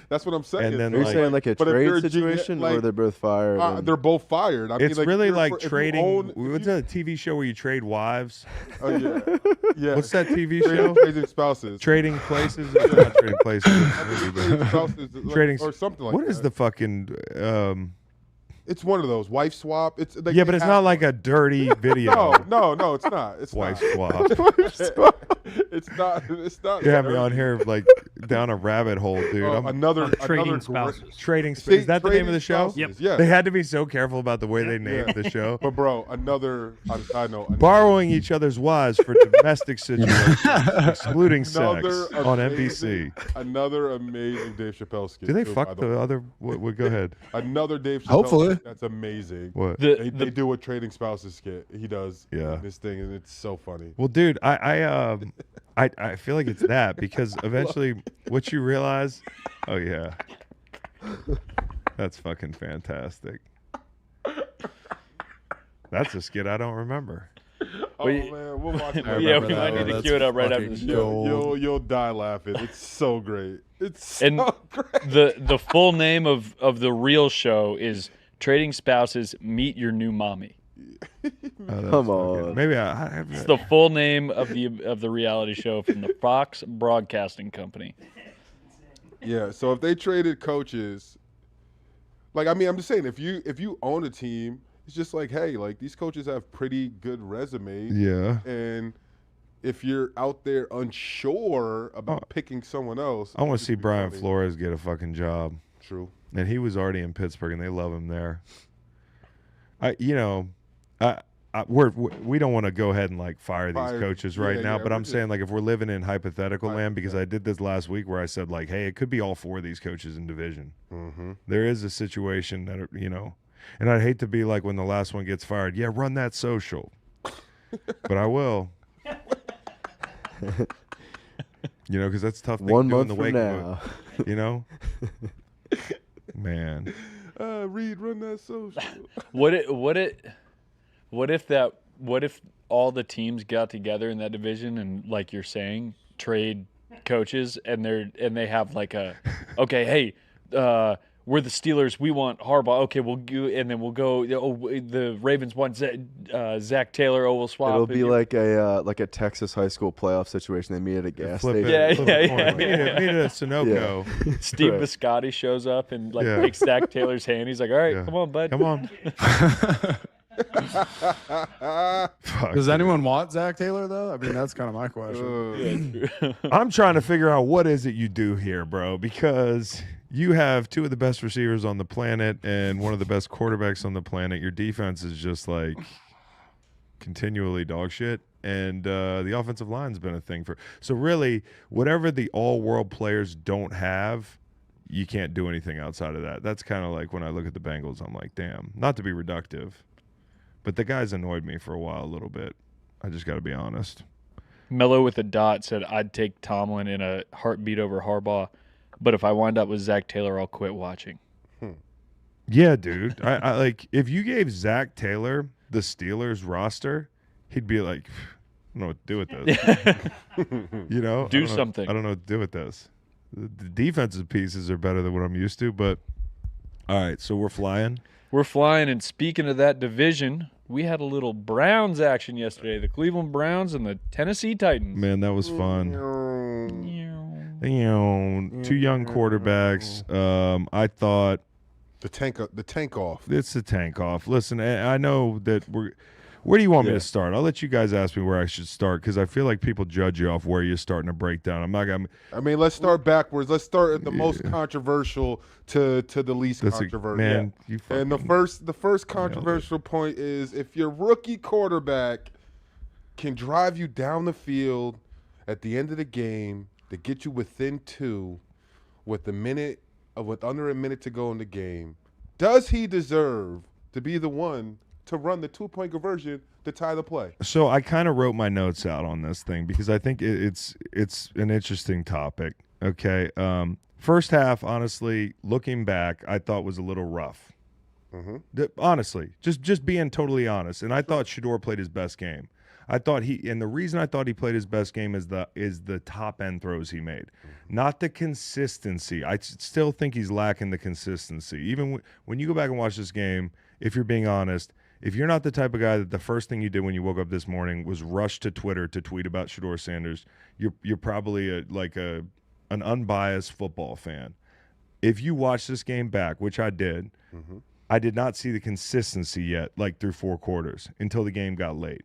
[SPEAKER 1] That's what I'm saying.
[SPEAKER 2] And then,
[SPEAKER 6] Are you saying like a
[SPEAKER 1] but if you're
[SPEAKER 6] trade
[SPEAKER 1] a GM,
[SPEAKER 6] situation, or they're both fired? and-
[SPEAKER 1] they're both fired. I
[SPEAKER 2] It's
[SPEAKER 1] mean,
[SPEAKER 2] really
[SPEAKER 1] if
[SPEAKER 2] like
[SPEAKER 1] if you
[SPEAKER 2] trading.
[SPEAKER 1] own-
[SPEAKER 2] What's that TV show where you trade wives?
[SPEAKER 1] Oh yeah, yeah.
[SPEAKER 2] What's that TV show?
[SPEAKER 1] Trading spouses.
[SPEAKER 2] Trading places? It's not trading places.
[SPEAKER 1] Trading spouses,
[SPEAKER 2] Trading
[SPEAKER 1] or something like
[SPEAKER 2] What
[SPEAKER 1] that.
[SPEAKER 2] is the fucking
[SPEAKER 1] It's one of those wife swap. It's like
[SPEAKER 2] Yeah, but it's not like a dirty video.
[SPEAKER 1] No, it's not. It's
[SPEAKER 2] Wife
[SPEAKER 1] not.
[SPEAKER 2] swap.
[SPEAKER 1] It's not. It's not.
[SPEAKER 2] You have me on here like down a rabbit hole, dude. I'm
[SPEAKER 1] Another
[SPEAKER 7] trading
[SPEAKER 1] another
[SPEAKER 7] spouses.
[SPEAKER 2] trading. Is that the name of the show?
[SPEAKER 1] Trading spouses,
[SPEAKER 7] Yep.
[SPEAKER 1] Yeah.
[SPEAKER 2] They had to be so careful about the way they named the show.
[SPEAKER 1] But bro, another. I know.
[SPEAKER 2] Borrowing each other's wives for domestic situations, excluding sex on NBC.
[SPEAKER 1] Another amazing Dave Chappelle skit.
[SPEAKER 2] Do they
[SPEAKER 1] too,
[SPEAKER 2] fuck
[SPEAKER 1] by
[SPEAKER 2] the
[SPEAKER 1] way.
[SPEAKER 2] other? What, go ahead.
[SPEAKER 1] Another Dave Chappelle
[SPEAKER 3] Hopefully.
[SPEAKER 1] skit that's amazing.
[SPEAKER 2] What?
[SPEAKER 1] They do a trading spouses skit. He does.
[SPEAKER 2] Yeah.
[SPEAKER 1] This thing, and it's so funny.
[SPEAKER 2] Well, dude, I feel like it's that because eventually, what you realize, oh yeah, that's fucking fantastic. That's a skit I don't remember.
[SPEAKER 1] Oh man, we'll watch it.
[SPEAKER 5] Yeah,
[SPEAKER 3] remember
[SPEAKER 5] we
[SPEAKER 3] that
[SPEAKER 5] might
[SPEAKER 3] one.
[SPEAKER 5] need to
[SPEAKER 3] That's
[SPEAKER 5] cue it up right after the
[SPEAKER 3] fucking
[SPEAKER 5] show.
[SPEAKER 3] gold.
[SPEAKER 1] You'll die laughing. It's so great. It's so
[SPEAKER 5] And
[SPEAKER 1] great.
[SPEAKER 5] the full name of the real show is Trading Spouses Meet Your New Mommy.
[SPEAKER 2] Oh, that's
[SPEAKER 6] Come
[SPEAKER 2] fucking-
[SPEAKER 6] on.
[SPEAKER 2] Maybe I
[SPEAKER 5] It's the full name of the reality show from the Fox Broadcasting Company.
[SPEAKER 1] Yeah. So if they traded coaches, like I'm just saying, if you own a team, it's just like, hey, like these coaches have pretty good resumes.
[SPEAKER 2] Yeah.
[SPEAKER 1] And if you're out there unsure about picking someone else,
[SPEAKER 2] I want
[SPEAKER 1] it'd
[SPEAKER 2] to see
[SPEAKER 1] be
[SPEAKER 2] Brian
[SPEAKER 1] funny.
[SPEAKER 2] Flores get a fucking job.
[SPEAKER 1] True.
[SPEAKER 2] And he was already in Pittsburgh, and they love him there. We don't want to go ahead and like fire these coaches right now, but I'm saying like if we're living in hypothetical land, because I did this last week where I said like, hey, it could be all four of these coaches in division.
[SPEAKER 1] Mm-hmm.
[SPEAKER 2] There is a situation that and I'd hate to be like when the last one gets fired. Yeah, run that social, but I will. Because that's a tough thing
[SPEAKER 6] 1
[SPEAKER 2] to do in
[SPEAKER 6] month
[SPEAKER 2] the
[SPEAKER 6] from
[SPEAKER 2] wake
[SPEAKER 6] now.
[SPEAKER 2] of man.
[SPEAKER 1] Reed, run that social.
[SPEAKER 5] What if all the teams got together in that division and, like you're saying, trade coaches and they have like hey, we're the Steelers, we want Harbaugh. Okay, we'll go, and then we'll go. The Ravens want Zach Taylor. Oh, we'll swap.
[SPEAKER 6] It'll be like a Texas high school playoff situation. They meet at a gas
[SPEAKER 2] Flip
[SPEAKER 6] station.
[SPEAKER 2] it,
[SPEAKER 5] Yeah,
[SPEAKER 2] flip
[SPEAKER 5] yeah,
[SPEAKER 2] a coin.
[SPEAKER 5] yeah,
[SPEAKER 2] Meet at a Sunoco.
[SPEAKER 5] Steve
[SPEAKER 6] Right.
[SPEAKER 5] Biscotti shows up and
[SPEAKER 2] Yeah.
[SPEAKER 5] takes Zach Taylor's hand. He's like, "All right,
[SPEAKER 2] Yeah.
[SPEAKER 5] come on, bud.
[SPEAKER 2] Come on. Fuck,
[SPEAKER 4] Does
[SPEAKER 2] dude.
[SPEAKER 4] anyone want Zach Taylor though? I mean, that's kind of my question.
[SPEAKER 2] I'm trying to figure out what is it you do here, bro, because you have two of the best receivers on the planet and one of the best quarterbacks on the planet. Your defense is just like continually dog shit, and the offensive line's been a thing for. So really, whatever the all-world players don't have, you can't do anything outside of that. That's kind of like when I look at the Bengals, I'm like, damn, not to be reductive, but the guys annoyed me for a while a little bit. I just got to be honest.
[SPEAKER 5] Mello with a dot said, "I'd take Tomlin in a heartbeat over Harbaugh, but if I wind up with Zach Taylor, I'll quit watching."
[SPEAKER 2] Yeah, dude. I like if you gave Zach Taylor the Steelers roster, he'd be like, I don't know what to do with this.
[SPEAKER 5] Do something.
[SPEAKER 2] I don't know what to do with this. The defensive pieces are better than what I'm used to, but all right, so we're flying.
[SPEAKER 5] We're flying, and speaking of that division, we had a little Browns action yesterday. The Cleveland Browns and the Tennessee Titans.
[SPEAKER 2] Man, that was fun. Two young quarterbacks. I thought
[SPEAKER 1] The tank off.
[SPEAKER 2] it's the tank off. Listen, I know that where do you want me to start? I'll let you guys ask me where I should start because I feel like people judge you off where you're starting to break down. I'm not gonna.
[SPEAKER 1] I mean, let's start backwards. Let's start at the most controversial to the least controversial.
[SPEAKER 2] Man, you
[SPEAKER 1] And the first controversial point is if your rookie quarterback can drive you down the field at the end of the game to get you within two with under a minute to go in the game, does he deserve to be the one to run the 2-point conversion to tie the play?
[SPEAKER 2] So I kind of wrote my notes out on this thing because I think it's an interesting topic. Okay, first half, honestly, looking back, I thought was a little rough. Honestly, just being totally honest, and I thought Shador played his best game. I thought and the reason I thought he played his best game is the top end throws he made, not the consistency. I still think he's lacking the consistency. Even when you go back and watch this game, if you're being honest, if you're not the type of guy that the first thing you did when you woke up this morning was rush to Twitter to tweet about Shador Sanders, you're probably an unbiased football fan. If you watch this game back, which I did, I did not see the consistency yet, like through 4 quarters until the game got late.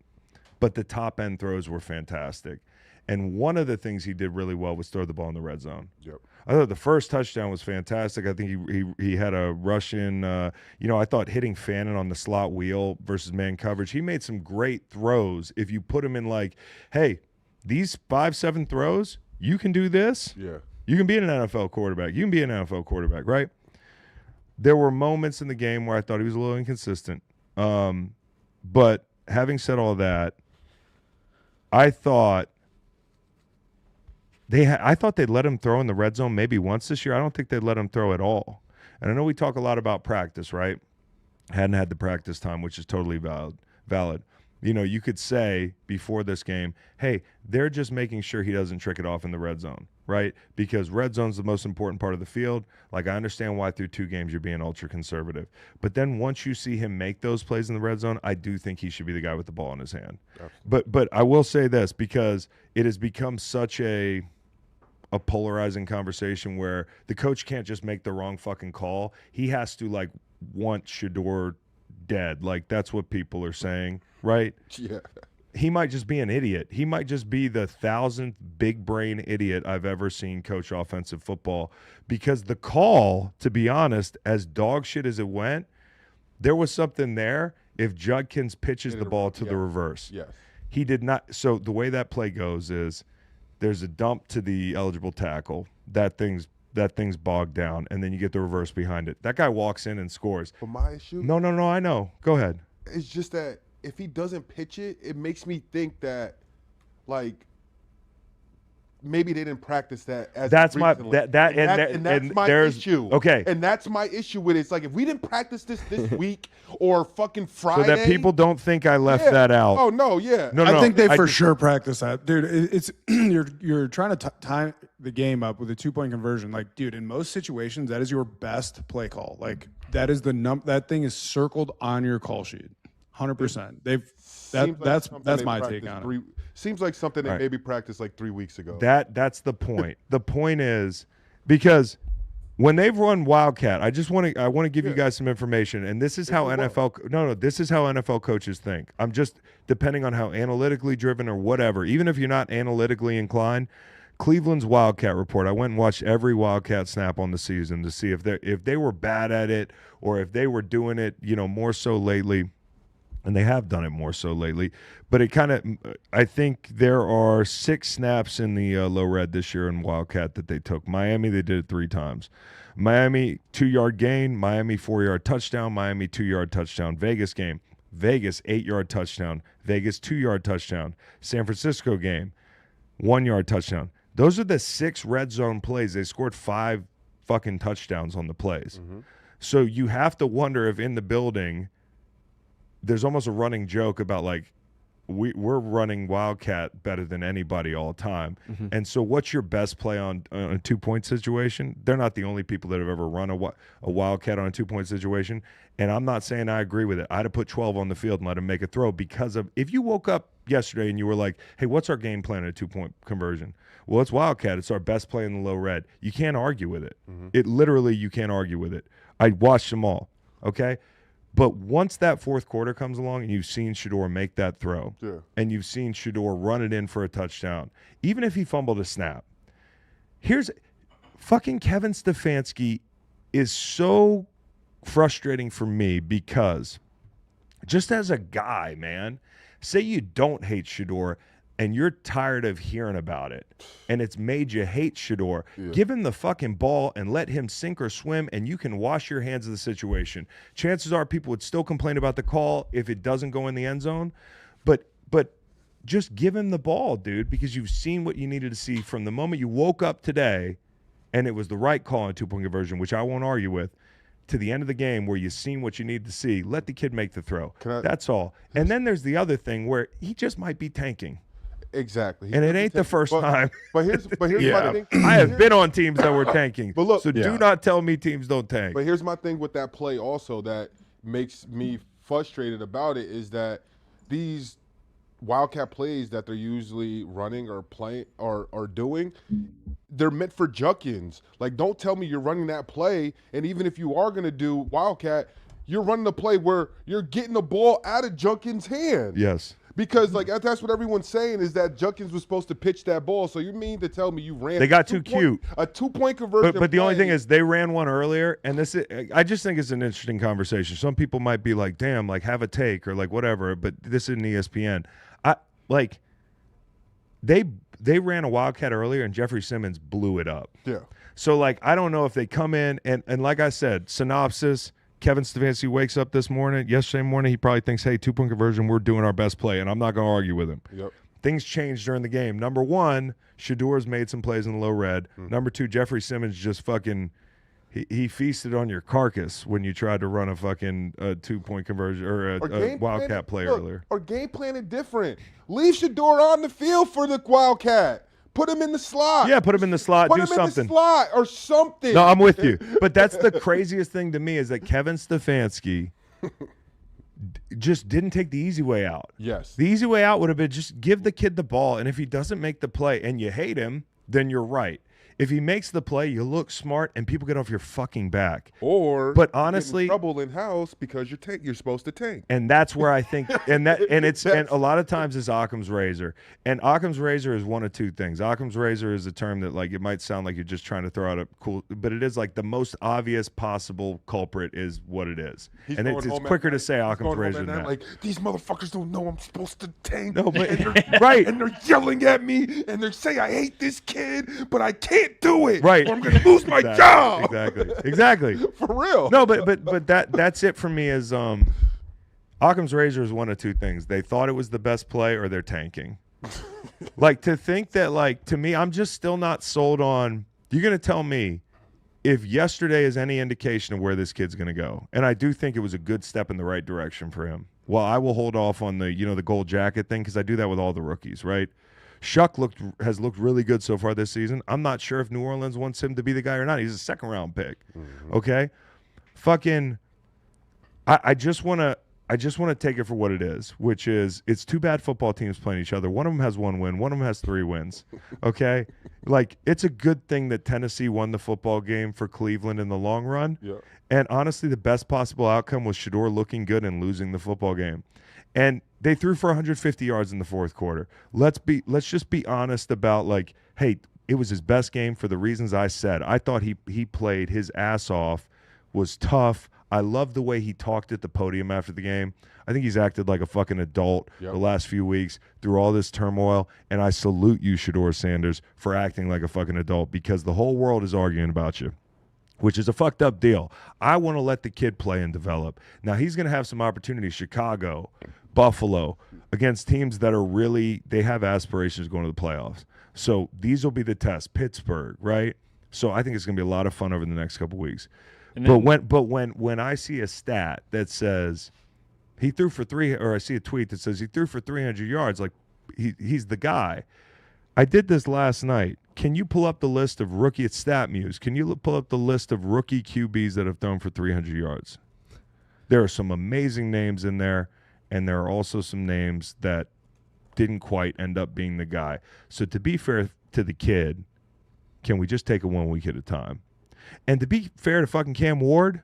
[SPEAKER 2] But the top end throws were fantastic. And one of the things he did really well was throw the ball in the red zone.
[SPEAKER 1] Yep.
[SPEAKER 2] I thought the first touchdown was fantastic. I think he had a rush in. I thought hitting Fannin on the slot wheel versus man coverage. He made some great throws. If you put him in like, hey, these 5-7 throws, you can do this.
[SPEAKER 1] Yeah.
[SPEAKER 2] You can be an NFL quarterback. You can be an NFL quarterback, right? There were moments in the game where I thought he was a little inconsistent. But having said all that, I thought they'd let him throw in the red zone maybe once this year. I don't think they'd let him throw at all. And I know we talk a lot about practice, right? Hadn't had the practice time, which is totally valid. You could say before this game, hey, they're just making sure he doesn't trick it off in the red zone, right? Because red zone's the most important part of the field. Like, I understand why through 2 games you're being ultra conservative. But then once you see him make those plays in the red zone, I do think he should be the guy with the ball in his hand. But I will say this, because it has become such a polarizing conversation where the coach can't just make the wrong fucking call. He has to, like, want Shedeur dead. Like, that's what people are saying, right?
[SPEAKER 1] Yeah.
[SPEAKER 2] He might just be an idiot. He might just be the 1,000th big brain idiot I've ever seen coach offensive football, because the call, to be honest, as dog shit as it went, there was something there if Judkins pitches the ball to the reverse.
[SPEAKER 1] Yes.
[SPEAKER 2] He did not. So the way that play goes is there's a dump to the eligible tackle. That thing's bogged down, and then you get the reverse behind it. That guy walks in and scores.
[SPEAKER 1] But my issue?
[SPEAKER 2] No, I know. Go ahead.
[SPEAKER 1] It's just that if he doesn't pitch it, it makes me think that, like, maybe they didn't practice that as
[SPEAKER 2] that's my
[SPEAKER 1] recently.
[SPEAKER 2] that's
[SPEAKER 1] my issue.
[SPEAKER 2] Okay,
[SPEAKER 1] and that's my issue with it. It's like, if we didn't practice this week or fucking Friday,
[SPEAKER 2] so that people don't think I left that out.
[SPEAKER 1] Oh no, yeah.
[SPEAKER 2] No,
[SPEAKER 3] I think they for sure practice that, dude. It's you're trying to time the game up with a 2-point conversion. Like, dude, in most situations, that is your best play call. Like, that is that thing is circled on your call sheet, 100%. That's my take on it.
[SPEAKER 1] Seems like something they maybe practiced like 3 weeks ago.
[SPEAKER 2] That's the point. The point is, because when they've run Wildcat, I want to give you guys some information, and this is how this is how NFL coaches think. I'm just, depending on how analytically driven or whatever, even if you're not analytically inclined, Cleveland's Wildcat report, I went and watched every Wildcat snap on the season to see if they were bad at it or if they were doing it, more so lately. And they have done it more so lately. But I think there are 6 snaps in the low red this year in Wildcat that they took. Miami, they did it 3 times. Miami, 2-yard gain. Miami, 4-yard touchdown. Miami, 2-yard touchdown. Vegas game. Vegas, 8-yard touchdown. Vegas, 2-yard touchdown. San Francisco game, 1-yard touchdown. Those are the 6 red zone plays. They scored 5 fucking touchdowns on the plays. Mm-hmm. So you have to wonder if in the building – there's almost a running joke about, like, we're running Wildcat better than anybody all the time. Mm-hmm. And so what's your best play on a 2-point situation? They're not the only people that have ever run a Wildcat on a 2-point situation. And I'm not saying I agree with it. I'd have put 12 on the field and let him make a throw, because of, if you woke up yesterday and you were like, hey, what's our game plan at a 2-point conversion? Well, it's Wildcat. It's our best play in the low red. You can't argue with it. Mm-hmm. It literally, you can't argue with it. I watched them all, okay? But once that 4th quarter comes along and you've seen Shedeur make that throw, and you've seen Shedeur run it in for a touchdown, even if he fumbled a snap, here's fucking Kevin Stefanski is so frustrating for me, because just as a guy, man, say you don't hate Shedeur and you're tired of hearing about it and it's made you hate Shedeur, give him the fucking ball and let him sink or swim, and you can wash your hands of the situation. Chances are people would still complain about the call if it doesn't go in the end zone, but just give him the ball, dude, because you've seen what you needed to see from the moment you woke up today, and it was the right call on a 2-point conversion, which I won't argue with, to the end of the game where you've seen what you need to see. Let the kid make the throw. That's all. And then there's the other thing where he just might be tanking.
[SPEAKER 1] Exactly.
[SPEAKER 2] And it ain't the first time.
[SPEAKER 1] But here's my thing.
[SPEAKER 2] I have been on teams that were tanking.
[SPEAKER 1] But look,
[SPEAKER 2] do not tell me teams don't tank.
[SPEAKER 1] But here's my thing with that play also that makes me frustrated about it, is that these Wildcat plays that they're usually running or playing or doing, they're meant for Judkins. Like, don't tell me you're running that play, and even if you are going to do Wildcat, you're running a play where you're getting the ball out of Junkins' hand.
[SPEAKER 2] Yes.
[SPEAKER 1] Because like that's what everyone's saying is that Junkins was supposed to pitch that ball. So you mean to tell me you ran?
[SPEAKER 2] They got too cute.
[SPEAKER 1] A 2-point conversion.
[SPEAKER 2] But the only thing is they ran one earlier, and I just think it's an interesting conversation. Some people might be like, "Damn, like have a take" or like whatever. But this isn't ESPN. They ran a Wildcat earlier, and Jeffrey Simmons blew it up.
[SPEAKER 1] Yeah.
[SPEAKER 2] So like I don't know if they come in and like I said, synopsis. Kevin Stefanski wakes up yesterday morning, he probably thinks, hey, 2-point conversion, we're doing our best play, and I'm not going to argue with him.
[SPEAKER 1] Yep.
[SPEAKER 2] Things changed during the game. Number one, Shador's made some plays in the low red. Number two, Jeffrey Simmons just fucking he feasted on your carcass when you tried to run a fucking 2-point conversion or a Wildcat play earlier.
[SPEAKER 1] Or game planning different. Leave Shador on the field for the Wildcat. Put him in the slot.
[SPEAKER 2] Yeah, put him in the slot.
[SPEAKER 1] Put
[SPEAKER 2] do
[SPEAKER 1] him
[SPEAKER 2] something.
[SPEAKER 1] in the slot or something.
[SPEAKER 2] No, I'm with you. But that's the craziest thing to me is that Kevin Stefanski just didn't take the easy way out.
[SPEAKER 1] Yes.
[SPEAKER 2] The easy way out would have been just give the kid the ball, and if he doesn't make the play and you hate him, then you're right. If he makes the play, you look smart, and people get off your fucking back.
[SPEAKER 1] But
[SPEAKER 2] honestly,
[SPEAKER 1] you get in trouble in house because you're supposed to tank.
[SPEAKER 2] And that's where I think, and a lot of times it's Occam's razor. And Occam's razor is one of two things. Occam's razor is a term that like it might sound like you're just trying to throw out a cool, but it is like the most obvious possible culprit is what it is. And it's quicker to say Occam's razor than that.
[SPEAKER 1] Like these motherfuckers don't know I'm supposed to tank.
[SPEAKER 2] No, but
[SPEAKER 1] right, and they're yelling at me, and they say I hate this kid, but I can't do it.
[SPEAKER 2] Right,
[SPEAKER 1] or I'm gonna lose my job.
[SPEAKER 2] Exactly.
[SPEAKER 1] For real.
[SPEAKER 2] No, but that's it for me. Is Occam's razor is one of two things. They thought it was the best play, or they're tanking. Like to think that, like to me, I'm just still not sold on. You're gonna tell me if yesterday is any indication of where this kid's gonna go, and I do think it was a good step in the right direction for him. Well, I will hold off on the the gold jacket thing because I do that with all the rookies, right? Shuck has looked really good so far this season. I'm not sure if New Orleans wants him to be the guy or not. He's a second-round pick. Mm-hmm. Okay? Fucking I just want to take it for what it is, which is it's two bad football teams playing each other. One of them has 1 win, one of them has 3 wins. Okay? Like it's a good thing that Tennessee won the football game for Cleveland in the long run.
[SPEAKER 1] Yeah.
[SPEAKER 2] And honestly, the best possible outcome was Shador looking good and losing the football game. And they threw for 150 yards in the fourth quarter. Let's just be honest about like, hey, it was his best game for the reasons I said. I thought he played his ass off, was tough. I love the way he talked at the podium after the game. I think he's acted like a fucking adult the last few weeks through all this turmoil. And I salute you, Shador Sanders, for acting like a fucking adult because the whole world is arguing about you, which is a fucked up deal. I want to let the kid play and develop. Now, he's going to have some opportunities, Chicago, Buffalo, against teams that are really, they have aspirations going to the playoffs. So these will be the tests. Pittsburgh, right? So I think it's going to be a lot of fun over the next couple weeks. But when I see a stat that says he threw for or I see a tweet that says he threw for 300 yards, like he's the guy. I did this last night. Can you pull up the list of rookie at StatMuse? Can you pull up the list of rookie QBs that have thrown for 300 yards? There are some amazing names in there, and there are also some names that didn't quite end up being the guy. So to be fair to the kid, can we just take it 1 week at a time? And to be fair to fucking Cam Ward,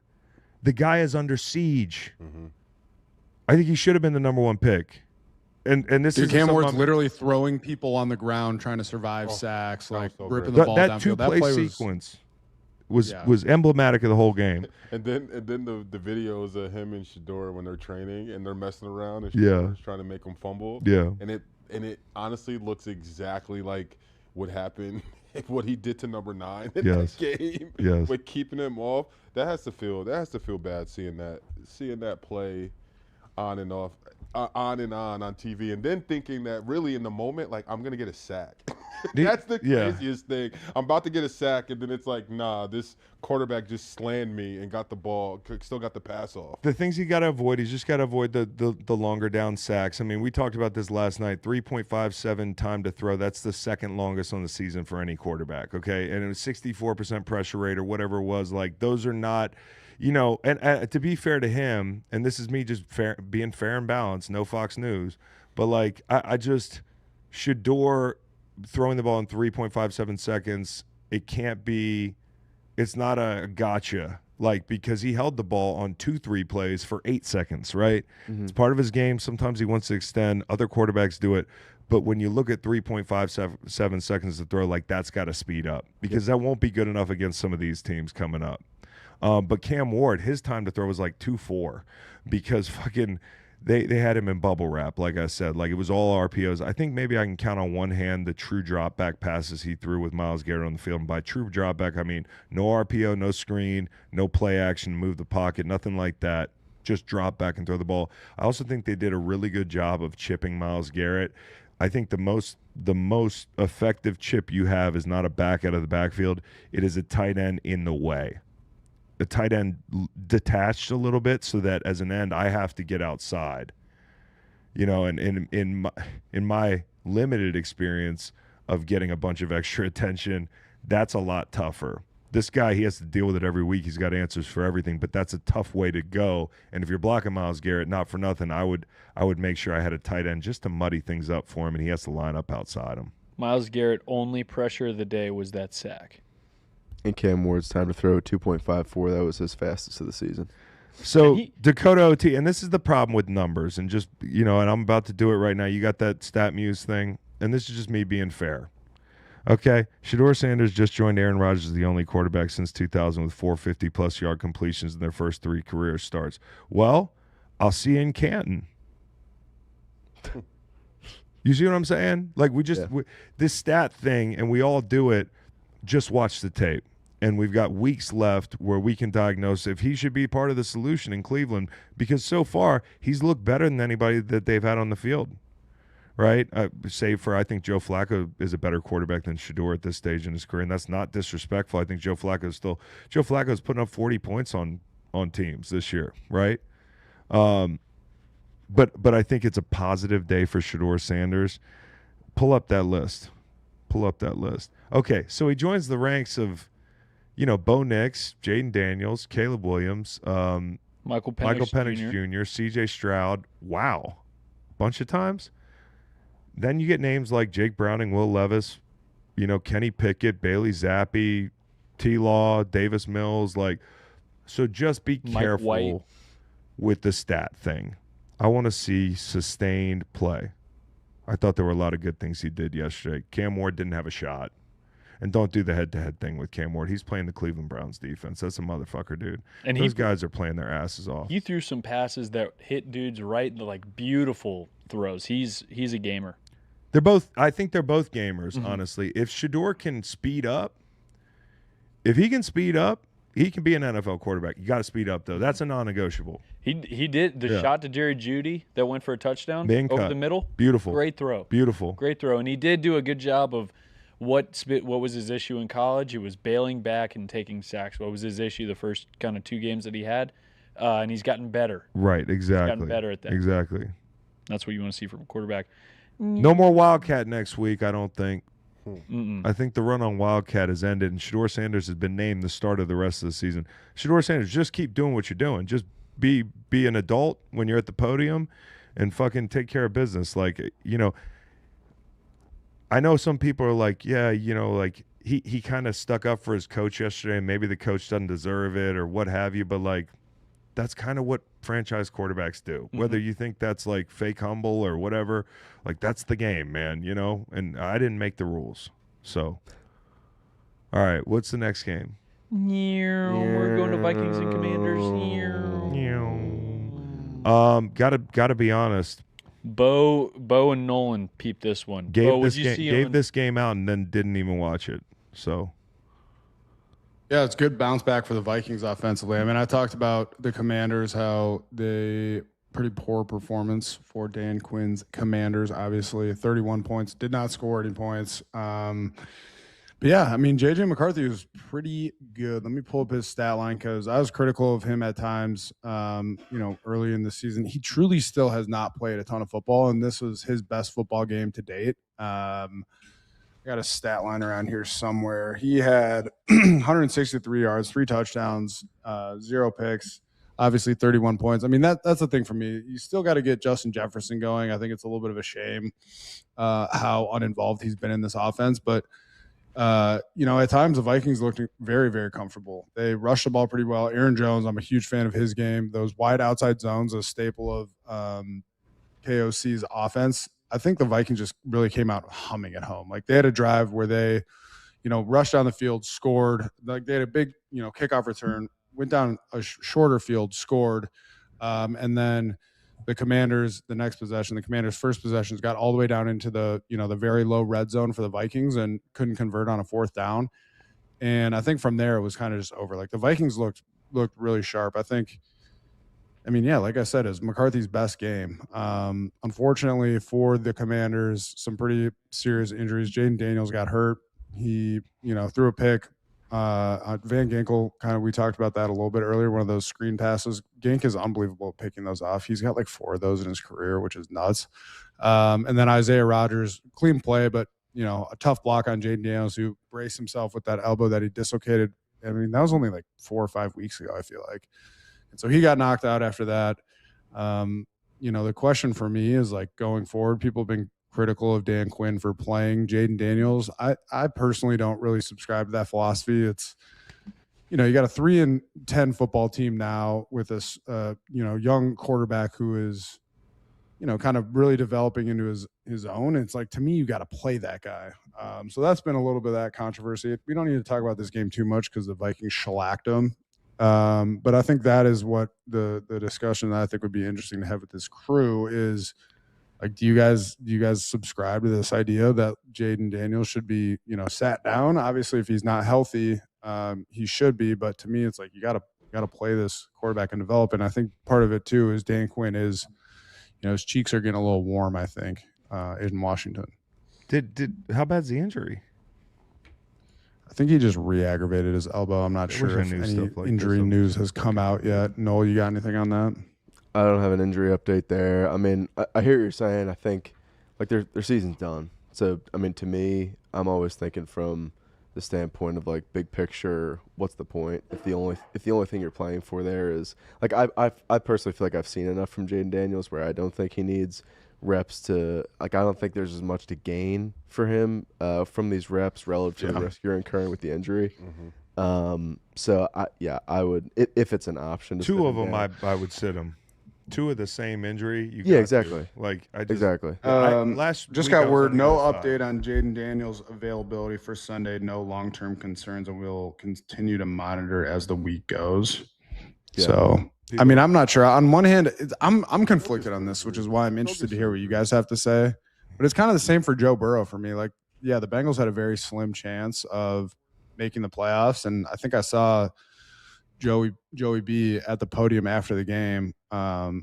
[SPEAKER 2] the guy is under siege. Mm-hmm. I think he should have been the number 1 pick. And this is
[SPEAKER 3] Cam Ward's literally throwing people on the ground trying to survive sacks, like ripping the ball
[SPEAKER 2] that
[SPEAKER 3] downfield.
[SPEAKER 2] That play sequence was emblematic of the whole game.
[SPEAKER 1] And then the videos of him and Shador when they're training and they're messing around and Shador's trying to make them fumble.
[SPEAKER 2] Yeah.
[SPEAKER 1] And it honestly looks exactly like what happened, what he did to number 9 in that game.
[SPEAKER 2] Yes.
[SPEAKER 1] With keeping him off. That has to feel bad seeing that play on and off. On TV, and then thinking that really in the moment, like I'm gonna get a sack. That's the craziest thing. I'm about to get a sack, and then it's like, nah, this quarterback just slammed me and got the ball, still got the pass off.
[SPEAKER 2] The things you got to avoid, he's just got to avoid the longer down sacks. I mean, we talked about this last night. 3.57 time to throw. That's the second longest on the season for any quarterback. Okay, and it was 64% pressure rate or whatever it was. Like those are not. And to be fair to him, and this is me just being fair and balanced, no Fox News, but like I just Shador throwing the ball in 3.57 seconds, it's not a gotcha like because he held the ball on 2-3 plays for 8 seconds, right? It's part of his game. Sometimes he wants to extend. Other quarterbacks do it. But when you look at 3.57 seconds to throw, like that's got to speed up because that won't be good enough against some of these teams coming up. But Cam Ward, his time to throw was like 2.4 because fucking they had him in bubble wrap, like I said. Like it was all RPOs. I think maybe I can count on one hand the true drop back passes he threw with Myles Garrett on the field. And by true drop back, I mean no RPO, no screen, no play action, move the pocket, nothing like that. Just drop back and throw the ball. I also think they did a really good job of chipping Myles Garrett. I think the most effective chip you have is not a back out of the backfield. It is a tight end in the way. A tight end detached a little bit so that as an end I have to get outside. You know, and in my limited experience of getting a bunch of extra attention, that's a lot tougher. This guy, he has to deal with it every week. He's got answers for everything, but that's a tough way to go. And if you're blocking Myles Garrett, not for nothing, I would make sure I had a tight end just to muddy things up for him, and he has to line up outside him.
[SPEAKER 5] Myles Garrett only pressure of the day was that sack.
[SPEAKER 6] And Cam Ward's time to throw 2.54. That was his fastest of the season.
[SPEAKER 2] So Dakota OT, and this is the problem with numbers, and just and I'm about to do it right now. You got that stat muse thing, and this is just me being fair. Okay, Shedeur Sanders just joined Aaron Rodgers as the only quarterback since 2000 with 450-plus yard completions in their first 3 career starts. Well, I'll see you in Canton. You see what I'm saying? Like this stat thing, and we all do it. Just watch the tape, and we've got weeks left where we can diagnose if he should be part of the solution in Cleveland because so far he's looked better than anybody that they've had on the field. Right? Save for I think Joe Flacco is a better quarterback than Shedeur at this stage in his career, and that's not disrespectful. I think Joe Flacco's putting up 40 points on teams this year, right? But I think it's a positive day for Shedeur Sanders. Pull up that list. Okay, so he joins the ranks of, Bo Nix, Jaden Daniels, Caleb Williams,
[SPEAKER 5] Michael Penix
[SPEAKER 2] Jr., C.J. Stroud. Wow, bunch of times. Then you get names like Jake Browning, Will Levis, Kenny Pickett, Bailey Zappi, T-Law, Davis Mills. So just be careful with the stat thing. I want to see sustained play. I thought there were a lot of good things he did yesterday. Cam Ward didn't have a shot. And don't do the head-to-head thing with Cam Ward. He's playing the Cleveland Browns defense. That's a motherfucker, dude. And those guys are playing their asses off.
[SPEAKER 5] He threw some passes that hit dudes right, beautiful throws. He's a gamer.
[SPEAKER 2] I think they're both gamers, honestly. If Shedeur can speed up, he can be an NFL quarterback. You got to speed up, though. That's a non-negotiable.
[SPEAKER 5] He did the shot to Jerry Jeudy that went for a touchdown over the middle.
[SPEAKER 2] Beautiful.
[SPEAKER 5] Great throw.
[SPEAKER 2] Beautiful.
[SPEAKER 5] Great throw. And he did do a good job of what was his issue in college. He was bailing back and taking sacks. What was his issue the first kind of 2 games that he had? And he's gotten better.
[SPEAKER 2] Right, exactly.
[SPEAKER 5] He's gotten better at that.
[SPEAKER 2] Exactly.
[SPEAKER 5] That's what you want to see from a quarterback.
[SPEAKER 2] No more Wildcat next week, I don't think. I think the run on Wildcat has ended, and Shedeur Sanders has been named the start of the rest of the season. Shedeur Sanders, just keep doing what you're doing. Just be an adult when you're at the podium and fucking take care of business. I know some people are like, yeah, he kind of stuck up for his coach yesterday, and maybe the coach doesn't deserve it or what have you, but that's kind of what franchise quarterbacks do. Whether you think that's fake humble or whatever, that's the game, man, and I didn't make the rules. So, all right, what's the next game?
[SPEAKER 5] We're going to Vikings and Commanders.
[SPEAKER 2] Gotta be honest.
[SPEAKER 5] Beau and Nolan peeped this one.
[SPEAKER 2] Gave this game out and then didn't even watch it. So
[SPEAKER 3] yeah, it's good bounce back for the Vikings offensively. I mean, I talked about the Commanders, how they pretty poor performance for Dan Quinn's Commanders. Obviously, 31 points, did not score any points. But yeah, I mean, J.J. McCarthy was pretty good. Let me pull up his stat line because I was critical of him at times, early in the season. He truly still has not played a ton of football, and this was his best football game to date. I got a stat line around here somewhere. He had 163 yards, 3 touchdowns, 0 picks, obviously 31 points. I mean, that's the thing for me. You still got to get Justin Jefferson going. I think it's a little bit of a shame how uninvolved he's been in this offense, but At times the Vikings looked very, very comfortable. They rushed the ball pretty well. Aaron Jones, I'm a huge fan of his game. Those wide outside zones, a staple of KOC's offense. I think the Vikings just really came out humming at home. Like they had a drive where they, rushed down the field, scored. Like they had a big, kickoff return, went down a shorter field, scored, and then the Commanders, the next possession, the Commanders' first possessions got all the way down into the, the very low red zone for the Vikings and couldn't convert on a fourth down. And I think from there it was kind of just over. Like the Vikings looked really sharp. I think, like I said, it's McCarthy's best game. Unfortunately for the Commanders, some pretty serious injuries. Jaden Daniels got hurt. He, threw a pick. Van Ginkel, we talked about that a little bit earlier, one of those screen passes. Gink is unbelievable at picking those off. He's got like 4 of those in his career, which is nuts. And then Isaiah Rodgers, clean play, but, a tough block on Jaden Daniels, who braced himself with that elbow that he dislocated. That was only like 4 or 5 weeks ago, I feel like. And so he got knocked out after that. The question for me is like going forward, people have been critical of Dan Quinn for playing Jaden Daniels. I personally don't really subscribe to that philosophy. It's, you got a 3-10 football team now with this, young quarterback who is, kind of really developing into his own. It's like, to me, you got to play that guy. So that's been a little bit of that controversy. We don't need to talk about this game too much because the Vikings shellacked them. But I think that is what the discussion that I think would be interesting to have with this crew is, like, do you guys subscribe to this idea that Jaden Daniels should be, sat down? Obviously, if he's not healthy, he should be. But to me, it's like you gotta play this quarterback and develop. And I think part of it too is Dan Quinn is, his cheeks are getting a little warm, I think, in Washington.
[SPEAKER 2] How bad's the injury?
[SPEAKER 3] I think he just re-aggravated his elbow. I'm not sure if any injury news has come out yet. Noel, you got anything on that?
[SPEAKER 6] I don't have an injury update there. I hear what you're saying. I think like their season's done. So to me, I'm always thinking from the standpoint of like big picture. What's the point if the only thing you're playing for there is like I personally feel like I've seen enough from Jaden Daniels where I don't think he needs reps to like I don't think there's as much to gain for him from these reps relative to the risk you're incurring with the injury. So I would if it's an option.
[SPEAKER 2] 2 of them I would sit him. 2 of the same injury.
[SPEAKER 6] Exactly.
[SPEAKER 3] Exactly.
[SPEAKER 2] Last
[SPEAKER 3] just got word, no update on Jaden Daniels' availability for Sunday. No long-term concerns, and we'll continue to monitor as the week goes. Yeah. So, I'm not sure. On one hand, I'm conflicted on this, which is why I'm interested to hear what you guys have to say. But it's kind of the same for Joe Burrow for me. Like, yeah, the Bengals had a very slim chance of making the playoffs, and I think I saw Joey B at the podium after the game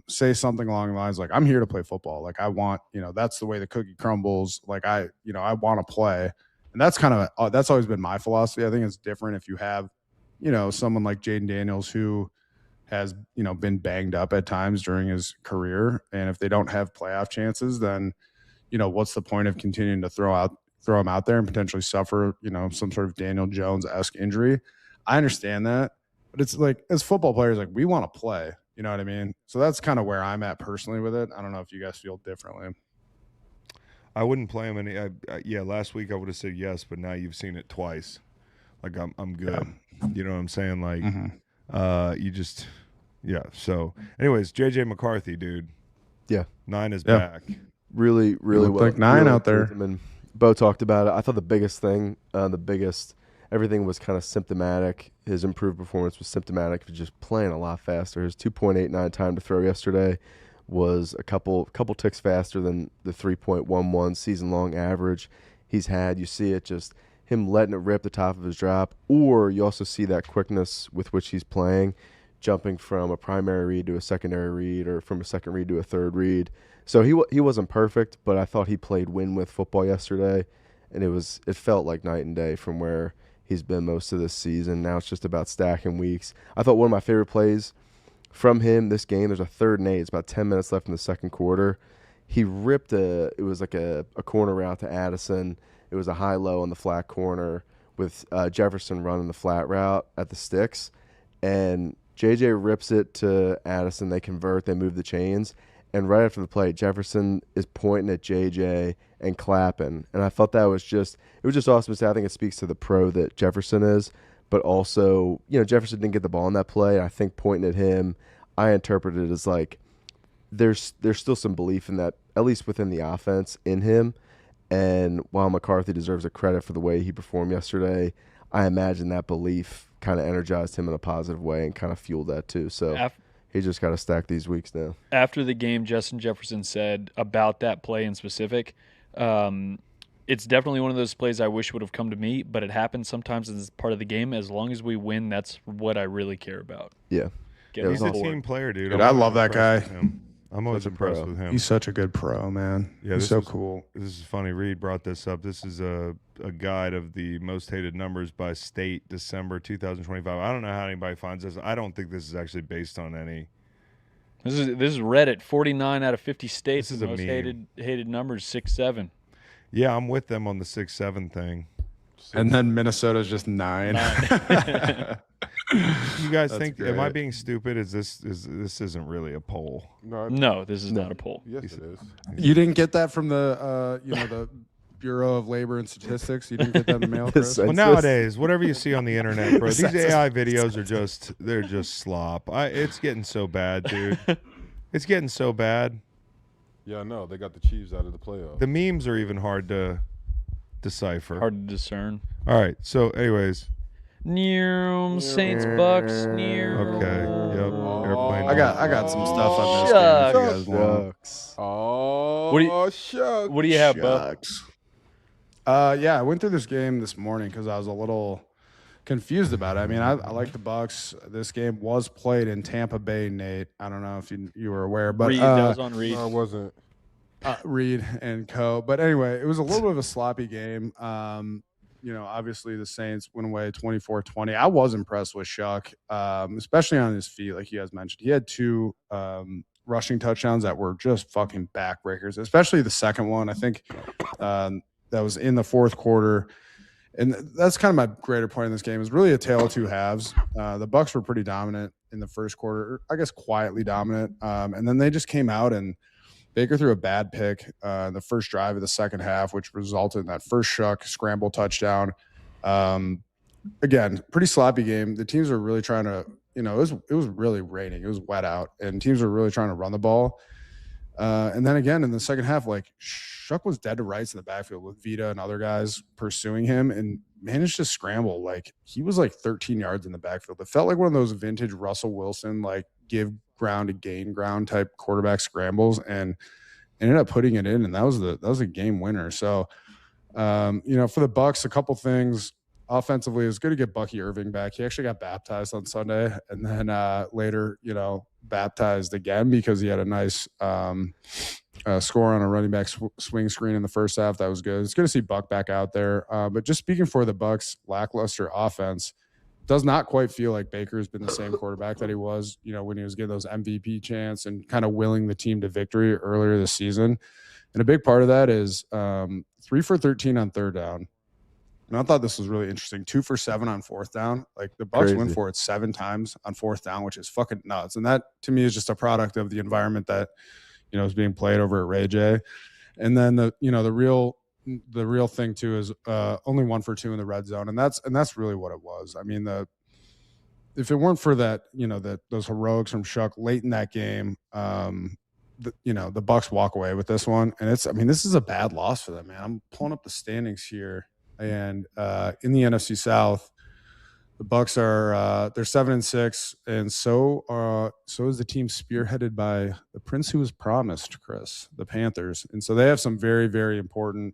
[SPEAKER 3] say something along the lines like, I'm here to play football. Like I want, that's the way the cookie crumbles. Like I want to play. And that's that's always been my philosophy. I think it's different if you have, someone like Jaden Daniels who has, been banged up at times during his career. And if they don't have playoff chances, then, what's the point of continuing to throw him out there and potentially suffer, some sort of Daniel Jones-esque injury? I understand that. But it's like, as football players, like we want to play, you know what I mean? So that's kind of where I'm at personally with it. I don't know if you guys feel differently.
[SPEAKER 2] I wouldn't play him any. Last week I would have said yes, but now you've seen it twice. Like I'm good. Yeah. You know what I'm saying? Like, you just, So, anyways, JJ McCarthy, dude.
[SPEAKER 6] Yeah,
[SPEAKER 2] 9 is back.
[SPEAKER 6] Really well.
[SPEAKER 3] Like 9 out there.
[SPEAKER 6] And Beau talked about it. I thought the biggest thing, everything was kind of symptomatic. His improved performance was symptomatic of just playing a lot faster. His 2.89 time to throw yesterday was a couple ticks faster than the 3.11 season-long average he's had. You see it just him letting it rip the top of his drop, or you also see that quickness with which he's playing, jumping from a primary read to a secondary read or from a second read to a third read. So he wasn't perfect, but I thought he played win-with football yesterday, and it felt like night and day from where he's been most of this season. Now it's just about stacking weeks. I thought one of my favorite plays from him this game, there's a 3rd and 8. It's about 10 minutes left in the second quarter. He ripped it was like a corner route to Addison. It was a high-low on the flat corner with Jefferson running the flat route at the sticks. And JJ rips it to Addison. They convert. They move the chains. and right after the play, Jefferson is pointing at JJ and clapping, and I thought it was just awesome to see. I think it speaks to the pro that Jefferson is, but also, Jefferson didn't get the ball in that play. I think pointing at him, I interpreted it as like there's still some belief in that, at least within the offense, in him. And while McCarthy deserves a credit for the way he performed yesterday, I imagine that belief kind of energized him in a positive way and kind of fueled that too. So he just got to stack these weeks now.
[SPEAKER 5] After the game, Justin Jefferson said about that play in specific, it's definitely one of those plays I wish would have come to me, but it happens sometimes as part of the game. As long as we win, that's what I really care about.
[SPEAKER 6] Yeah.
[SPEAKER 2] He's a team player, dude.
[SPEAKER 3] I love that guy.
[SPEAKER 2] I'm always impressed with him.
[SPEAKER 3] He's such a good pro, man. Yeah, he's so cool.
[SPEAKER 2] This is funny. Reed brought this up. This is a guide of the most hated numbers by state, December 2025. I don't know how anybody finds this. I don't think this is actually based on any.
[SPEAKER 5] This is Reddit. 49 out of 50 states.
[SPEAKER 2] This is a
[SPEAKER 5] most
[SPEAKER 2] meme.
[SPEAKER 5] hated numbers 6-7.
[SPEAKER 2] Yeah, I'm with them on the 6-7 thing.
[SPEAKER 3] And then Minnesota's just 9.
[SPEAKER 2] You guys think? Great. Am I being stupid? This isn't really a poll?
[SPEAKER 5] No, this is not a poll.
[SPEAKER 1] Yes, it is.
[SPEAKER 3] You didn't get that from the the Bureau of Labor and Statistics. You didn't get that in the mail, Chris?
[SPEAKER 2] Well, nowadays, whatever you see on the internet, bro, these AI videos are they're just slop. It's getting so bad, dude. It's getting so bad.
[SPEAKER 1] Yeah, I know. They got the Chiefs out of the playoffs.
[SPEAKER 2] The memes are even hard to decipher.
[SPEAKER 5] Hard to discern.
[SPEAKER 2] All right. So, anyways.
[SPEAKER 5] Saints, Bucks,
[SPEAKER 2] Okay. Yep. Airplane.
[SPEAKER 3] I got some stuff on this game if you guys want.
[SPEAKER 1] Oh, shucks.
[SPEAKER 5] What do you have, Bo?
[SPEAKER 3] Yeah, I went through this game this morning because I was a little confused about it. I mean, I like the Bucks. This game was played in Tampa Bay, Nate. I don't know if you were aware, but
[SPEAKER 5] Reed, that was on Reed.
[SPEAKER 1] No, I wasn't.
[SPEAKER 3] Reed and co. But anyway, it was a little bit of a sloppy game. Obviously the Saints went away 24-20. I was impressed with Shuck, especially on his feet, like you guys mentioned. He had 2 rushing touchdowns that were just fucking backbreakers, especially the second one. I think that was in the fourth quarter. And that's kind of my greater point in this game. Is really a tale of 2 halves. The Bucks were pretty dominant in the first quarter, I guess quietly dominant. And then they just came out and Baker threw a bad pick the first drive of the second half, which resulted in that first Shuck scramble touchdown. Again, pretty sloppy game. The teams were really trying to, it was really raining. It was wet out, and teams were really trying to run the ball. And then again in the second half, like Shuck was dead to rights in the backfield with Vita and other guys pursuing him, and managed to scramble. Like he was like 13 yards in the backfield. It felt like one of those vintage Russell Wilson, like give ground to gain ground type quarterback scrambles, and ended up putting it in, and that was a game winner. So for the Bucks, a couple things offensively. It was good to get Bucky Irving back. He actually got baptized on Sunday, and then later baptized again because he had a nice score on a running back swing screen in the first half. That was good. It's good to see Buck back out there. But just speaking for the Bucks, lackluster offense. Does not quite feel like Baker's been the same quarterback that he was, when he was getting those MVP chants and kind of willing the team to victory earlier this season. And a big part of that is 3 for 13 on third down. And I thought this was really interesting. 2 for 7 on fourth down. Like the Bucks went for it 7 times on fourth down, which is fucking nuts. And that to me is just a product of the environment that, is being played over at Ray J. And then the real thing too is only 1 for 2 in the red zone, and that's really what it was. I mean, if it weren't for that, those heroics from Shuck late in that game, the Bucks walk away with this one, and this is a bad loss for them, man. I'm pulling up the standings here, and in the NFC South, the Bucks are they're 7-6, and so is the team spearheaded by the prince who was promised, Chris, the Panthers, and so they have some very, very important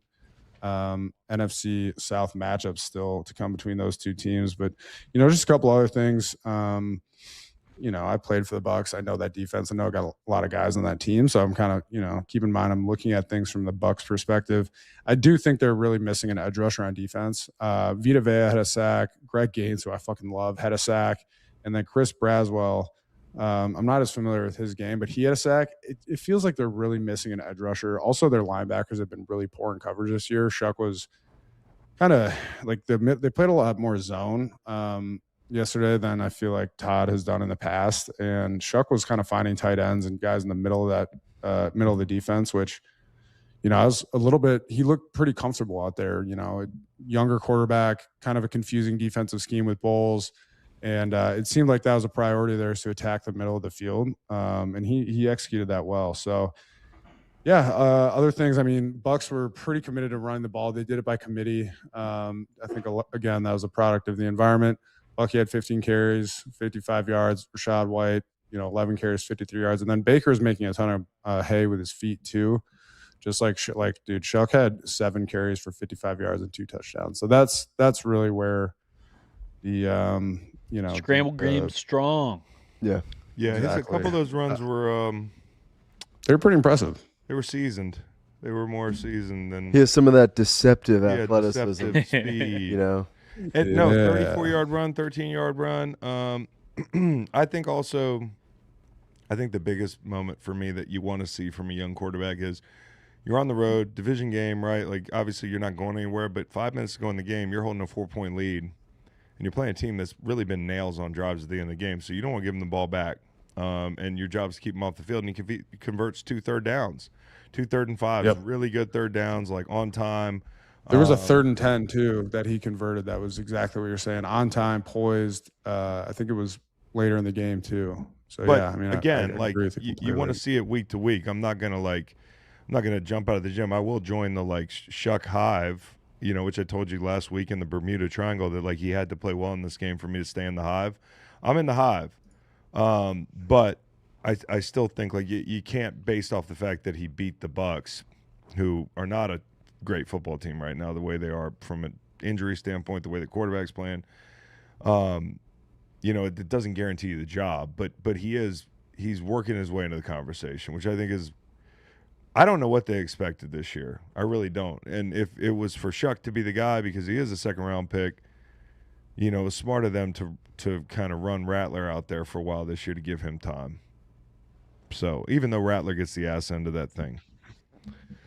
[SPEAKER 3] NFC South matchups still to come between those 2 teams. But just a couple other things. I played for the Bucks. I know that defense. I know I got a lot of guys on that team, so I'm kind of keep in mind I'm looking at things from the Bucks perspective. I do think they're really missing an edge rusher on defense. Vita Vea had a sack. Greg Gaines, who I fucking love, had a sack, and then Chris Braswell. I'm not as familiar with his game, but he had a sack. It feels like they're really missing an edge rusher. Also, their linebackers have been really poor in coverage this year. Shuck was kind of like they played a lot more zone yesterday than I feel like Todd has done in the past. And Shuck was kind of finding tight ends and guys in the middle of that middle of the defense, which, I was a little bit, he looked pretty comfortable out there, a younger quarterback, kind of a confusing defensive scheme with Bowles. And it seemed like that was a priority there, is to attack the middle of the field. And he executed that well. So, yeah, other things, Bucs were pretty committed to running the ball. They did it by committee. I think, again, that was a product of the environment. Bucky had 15 carries, 55 yards. Rashad White, 11 carries, 53 yards. And then Baker's making a ton of hay with his feet too. Just dude, Shuck had 7 carries for 55 yards and 2 touchdowns. So that's really where the
[SPEAKER 5] scramble game strong.
[SPEAKER 2] Yeah, exactly. A couple of those runs were
[SPEAKER 3] they were pretty impressive.
[SPEAKER 2] They were seasoned. They were more seasoned than
[SPEAKER 6] he has some of that deceptive athleticism.
[SPEAKER 2] Deceptive speed. No, 34-yard run, 13-yard run. I think the biggest moment for me that you want to see from a young quarterback is you're on the road, division game, right? Like, obviously you're not going anywhere, but 5 minutes to go in the game, you're holding a 4-point lead, and you're playing a team that's really been nails on drives at the end of the game, so you don't want to give them the ball back. And your job is to keep them off the field, and he converts 2 third downs, 2 3rd and 5,
[SPEAKER 3] yep.
[SPEAKER 2] Really good third downs, like on time.
[SPEAKER 3] There was a 3rd and 10 too that he converted. That was exactly what you're saying. On time, poised. I think it was later in the game too. So
[SPEAKER 2] but
[SPEAKER 3] yeah,
[SPEAKER 2] again,
[SPEAKER 3] I agree with
[SPEAKER 2] you want to see it week to week. I'm not gonna jump out of the gym. I will join the Shuck Hive, which I told you last week in the Bermuda Triangle that he had to play well in this game for me to stay in the Hive. I'm in the Hive. But I still think you can't, based off the fact that he beat the Bucs, who are not a great football team right now, the way they are from an injury standpoint, the way the quarterback's playing. It doesn't guarantee you the job, but he's working his way into the conversation, which I think is, I don't know what they expected this year. I really don't. And if it was for Shuck to be the guy, because he is a 2nd-round pick, it was smart of them to kind of run Rattler out there for a while this year to give him time. So even though Rattler gets the ass end of that thing.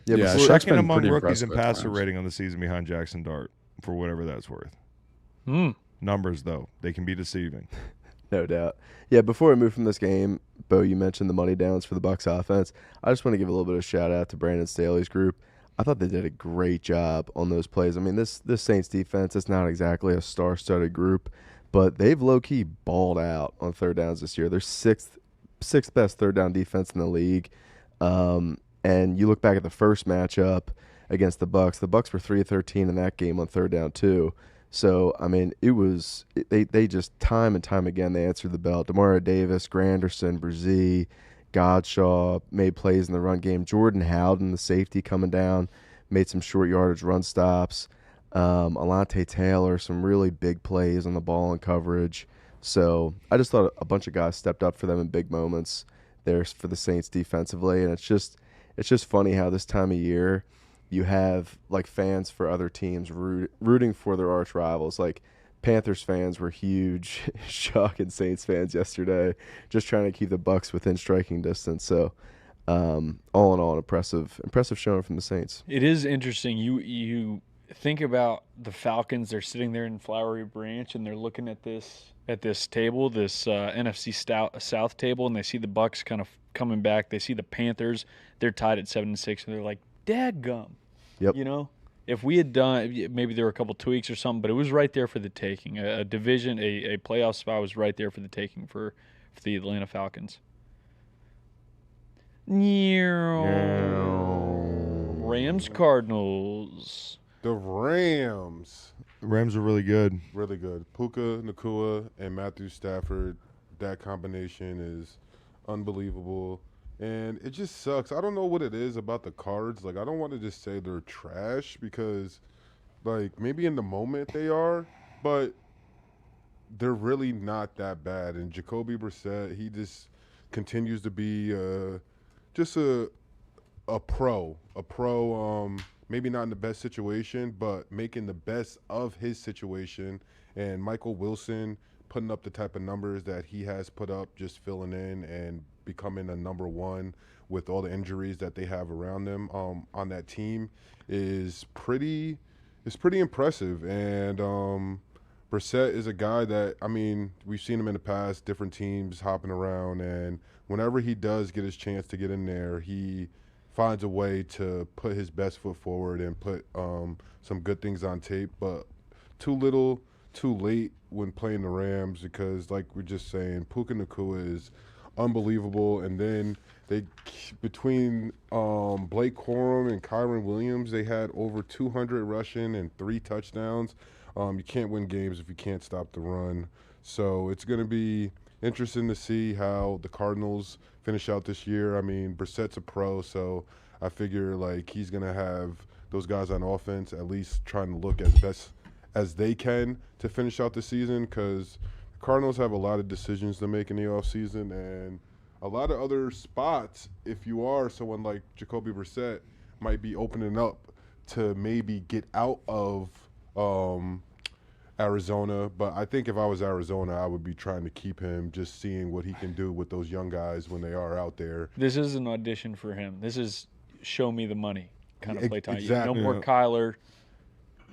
[SPEAKER 3] Yeah,
[SPEAKER 2] second among rookies in passer rating on the season behind Jackson Dart, for whatever that's worth. Numbers, though, they can be deceiving.
[SPEAKER 6] No doubt. Yeah, before we move from this game, Beau, you mentioned the money downs for the Bucs offense. I just want to give a little bit of shout out to Brandon Staley's group. I thought they did a great job on those plays. This Saints defense is not exactly a star-studded group, but they've low-key balled out on third downs this year. They're sixth best third down defense in the league. And you look back at the first matchup against the Bucs. The Bucs were 3-13 in that game on third down too. So they just time and time again they answered the bell. Demario Davis, Granderson, Brzee, Godshaw made plays in the run game. Jordan Howden, the safety, coming down, made some short yardage run stops. Alante Taylor, some really big plays on the ball and coverage. So I just thought a bunch of guys stepped up for them in big moments there for the Saints defensively. And it's just funny how this time of year you have fans for other teams rooting for their arch rivals. Panthers fans were huge Shuck and Saints fans yesterday, just trying to keep the Bucs within striking distance. So all in all, an impressive showing from the Saints.
[SPEAKER 5] It is interesting. You think about the Falcons. They're sitting there in Flowery Branch and they're looking at this table, this NFC South table, and they see the Bucs kind of coming back. They see the Panthers. They're tied at 7-6, and they're like, "Dadgum."
[SPEAKER 6] Yep.
[SPEAKER 5] If we had done, maybe there were a couple tweaks or something, but it was right there for the taking. A division, a playoff spot was right there for the taking for the Atlanta Falcons. Rams, Cardinals.
[SPEAKER 1] The Rams.
[SPEAKER 2] The Rams are really good.
[SPEAKER 1] Really good. Puka Nacua and Matthew Stafford, that combination is unbelievable. And it just sucks. I don't know what it is about the Cards. I don't want to just say they're trash because, maybe in the moment they are, but they're really not that bad. And Jacoby Brissett, he just continues to be just a pro. Maybe not in the best situation, but making the best of his situation. And Michael Wilson putting up the type of numbers that he has put up, just filling in and becoming a number one with all the injuries that they have around them on that team is pretty impressive. And Brissett is a guy that, I mean, we've seen him in the past, different teams hopping around, and whenever he does get his chance to get in there, he finds a way to put his best foot forward and put some good things on tape, but too little, too late when playing the Rams because, like we're just saying, Puka Nacua is unbelievable, and then between Blake Corum and Kyron Williams, they had over 200 rushing and 3 touchdowns. You can't win games if you can't stop the run. So it's going to be interesting to see how the Cardinals finish out this year. I mean, Brissett's a pro, so I figure like he's going to have those guys on offense at least trying to look as best as they can to finish out the season because the Cardinals have a lot of decisions to make in the offseason and a lot of other spots, if you are someone like Jacoby Brissett, might be opening up to maybe get out of Arizona. But I think if I was Arizona, I would be trying to keep him, just seeing what he can do with those young guys when they are out there.
[SPEAKER 5] This is an audition for him. This is show me the money kind of play time.
[SPEAKER 1] Exactly.
[SPEAKER 5] No more Kyler.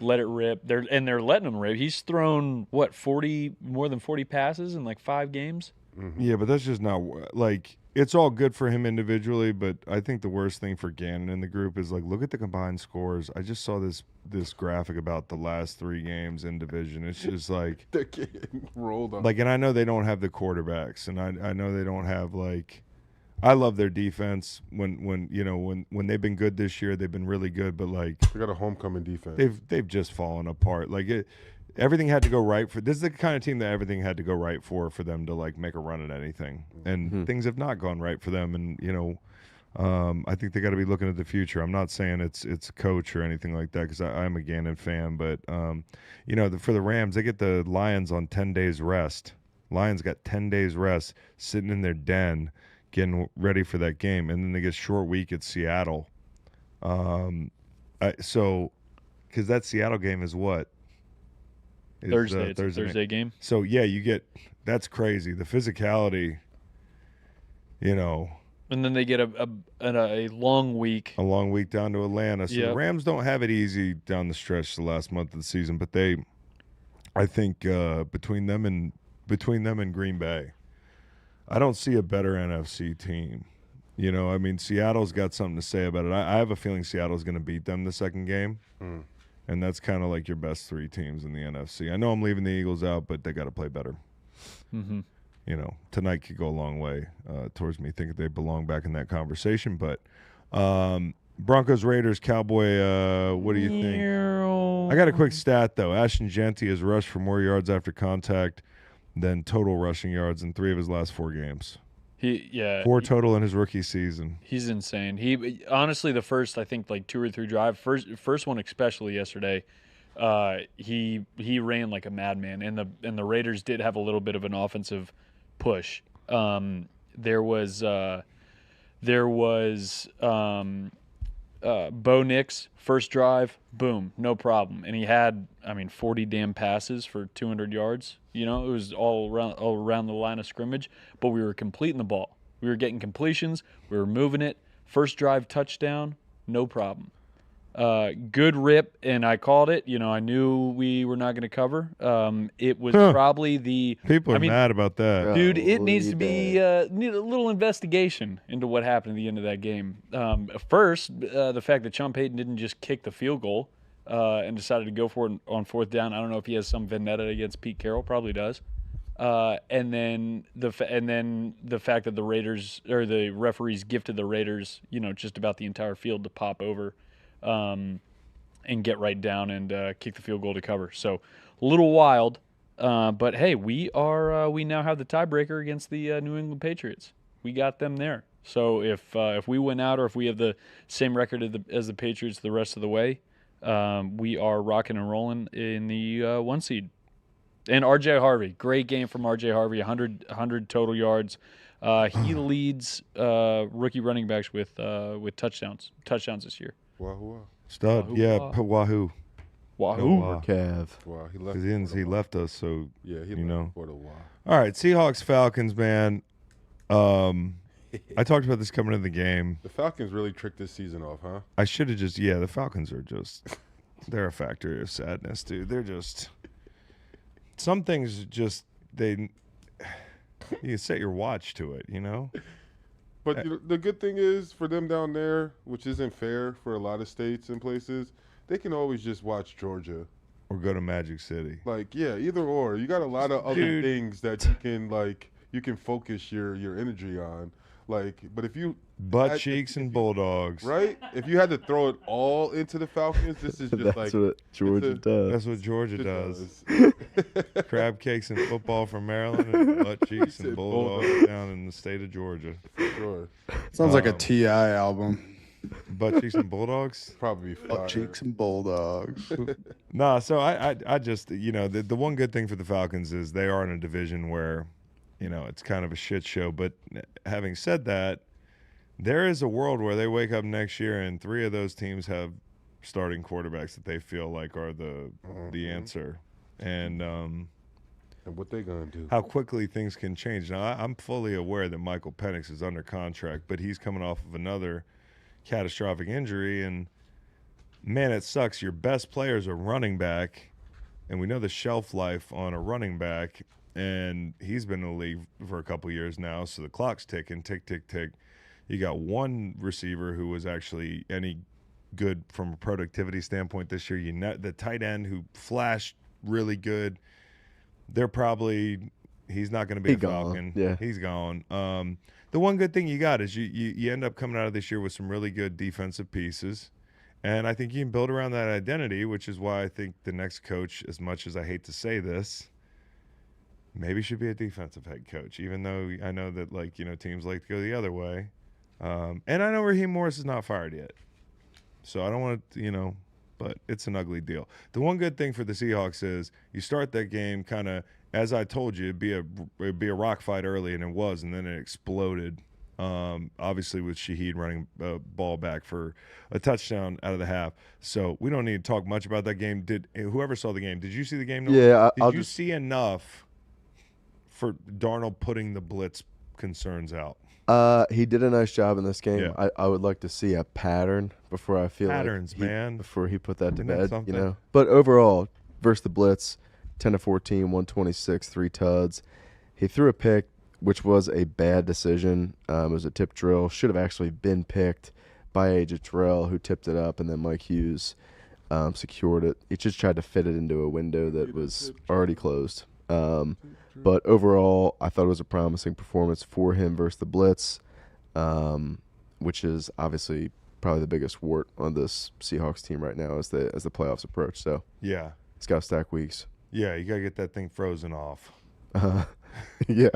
[SPEAKER 5] Let it rip. They're letting him rip. He's thrown more than 40 passes in like 5 games.
[SPEAKER 1] Mm-hmm.
[SPEAKER 2] Yeah, but that's just not like it's all good for him individually, but I think the worst thing for Gannon in the group is like look at the combined scores. I just saw this graphic about the last 3 games in division. It's just like
[SPEAKER 1] They're getting rolled up.
[SPEAKER 2] like, and I know they don't have the quarterbacks, and I know they don't have like. I love their defense. When they've been good this year, they've been really good. But like
[SPEAKER 1] They got a homecoming defense.
[SPEAKER 2] they've just fallen apart. Like everything had to go right for. This is the kind of team that everything had to go right for them to like make a run at anything. And things have not gone right for them. And I think they got to be looking at the future. I'm not saying it's a coach or anything like that because I'm a Gannon fan. But for the Rams, they get the Lions on 10 days rest. Lions got 10 days rest, sitting in their den, getting ready for that game, and then they get short week at Seattle. Because that Seattle game is what?
[SPEAKER 5] Thursday. It's a Thursday game.
[SPEAKER 2] So yeah, that's crazy. The physicality,
[SPEAKER 5] And then they get a long week.
[SPEAKER 2] a long week down to Atlanta. So the
[SPEAKER 5] Yep.
[SPEAKER 2] Rams don't have it easy down the stretch the last month of the season, but I think between them and Green Bay, I don't see a better NFC team. I mean, Seattle's got something to say about it. I have a feeling Seattle's going to beat them the second game. And that's kind of like your best 3 teams in the NFC. I know I'm leaving the Eagles out, but they got to play better.
[SPEAKER 5] Mm-hmm.
[SPEAKER 2] Tonight could go a long way towards me thinking they belong back in that conversation. But Broncos, Raiders, Cowboy, what do you think? I got a quick stat, though. Ashton Genty has rushed for more yards after contact than total rushing yards in 3 of his last 4 games. 4 total in his rookie season.
[SPEAKER 5] He's insane. He honestly, the first I think like 2 or 3 drive, first one especially yesterday, he ran like a madman, and the Raiders did have a little bit of an offensive push. There was Bo Nix first drive, boom, no problem, and he had 40 damn passes for 200 yards. It was all around the line of scrimmage, but we were completing the ball. We were getting completions. We were moving it. First drive touchdown, no problem. Good rip, and I called it. I knew we were not going to cover. It was probably the
[SPEAKER 2] people are mad about that,
[SPEAKER 5] dude. It needs to be need a little investigation into what happened at the end of that game. First, the fact that Sean Payton didn't just kick the field goal and decided to go for it on 4th down. I don't know if he has some vendetta against Pete Carroll. Probably does. And then the fact that the Raiders or the referees gifted the Raiders, just about the entire field to pop over. And get right down and kick the field goal to cover. So a little wild, but hey, we now have the tiebreaker against the New England Patriots. We got them there. So if we win out or if we have the same record as the Patriots the rest of the way, we are rocking and rolling in the 1 seed. And R.J. Harvey, great game from R.J. Harvey, 100 total yards. He leads rookie running backs with touchdowns this year.
[SPEAKER 1] Wahoo.
[SPEAKER 2] Stud.
[SPEAKER 5] Wahoo,
[SPEAKER 2] Yeah,
[SPEAKER 5] wah.
[SPEAKER 2] Wahoo.
[SPEAKER 5] Wahoo.
[SPEAKER 2] Wah.
[SPEAKER 6] Cav.
[SPEAKER 1] Wow, he left.
[SPEAKER 2] Because he left us, so
[SPEAKER 1] Yeah, he
[SPEAKER 2] you know.
[SPEAKER 1] for the while.
[SPEAKER 2] All right, Seahawks, Falcons, man. I talked about this coming into the game.
[SPEAKER 1] The Falcons really tricked this season off, huh?
[SPEAKER 2] I should have the Falcons are just, they're a factory of sadness, dude. They're just some things just you can set your watch to it, you know.
[SPEAKER 1] But the good thing is for them down there, which isn't fair for a lot of states and places, they can always just watch Georgia.
[SPEAKER 2] Or go to Magic City.
[SPEAKER 1] Like, yeah, either or. You got a lot of other things that you can focus your energy on. Like, but if you
[SPEAKER 2] butt cheeks and Bulldogs,
[SPEAKER 1] right? If you had to throw it all into the Falcons, this is just
[SPEAKER 6] That's what Georgia does.
[SPEAKER 2] That's what Georgia does. Crab cakes and football from Maryland, and butt cheeks and Bulldogs down in the state of Georgia.
[SPEAKER 1] For sure.
[SPEAKER 3] Sounds like a T.I. album.
[SPEAKER 2] Butt cheeks and Bulldogs.
[SPEAKER 1] Probably
[SPEAKER 3] Butt cheeks and Bulldogs.
[SPEAKER 2] No, so I just, you know, the one good thing for the Falcons is they are in a division where, you know, it's kind of a shit show. But having said that, there is a world where they wake up next year and 3 of those teams have starting quarterbacks that they feel like are the answer. And
[SPEAKER 1] what they gonna do?
[SPEAKER 2] How quickly things can change. Now, I'm fully aware that Michael Penix is under contract, but he's coming off of another catastrophic injury, and man, it sucks. Your best players are running back, and we know the shelf life on a running back. And he's been in the league for a couple years now, so the clock's ticking, tick, tick, tick. You got one receiver who was actually any good from a productivity standpoint this year. The tight end who flashed really good. He's not going to be a Falcon.
[SPEAKER 6] Yeah.
[SPEAKER 2] He's gone. The one good thing you got is you end up coming out of this year with some really good defensive pieces. And I think you can build around that identity, which is why I think the next coach, as much as I hate to say this, maybe should be a defensive head coach, even though I know that, like, you know, teams like to go the other way. And I know Raheem Morris is not fired yet. So I don't want to, you know, but it's an ugly deal. The one good thing for the Seahawks is you start that game kind of, as I told you, it'd be a rock fight early, and it was, and then it exploded. Obviously with Shaheed running ball back for a touchdown out of the half. So we don't need to talk much about that game. Whoever saw the game, did you see the game?
[SPEAKER 6] Yeah.
[SPEAKER 2] Did you see enough for Darnold putting the blitz concerns out?
[SPEAKER 6] He did a nice job in this game.
[SPEAKER 2] Yeah.
[SPEAKER 6] I would like to see a pattern before I feel
[SPEAKER 2] Patterns,
[SPEAKER 6] like
[SPEAKER 2] man.
[SPEAKER 6] before he put that to
[SPEAKER 2] Isn't that
[SPEAKER 6] bed,
[SPEAKER 2] something?
[SPEAKER 6] you know. But overall, versus the blitz, 10-14, 126, 3 tuds. He threw a pick, which was a bad decision. It was a tip drill. Should have actually been picked by A.J. Terrell, who tipped it up, and then Mike Hughes secured it. He just tried to fit it into a window that was already closed. But overall, I thought it was a promising performance for him versus the blitz, which is obviously probably the biggest wart on this Seahawks team right now as the playoffs approach. So
[SPEAKER 2] Yeah.
[SPEAKER 6] it's got to stack weeks.
[SPEAKER 2] Yeah, you got to get that thing frozen off.
[SPEAKER 6] Yeah.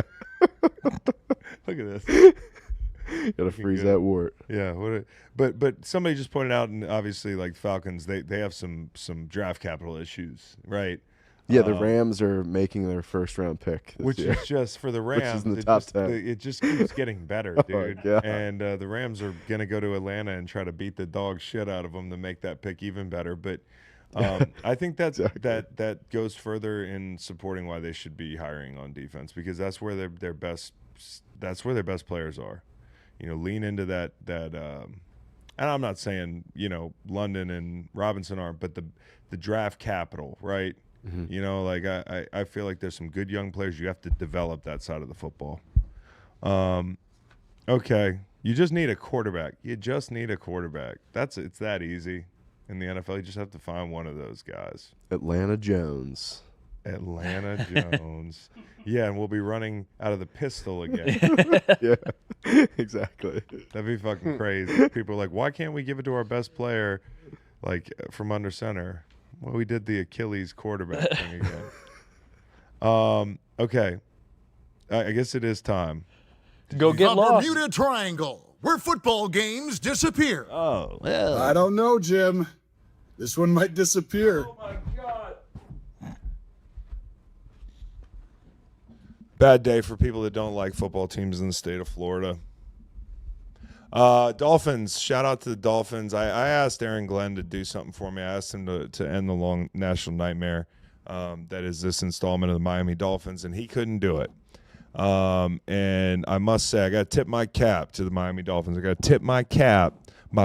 [SPEAKER 2] Look at this.
[SPEAKER 6] Got to freeze that wart.
[SPEAKER 2] Yeah, but somebody just pointed out, and obviously, like Falcons, they have some draft capital issues, right?
[SPEAKER 6] Yeah, the Rams are making their first round pick this
[SPEAKER 2] Which
[SPEAKER 6] year.
[SPEAKER 2] is just for the Rams.
[SPEAKER 6] in the top 10.
[SPEAKER 2] It just keeps getting better, dude.
[SPEAKER 6] God.
[SPEAKER 2] And the Rams are gonna go to Atlanta and try to beat the dog shit out of them to make that pick even better. But I think that goes further in supporting why they should be hiring on defense, because that's where their best players are. You know, lean into that. And I'm not saying, you know, London and Robinson aren't, but the draft capital, right?
[SPEAKER 6] Mm-hmm.
[SPEAKER 2] You know, like I feel like there's some good young players. You have to develop that side of the football. Okay, you just need a quarterback. It's that easy in the NFL. You just have to find one of those guys.
[SPEAKER 6] Atlanta Jones.
[SPEAKER 2] Yeah, and we'll be running out of the pistol again.
[SPEAKER 6] Yeah, exactly.
[SPEAKER 2] That'd be fucking crazy. People are like, why can't we give it to our best player, like, from under center? Well, we did the Achilles quarterback thing again. Okay. I guess it is time.
[SPEAKER 5] Go get
[SPEAKER 7] the
[SPEAKER 5] lost.
[SPEAKER 7] Bermuda Triangle, where football games disappear.
[SPEAKER 5] Oh, well.
[SPEAKER 8] I don't know, Jim. This one might disappear.
[SPEAKER 5] Oh, my God.
[SPEAKER 2] Bad day for people that don't like football teams in the state of Florida. Dolphins. Shout out to the Dolphins. I asked Aaron Glenn to do something for me. I asked him to end the long national nightmare that is this installment of the Miami Dolphins, and he couldn't do it. And I must say, I got to tip my cap to the Miami Dolphins. I got to tip my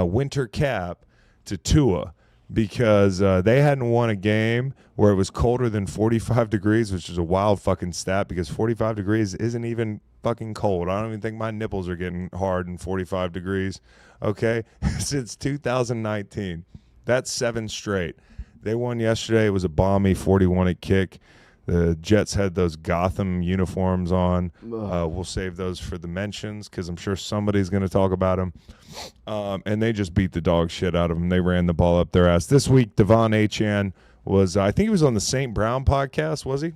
[SPEAKER 2] winter cap to Tua. because they hadn't won a game where it was colder than 45 degrees, which is a wild fucking stat because 45 degrees isn't even fucking cold. I don't even think my nipples are getting hard in 45 degrees, okay? Since 2019. That's 7 straight. They won yesterday. It was a balmy 41 at kick. The Jets had those Gotham uniforms on. We'll save those for the mentions because I'm sure somebody's going to talk about them. And they just beat the dog shit out of them. They ran the ball up their ass. This week, Devon Achane was, I think he was on the St. Brown podcast, was he?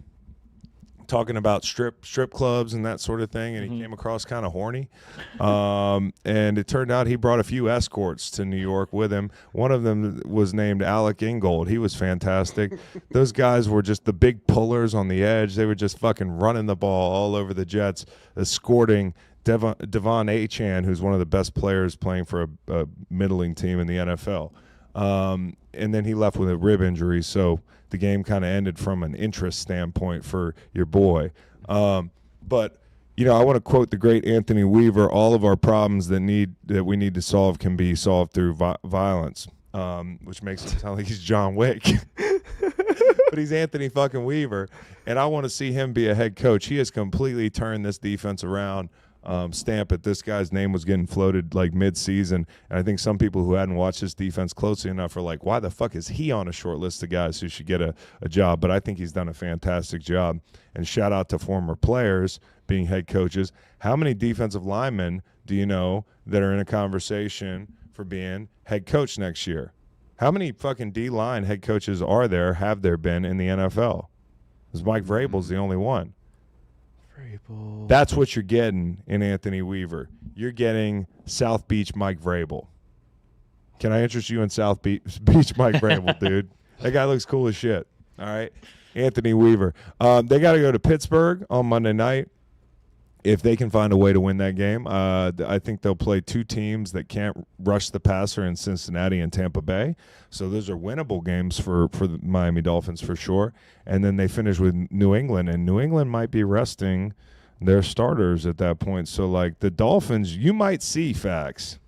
[SPEAKER 2] Talking about strip clubs and that sort of thing, and he came across kind of horny. And it turned out he brought a few escorts to New York with him. One of them was named Alec Ingold. He was fantastic. Those guys were just the big pullers on the edge. They were just fucking running the ball all over the Jets, escorting Devon Achane, who's one of the best players playing for a middling team in the NFL. And then he left with a rib injury, so the game kind of ended from an interest standpoint for your boy. But, you know, I want to quote the great Anthony Weaver, all of our problems that we need to solve can be solved through violence, which makes him sound like he's John Wick. But he's Anthony fucking Weaver, and I want to see him be a head coach. He has completely turned this defense around. Stamp it. This guy's name was getting floated like mid-season, and I think some people who hadn't watched this defense closely enough are like, why the fuck is he on a short list of guys who should get a job? But I think he's done a fantastic job, and shout out to former players being head coaches. How many defensive linemen do you know that are in a conversation for being head coach next year? How many fucking D-line head coaches have there been in the NFL? Because Mike Vrabel's the only one. That's what you're getting in Anthony Weaver. You're getting South Beach Mike Vrabel. Can I interest you in South Beach Mike Vrabel, dude? That guy looks cool as shit. All right, Anthony Weaver. They got to go to Pittsburgh on Monday night. If they can find a way to win that game, I think they'll play 2 teams that can't rush the passer in Cincinnati and Tampa Bay. So those are winnable games for the Miami Dolphins for sure. And then they finish with New England, and New England might be resting their starters at that point. So, like, the Dolphins, you might see facts.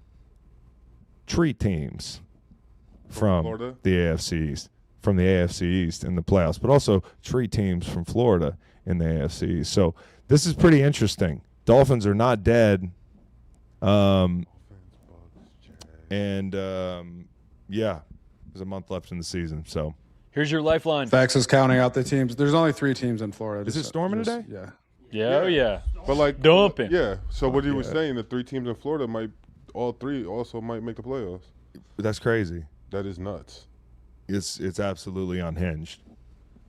[SPEAKER 2] Treat teams from
[SPEAKER 1] Florida?
[SPEAKER 2] the AFC East, from the AFC East in the playoffs, but also treat teams from Florida in the AFC East. So this is pretty interesting. Dolphins are not dead. Yeah, there's a month left in the season. So
[SPEAKER 5] Here's your lifeline.
[SPEAKER 3] Fax is counting out the teams. There's only 3 teams in Florida.
[SPEAKER 2] Is it storming today?
[SPEAKER 3] Yeah.
[SPEAKER 5] Yeah, oh yeah.
[SPEAKER 1] But like
[SPEAKER 5] Dumping.
[SPEAKER 1] Yeah. So what he was saying, the 3 teams in Florida all 3 also might make the playoffs.
[SPEAKER 2] That's crazy.
[SPEAKER 1] That is nuts.
[SPEAKER 2] It's absolutely unhinged.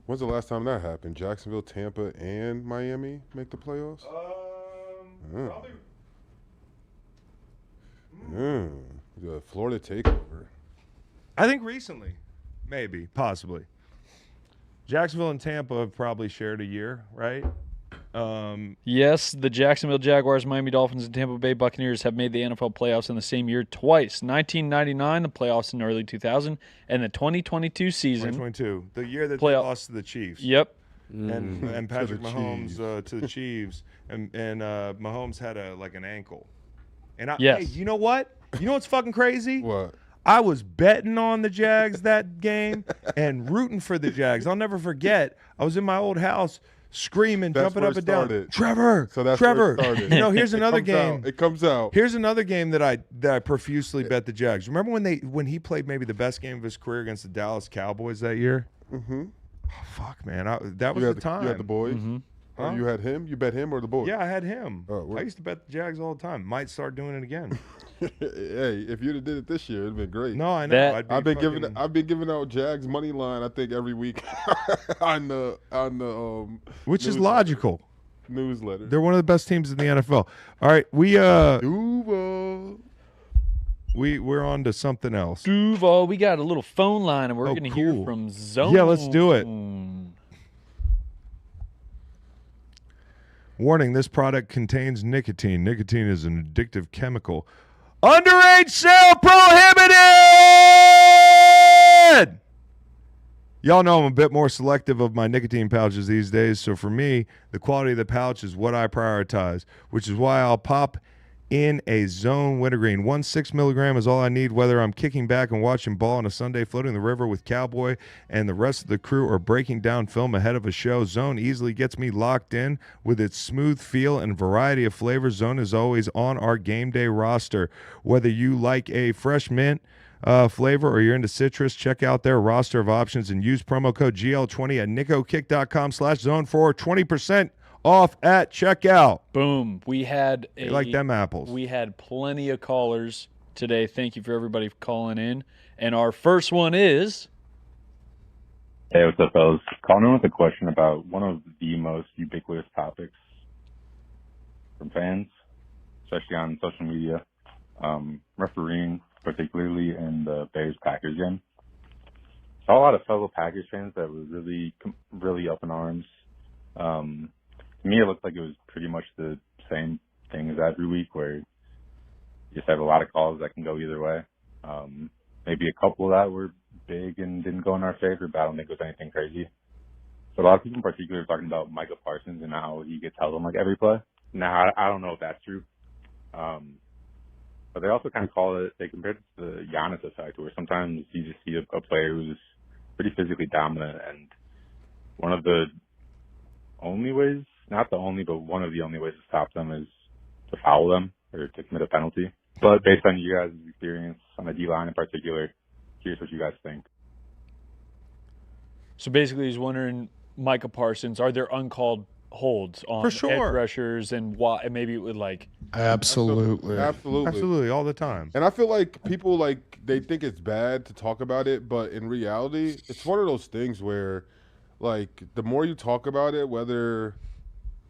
[SPEAKER 1] When's the last time that happened? Jacksonville, Tampa, and Miami make the playoffs?
[SPEAKER 2] Probably.
[SPEAKER 1] The Florida takeover.
[SPEAKER 2] I think recently, maybe, possibly. Jacksonville and Tampa have probably shared a year, right?
[SPEAKER 5] Yes, the Jacksonville Jaguars, Miami Dolphins, and Tampa Bay Buccaneers have made the NFL playoffs in the same year twice. 1999, the playoffs in early 2000, and the 2022 season.
[SPEAKER 2] 2022, the year that they lost to the Chiefs.
[SPEAKER 5] Yep.
[SPEAKER 2] And Patrick Mahomes
[SPEAKER 1] Chiefs.
[SPEAKER 2] to the Chiefs, and Mahomes had an ankle. And
[SPEAKER 5] Yes.
[SPEAKER 2] hey, you know what? You know what's fucking crazy?
[SPEAKER 1] What?
[SPEAKER 2] I was betting on the Jags that game and rooting for the Jags. I'll never forget. I was in my old house screaming,
[SPEAKER 1] That's
[SPEAKER 2] jumping
[SPEAKER 1] where
[SPEAKER 2] up
[SPEAKER 1] it
[SPEAKER 2] and down.
[SPEAKER 1] started.
[SPEAKER 2] Trevor,
[SPEAKER 1] So that's
[SPEAKER 2] Trevor.
[SPEAKER 1] where it started.
[SPEAKER 2] You know, here's another game.
[SPEAKER 1] It comes out.
[SPEAKER 2] Here's another game that I profusely bet the Jags. Remember when he played maybe the best game of his career against the Dallas Cowboys that year?
[SPEAKER 1] Mm-hmm.
[SPEAKER 2] Oh, fuck, man. That was
[SPEAKER 1] You
[SPEAKER 2] the
[SPEAKER 1] had
[SPEAKER 2] time.
[SPEAKER 1] You had the boys?
[SPEAKER 5] Mhm.
[SPEAKER 1] Oh, you had him? You bet him or the boys?
[SPEAKER 2] Yeah, I had him.
[SPEAKER 1] Oh,
[SPEAKER 2] I used to bet the Jags all the time. Might start doing it again.
[SPEAKER 1] Hey, if you'd have did it this year, it'd been great.
[SPEAKER 2] No, I know.
[SPEAKER 5] That-
[SPEAKER 2] I've been
[SPEAKER 1] I've been giving out Jags money line. I think every week on the
[SPEAKER 2] which is
[SPEAKER 1] newsletter.
[SPEAKER 2] logical.
[SPEAKER 1] Newsletter.
[SPEAKER 2] They're one of the best teams in the NFL. All right,
[SPEAKER 1] Duval.
[SPEAKER 2] we're on to something else.
[SPEAKER 5] Duval, we got a little phone line, and we're
[SPEAKER 2] Oh,
[SPEAKER 5] going to hear
[SPEAKER 2] cool.
[SPEAKER 5] from Zone.
[SPEAKER 2] Yeah, let's do it. Warning, this product contains nicotine. Nicotine is an addictive chemical. Underage sale prohibited! Y'all know I'm a bit more selective of my nicotine pouches these days, so for me, the quality of the pouch is what I prioritize, which is why I'll pop in a zone wintergreen. 1 6 milligram is all I need, whether I'm kicking back and watching ball on a Sunday, floating the river with Cowboy and the rest of the crew, or breaking down film ahead of a show. Zone easily gets me locked in with its smooth feel and variety of flavors. Zone is always on our game day roster. Whether you like a fresh mint flavor or you're into citrus, check out their roster of options and use promo code GL20 at nicokick.com/zone for 20% off at checkout.
[SPEAKER 5] Boom. We had
[SPEAKER 2] They like them apples.
[SPEAKER 5] We had plenty of callers today. Thank you for everybody calling in. And our first one is...
[SPEAKER 9] Hey, what's up, fellas? Calling in with a question about one of the most ubiquitous topics from fans, especially on social media, refereeing, particularly in the Bears-Packers game. Saw a lot of fellow Packers fans that were really up in arms. To me, it looked like it was pretty much the same thing as every week, where you just have a lot of calls that can go either way. Maybe a couple of that were big and didn't go in our favor, but I don't think it was anything crazy. But a lot of people in particular are talking about Micah Parsons and how he gets held on like every play. Now, I don't know if that's true. But they also kind of they compared it to the Giannis effect, where sometimes you just see a player who's pretty physically dominant, and one of the only ways, not the only, but one of the only ways to stop them is to foul them or to commit a penalty. But based on you guys' experience on the D-line in particular, curious what you guys think.
[SPEAKER 5] So basically he's wondering, Micah Parsons, are there uncalled holds on
[SPEAKER 2] For sure.
[SPEAKER 5] edge rushers, and why? And maybe it would
[SPEAKER 3] Absolutely.
[SPEAKER 1] Absolutely.
[SPEAKER 2] All the time.
[SPEAKER 1] And I feel like people they think it's bad to talk about it, but in reality, it's one of those things where the more you talk about it, whether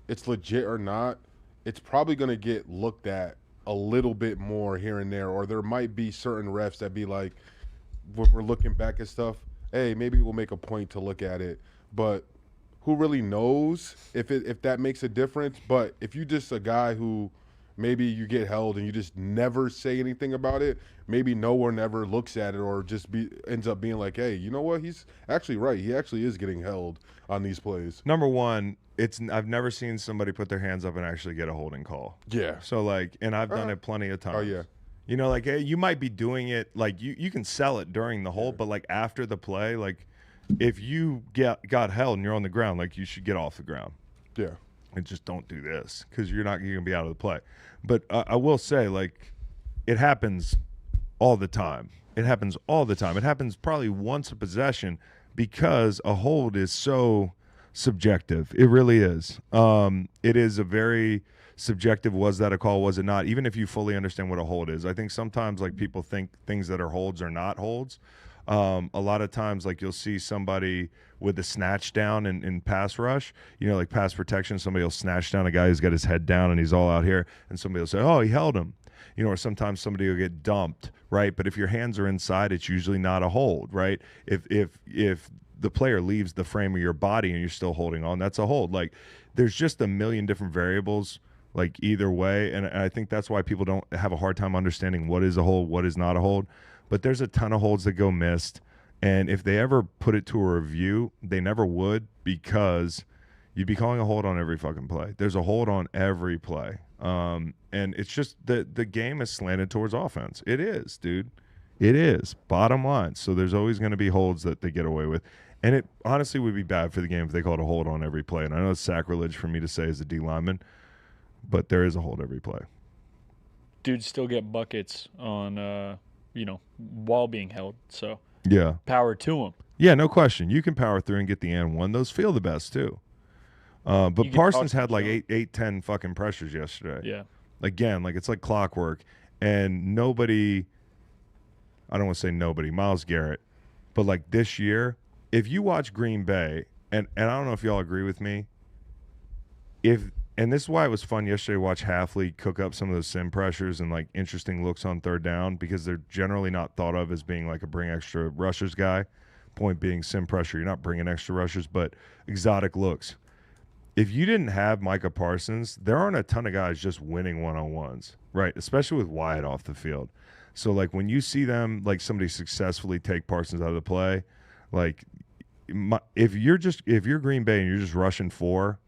[SPEAKER 1] it's legit or not, it's probably going to get looked at a little bit more here and there, or there might be certain refs that be like, when we're looking back at stuff, hey, maybe we'll make a point to look at it, but who really knows if that makes a difference? But if you just a guy who maybe you get held and you just never say anything about it, maybe no one ever looks at it, or just ends up being like, hey, you know what? He's actually right. He actually is getting held on these plays.
[SPEAKER 2] Number one, I've never seen somebody put their hands up and actually get a holding call.
[SPEAKER 1] Yeah.
[SPEAKER 2] So and I've done it plenty of times.
[SPEAKER 1] Oh yeah.
[SPEAKER 2] You know, hey, you might be doing it you can sell it during the hold, but after the play, if you got held and you're on the ground, you should get off the ground.
[SPEAKER 1] Yeah.
[SPEAKER 2] And just don't do this, because you're going to be out of the play. But I will say, it happens all the time. It happens all the time. It happens probably once a possession, because a hold is so subjective. It really is. It is a very subjective, was that a call, was it not? Even if you fully understand what a hold is. I think sometimes people think things that are holds are not holds. A lot of times you'll see somebody with a snatch down in pass rush, pass protection, somebody will snatch down a guy who's got his head down and he's all out here, and somebody will say, oh, he held him. Or sometimes somebody will get dumped, right? But if your hands are inside, it's usually not a hold, right? If the player leaves the frame of your body and you're still holding on, that's a hold. There's just a million different variables either way, and I think that's why people don't have a hard time understanding what is a hold, what is not a hold. But there's a ton of holds that go missed, and if they ever put it to a review, they never would, because you'd be calling a hold on every fucking play. There's a hold on every play, and it's just the game is slanted towards offense. It is, dude. It is, bottom line. So there's always going to be holds that they get away with. And it honestly would be bad for the game if they called a hold on every play. And I know it's sacrilege for me to say as a D lineman, but there is a hold every play.
[SPEAKER 5] dudes still get buckets on, while being held. So
[SPEAKER 2] yeah,
[SPEAKER 5] power to them.
[SPEAKER 2] Yeah, no question. You can power through and get the and one. Those feel the best too. But Parsons had 10 fucking pressures yesterday.
[SPEAKER 5] Yeah.
[SPEAKER 2] Again, it's like clockwork. And nobody, I don't want to say nobody, Myles Garrett, but this year, if you watch Green Bay, and I don't know if y'all agree with me, and this is why it was fun yesterday to watch Halfley cook up some of those sim pressures and interesting looks on third down, because they're generally not thought of as being a bring extra rushers guy. Point being, sim pressure, you're not bringing extra rushers, but exotic looks. If you didn't have Micah Parsons, there aren't a ton of guys just winning one-on-ones, right? Especially with Wyatt off the field. So when you see them, somebody successfully take Parsons out of the play, if you're Green Bay and you're just rushing 4,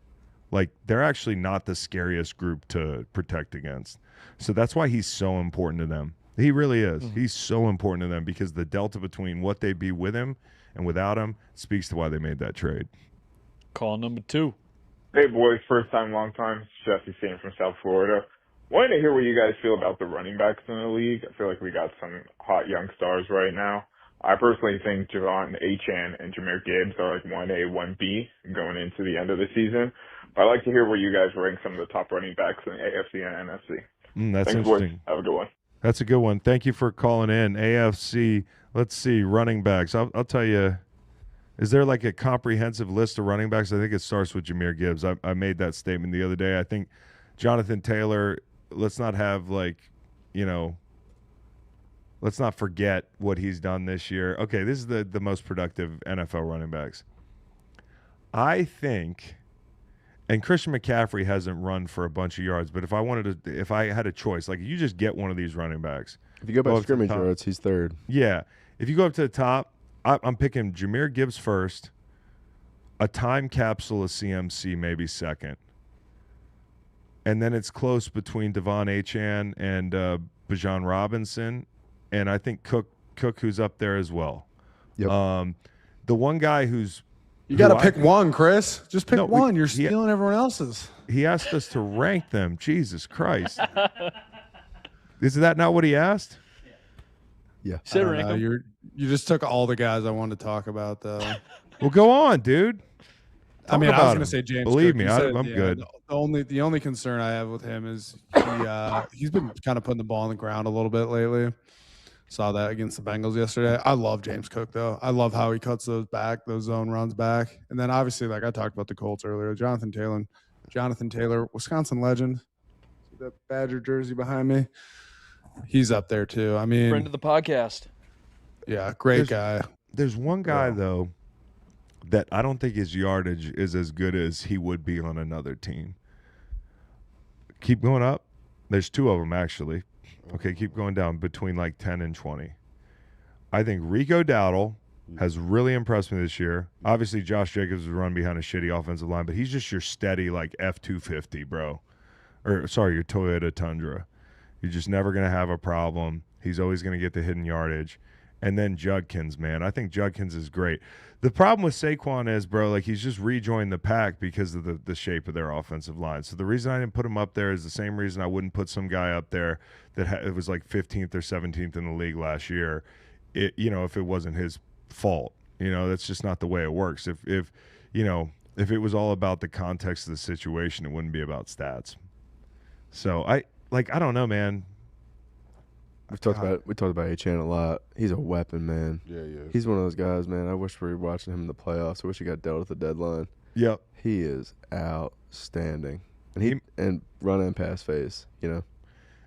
[SPEAKER 2] Like, they're actually not the scariest group to protect against. So that's why he's so important to them. He really is. He's so important to them because the delta between what they'd be with him and without him speaks to why they made that trade.
[SPEAKER 5] Call number 2.
[SPEAKER 10] Hey, boys. First time, long time. Jesse Steen from South Florida. Wanted to hear what you guys feel about the running backs in the league. I feel like we got some hot young stars right now. I personally think Javon Achane and Jahmyr Gibbs are like 1A, 1B going into the end of the season. But I'd like to hear where you guys rank some of the top running backs in the AFC and NFC.
[SPEAKER 2] That's
[SPEAKER 10] Thanks,
[SPEAKER 2] interesting.
[SPEAKER 10] boys. Have a good one.
[SPEAKER 2] That's a good one. Thank you for calling in. AFC, let's see, running backs. I'll tell you, is there like a comprehensive list of running backs? I think it starts with Jahmyr Gibbs. I made that statement the other day. I think Jonathan Taylor, let's not have let's not forget what he's done this year. Okay, this is the most productive NFL running backs. I think, and Christian McCaffrey hasn't run for a bunch of yards, but if I had a choice, like you just get one of these running backs.
[SPEAKER 6] If you go by scrimmage yards, he's third.
[SPEAKER 2] Yeah. If you go up to the top, I'm picking Jahmyr Gibbs first, a time capsule of CMC maybe second. And then it's close between Devon Achane and Bijan Robinson. And I think Cook, who's up there as well.
[SPEAKER 6] Yep.
[SPEAKER 2] The one guy who's
[SPEAKER 4] You got to pick one, Chris. Just pick
[SPEAKER 2] No,
[SPEAKER 4] one. You're stealing everyone else's.
[SPEAKER 2] he asked us to rank them. Jesus Christ. Is that not what he asked?
[SPEAKER 6] Yeah.
[SPEAKER 5] Sit rank 'em.
[SPEAKER 4] You just took all the guys I wanted to talk about, though.
[SPEAKER 2] Well, go on, dude.
[SPEAKER 4] I mean, I
[SPEAKER 2] about
[SPEAKER 4] was going
[SPEAKER 2] him.
[SPEAKER 4] to say James.
[SPEAKER 2] Believe
[SPEAKER 4] Cook.
[SPEAKER 2] me,
[SPEAKER 4] You said it
[SPEAKER 2] I'm
[SPEAKER 4] at the
[SPEAKER 2] good.
[SPEAKER 4] end. The only concern I have with him is he's been kind of putting the ball on the ground a little bit lately. Saw that against the Bengals yesterday. I love James Cook, though. I love how he cuts those zone runs back. And then obviously, like I talked about the Colts earlier, Jonathan Taylor, Wisconsin legend. See that Badger jersey behind me? He's up there too. I mean,
[SPEAKER 5] Friend of the podcast.
[SPEAKER 4] yeah, great guy.
[SPEAKER 2] There's one guy, though, that I don't think his yardage is as good as he would be on another team. Keep going up. There's two of them, actually. Okay, keep going down between like 10 and 20. I think Rico Dowdle has really impressed me this year. Obviously, Josh Jacobs was run behind a shitty offensive line, but he's just your steady like F-250, bro. Or, sorry, your Toyota Tundra. You're just never going to have a problem. He's always going to get the hidden yardage. And then Judkins, man. I think Judkins is great. The problem with Saquon is, bro, like he's just rejoined the pack because of the shape of their offensive line. So the reason I didn't put him up there is the same reason I wouldn't put some guy up there that it was like 15th or 17th in the league last year. If it wasn't his fault, that's just not the way it works. If it was all about the context of the situation, it wouldn't be about stats. So I don't know, man.
[SPEAKER 6] We talked about Achane a lot. He's a weapon, man.
[SPEAKER 1] Yeah.
[SPEAKER 6] He's one of those guys, man. I wish we were watching him in the playoffs. I wish he got dealt at the deadline.
[SPEAKER 2] Yep.
[SPEAKER 6] He is outstanding. And run and pass phase,
[SPEAKER 2] And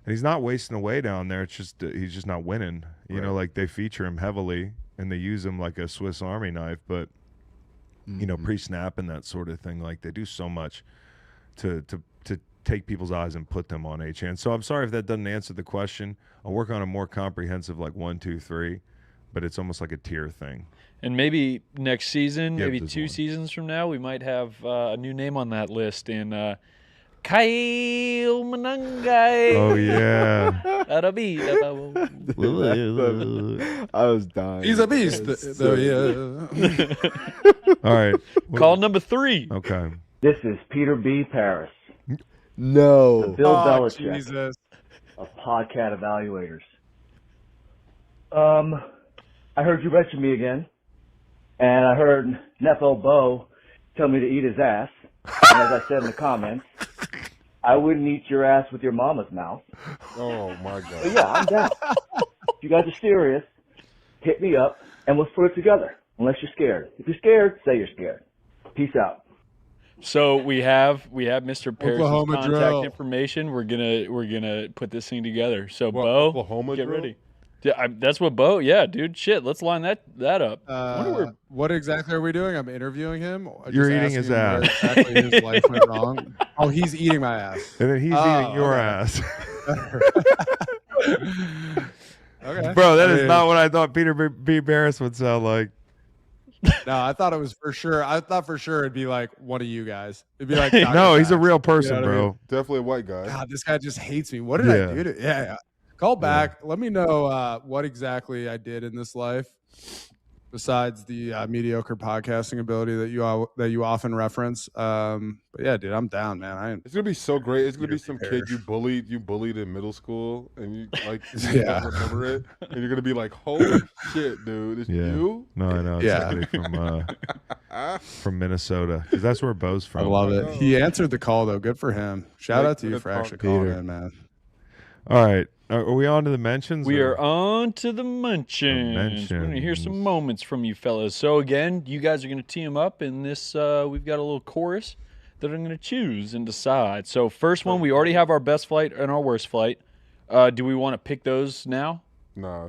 [SPEAKER 2] he's not wasting away down there. It's just he's just not winning. Like they feature him heavily and they use him like a Swiss Army knife, but pre-snap and that sort of thing. Like they do so much to take people's eyes and put them on Achane. So I'm sorry if that doesn't answer the question. I'll work on a more comprehensive, like 1, 2, 3, but it's almost like a tier thing.
[SPEAKER 5] And maybe next season, maybe
[SPEAKER 2] Gibbs is
[SPEAKER 5] 2
[SPEAKER 2] one.
[SPEAKER 5] seasons from now, we might have a new name on that list in Kyle Manangai.
[SPEAKER 2] Oh yeah.
[SPEAKER 6] I was dying.
[SPEAKER 4] He's a beast. Yeah.
[SPEAKER 2] All right.
[SPEAKER 5] Call number 3.
[SPEAKER 2] Okay.
[SPEAKER 11] This is Peter B. Paris,
[SPEAKER 6] No.
[SPEAKER 11] Bill Belichick
[SPEAKER 4] Jesus.
[SPEAKER 11] of Podcat Evaluators. I heard you mention me again, and I heard Nefel Beau tell me to eat his ass. And as I said in the comments, I wouldn't eat your ass with your mama's mouth.
[SPEAKER 1] Oh my God.
[SPEAKER 11] But yeah, I'm down. If you guys are serious, hit me up, and let's put it together. Unless you're scared. If you're scared, say you're scared. Peace out.
[SPEAKER 5] So we have Mr. Parrish's
[SPEAKER 4] Oklahoma
[SPEAKER 5] contact
[SPEAKER 4] drill.
[SPEAKER 5] information. We're gonna put this thing together. So
[SPEAKER 1] What,
[SPEAKER 5] Bo,
[SPEAKER 1] Oklahoma
[SPEAKER 5] get
[SPEAKER 1] drill?
[SPEAKER 5] ready. Yeah, that's what Bo. Yeah, dude. Shit, let's line that up. I wonder where-
[SPEAKER 4] What exactly are we doing? I'm interviewing him.
[SPEAKER 2] You're
[SPEAKER 4] Just
[SPEAKER 2] eating his
[SPEAKER 4] asking where
[SPEAKER 2] ass.
[SPEAKER 4] Exactly his life went wrong. Oh, he's eating my ass.
[SPEAKER 2] And then he's
[SPEAKER 4] Oh,
[SPEAKER 2] eating your
[SPEAKER 4] okay.
[SPEAKER 2] ass.
[SPEAKER 4] Okay.
[SPEAKER 2] Bro, that
[SPEAKER 4] I
[SPEAKER 2] is
[SPEAKER 4] mean,
[SPEAKER 2] not what I thought Peter B. Barris would sound like.
[SPEAKER 4] No, I thought it was for sure. I thought for sure it'd be like one of you guys. It'd be like
[SPEAKER 2] No, he's a real
[SPEAKER 4] You
[SPEAKER 2] person,
[SPEAKER 4] know what I
[SPEAKER 2] bro.
[SPEAKER 4] mean?
[SPEAKER 1] Definitely a white guy.
[SPEAKER 4] God, this guy just hates me. What did I do to? Yeah. Call back. Let me know what exactly I did in this life, besides the mediocre podcasting ability that you often reference. But yeah, dude, I'm down, man.
[SPEAKER 1] It's gonna be so great. It's gonna be some kid you bullied in middle school, and you like you don't remember it, and you're gonna be like, "Holy shit, dude, it's you!"
[SPEAKER 2] No, I know. It's somebody from Minnesota, because that's where Beau's from.
[SPEAKER 4] I love it. He answered the call though. Good for him. Shout out to you for actually calling in, man.
[SPEAKER 2] All right. Are we on to the mentions?
[SPEAKER 5] We are on to the mentions. We're going to hear some moments from you fellas. So, again, you guys are going to team up in this. We've got a little chorus that I'm going to choose and decide. So, first one, we already have our best flight and our worst flight. Do we want to pick those now?
[SPEAKER 1] Nah.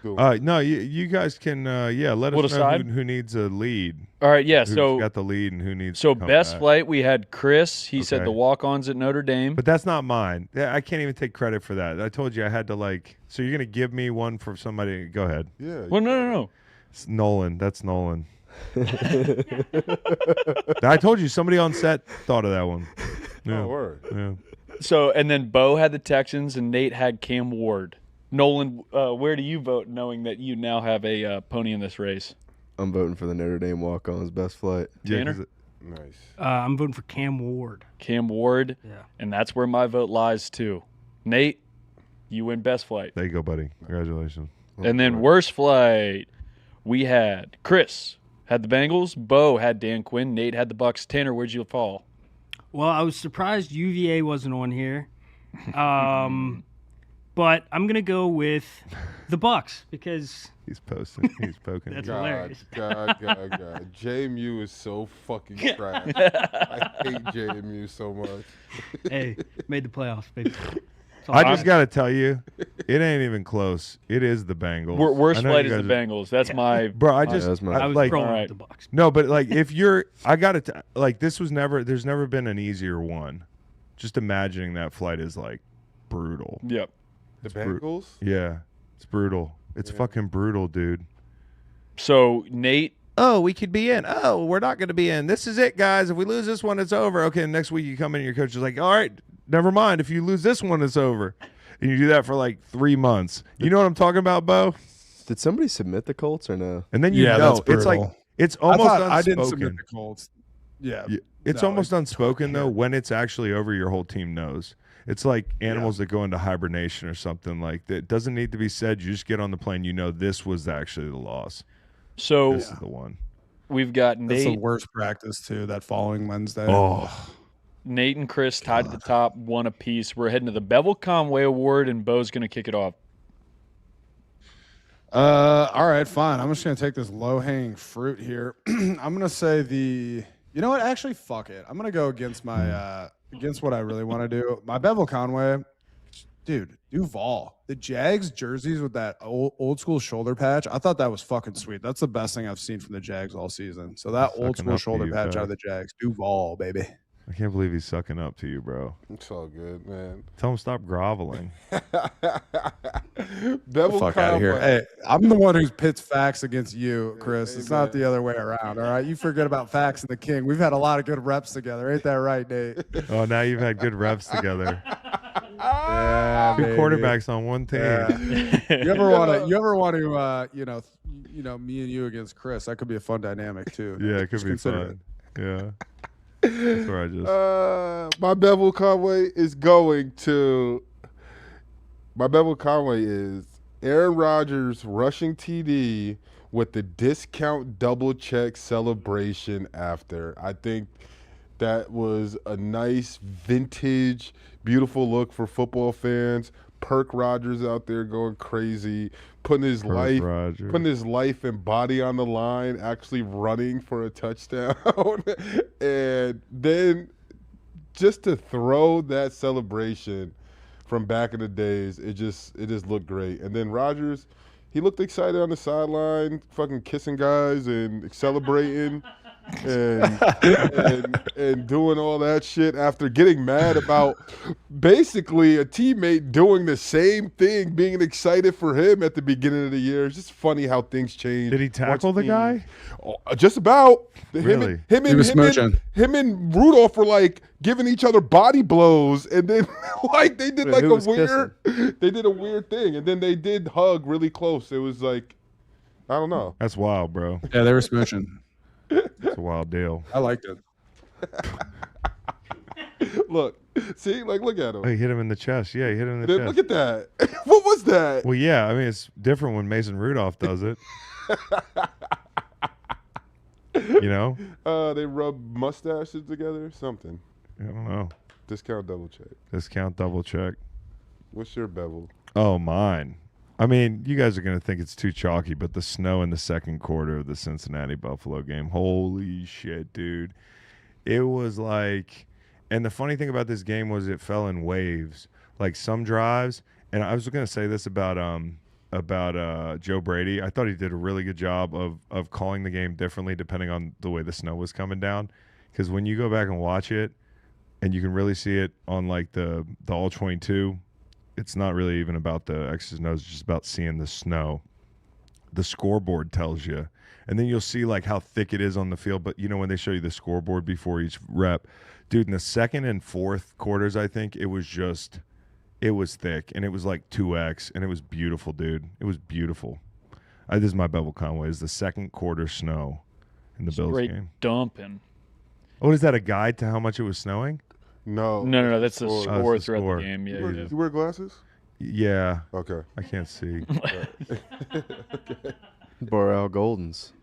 [SPEAKER 2] No, you guys can, let us know who needs a lead.
[SPEAKER 5] All right, yeah.
[SPEAKER 2] Who's
[SPEAKER 5] so
[SPEAKER 2] got the lead and who needs
[SPEAKER 5] So
[SPEAKER 2] to come
[SPEAKER 5] best
[SPEAKER 2] back.
[SPEAKER 5] flight, we had Chris. He said the walk-ons at Notre Dame.
[SPEAKER 2] But that's not mine. I can't even take credit for that. I told you I had to so you're going to give me one for somebody. Go ahead.
[SPEAKER 1] Yeah.
[SPEAKER 5] Well, no.
[SPEAKER 2] It's Nolan. That's Nolan. I told you somebody on set thought of that one. Yeah.
[SPEAKER 1] Oh, word.
[SPEAKER 2] Yeah.
[SPEAKER 5] So, and then Beau had the Texans and Nate had Cam Ward. Nolan, where do you vote knowing that you now have a pony in this race?
[SPEAKER 6] I'm voting for the Notre Dame walk-ons best flight.
[SPEAKER 5] Tanner?
[SPEAKER 1] Nice.
[SPEAKER 12] I'm voting for Cam Ward.
[SPEAKER 5] Cam Ward.
[SPEAKER 12] Yeah.
[SPEAKER 5] And that's where my vote lies, too. Nate, you win best flight.
[SPEAKER 2] There you go, buddy. Congratulations.
[SPEAKER 5] And then worst flight, we had Chris had the Bengals, Beau had Dan Quinn, Nate had the Bucks. Tanner, where'd you fall?
[SPEAKER 12] Well, I was surprised UVA wasn't on here. But I'm going to go with the Bucks because
[SPEAKER 2] he's posting. He's poking.
[SPEAKER 12] That's hilarious.
[SPEAKER 1] God. JMU is so fucking trash. I hate JMU so much.
[SPEAKER 12] Hey, made the playoffs, baby.
[SPEAKER 2] I just got to tell you, it ain't even close. It is the Bengals.
[SPEAKER 5] Worst flight is the Bengals. That's my
[SPEAKER 2] bro. I
[SPEAKER 12] was
[SPEAKER 2] like
[SPEAKER 12] throwing out the Bucks.
[SPEAKER 2] No, but like if you're, I got to this was never. There's never been an easier one. Just imagining that flight is like brutal.
[SPEAKER 5] Yep.
[SPEAKER 1] The Bengals?
[SPEAKER 2] Yeah, it's brutal. It's fucking brutal, dude.
[SPEAKER 5] So Nate.
[SPEAKER 2] Oh, we could be in. Oh, we're not going to be in. This is it, guys. If we lose this one, it's over. Okay, next week you come in and your coach is like, all right, never mind. If you lose this one, it's over. And you do that for like 3 months. You know what I'm talking about, Beau?
[SPEAKER 6] Did somebody submit the Colts or no?
[SPEAKER 2] And then you know, it's like, it's almost unspoken.
[SPEAKER 4] I didn't submit the Colts. Yeah.
[SPEAKER 2] It's almost unspoken, though, when it's actually over, your whole team knows. It's like animals that go into hibernation or something like that. It doesn't need to be said. You just get on the plane. You know this was actually the loss.
[SPEAKER 5] So
[SPEAKER 2] this is the one.
[SPEAKER 5] We've got Nate.
[SPEAKER 4] That's the worst practice, too, that following Wednesday.
[SPEAKER 2] Oh.
[SPEAKER 5] Nate and Chris tied at the top, one apiece. We're heading to the Bevel Conway Award, and Beau's going to kick it off.
[SPEAKER 4] All right, fine. I'm just going to take this low-hanging fruit here. I'm going to say you know what? Actually, fuck it. I'm going to go against my against what I really want to do. My Bevel Conway, dude, Duval. The Jags jerseys with that old school shoulder patch, I thought that was fucking sweet. That's the best thing I've seen from the Jags all season. So that old school shoulder patch out of the Jags. Duval, baby.
[SPEAKER 2] I can't believe he's sucking up to you, bro.
[SPEAKER 1] It's all good, man.
[SPEAKER 2] Tell him stop groveling.
[SPEAKER 1] Bevel
[SPEAKER 4] fuck out of here. Hey, I'm the one who pits facts against you, Chris. It's not the other way around, all right? You forget about Facts and the King. We've had a lot of good reps together. Ain't that right, Nate?
[SPEAKER 2] Oh, now you've had good reps together.
[SPEAKER 4] Yeah,
[SPEAKER 2] Two
[SPEAKER 4] baby.
[SPEAKER 2] quarterbacks on one team.
[SPEAKER 4] Yeah. You ever want to me and you against Chris? That could be a fun dynamic too.
[SPEAKER 2] Yeah, it could
[SPEAKER 4] Just
[SPEAKER 2] be
[SPEAKER 4] consider
[SPEAKER 2] fun. Yeah. That's where I just.
[SPEAKER 1] My Bevel Conway is going to. My Bevel Conway is Aaron Rodgers rushing TD with the discount double check celebration after. I think that was a nice vintage, beautiful look for football fans. Perk Rodgers out there going crazy, putting his life and body on the line, actually running for a touchdown. And then just to throw that celebration from back in the days, it just looked great. And then Rodgers, he looked excited on the sideline, fucking kissing guys and celebrating. and doing all that shit after getting mad about basically a teammate doing the same thing, being excited for him at the beginning of the year. It's just funny how things change.
[SPEAKER 2] Did he tackle the guy?
[SPEAKER 1] Just about.
[SPEAKER 2] Really?
[SPEAKER 1] Him and Rudolph were like giving each other body blows, and then like they did like a weird, they did a weird thing, and then they did hug really close. It was like, I don't know.
[SPEAKER 2] That's wild, bro.
[SPEAKER 3] Yeah, they were smooching.
[SPEAKER 2] It's a wild deal.
[SPEAKER 3] I liked it.
[SPEAKER 1] Look, see, like look at him.
[SPEAKER 2] Oh, he hit him in the chest. Yeah, he hit him in the chest.
[SPEAKER 1] Look at that. What was that?
[SPEAKER 2] Well, yeah, I mean, it's different when Mason Rudolph does it. You know?
[SPEAKER 1] They rub mustaches together, something.
[SPEAKER 2] I don't know.
[SPEAKER 1] Discount double check.
[SPEAKER 2] Discount double check.
[SPEAKER 1] What's your bevel?
[SPEAKER 2] Oh, mine. I mean, you guys are going to think it's too chalky, but the snow in the second quarter of the Cincinnati-Buffalo game, holy shit, dude. It was like, and the funny thing about this game was it fell in waves. Like some drives, and I was going to say this about Joe Brady. I thought he did a really good job of calling the game differently depending on the way the snow was coming down. Because when you go back and watch it, and you can really see it on like the All-22, it's not really even about the X's and O's, it's just about seeing the snow. The scoreboard tells you. And then you'll see like how thick it is on the field. But you know when they show you the scoreboard before each rep, dude, in the second and fourth quarters, I think it was thick. And it was like 2X. And it was beautiful, dude. It was beautiful. This is my Bevel Conway. Is the second quarter snow in the Bills game.
[SPEAKER 5] Dumping.
[SPEAKER 2] Oh, is that a guide to how much it was snowing?
[SPEAKER 1] No.
[SPEAKER 5] No. That's the score
[SPEAKER 2] the
[SPEAKER 5] throughout
[SPEAKER 2] score.
[SPEAKER 5] the game. Yeah.
[SPEAKER 1] You wear glasses?
[SPEAKER 2] Yeah.
[SPEAKER 1] Okay.
[SPEAKER 2] I can't see.
[SPEAKER 1] Okay.
[SPEAKER 6] Borrow Al Golden's.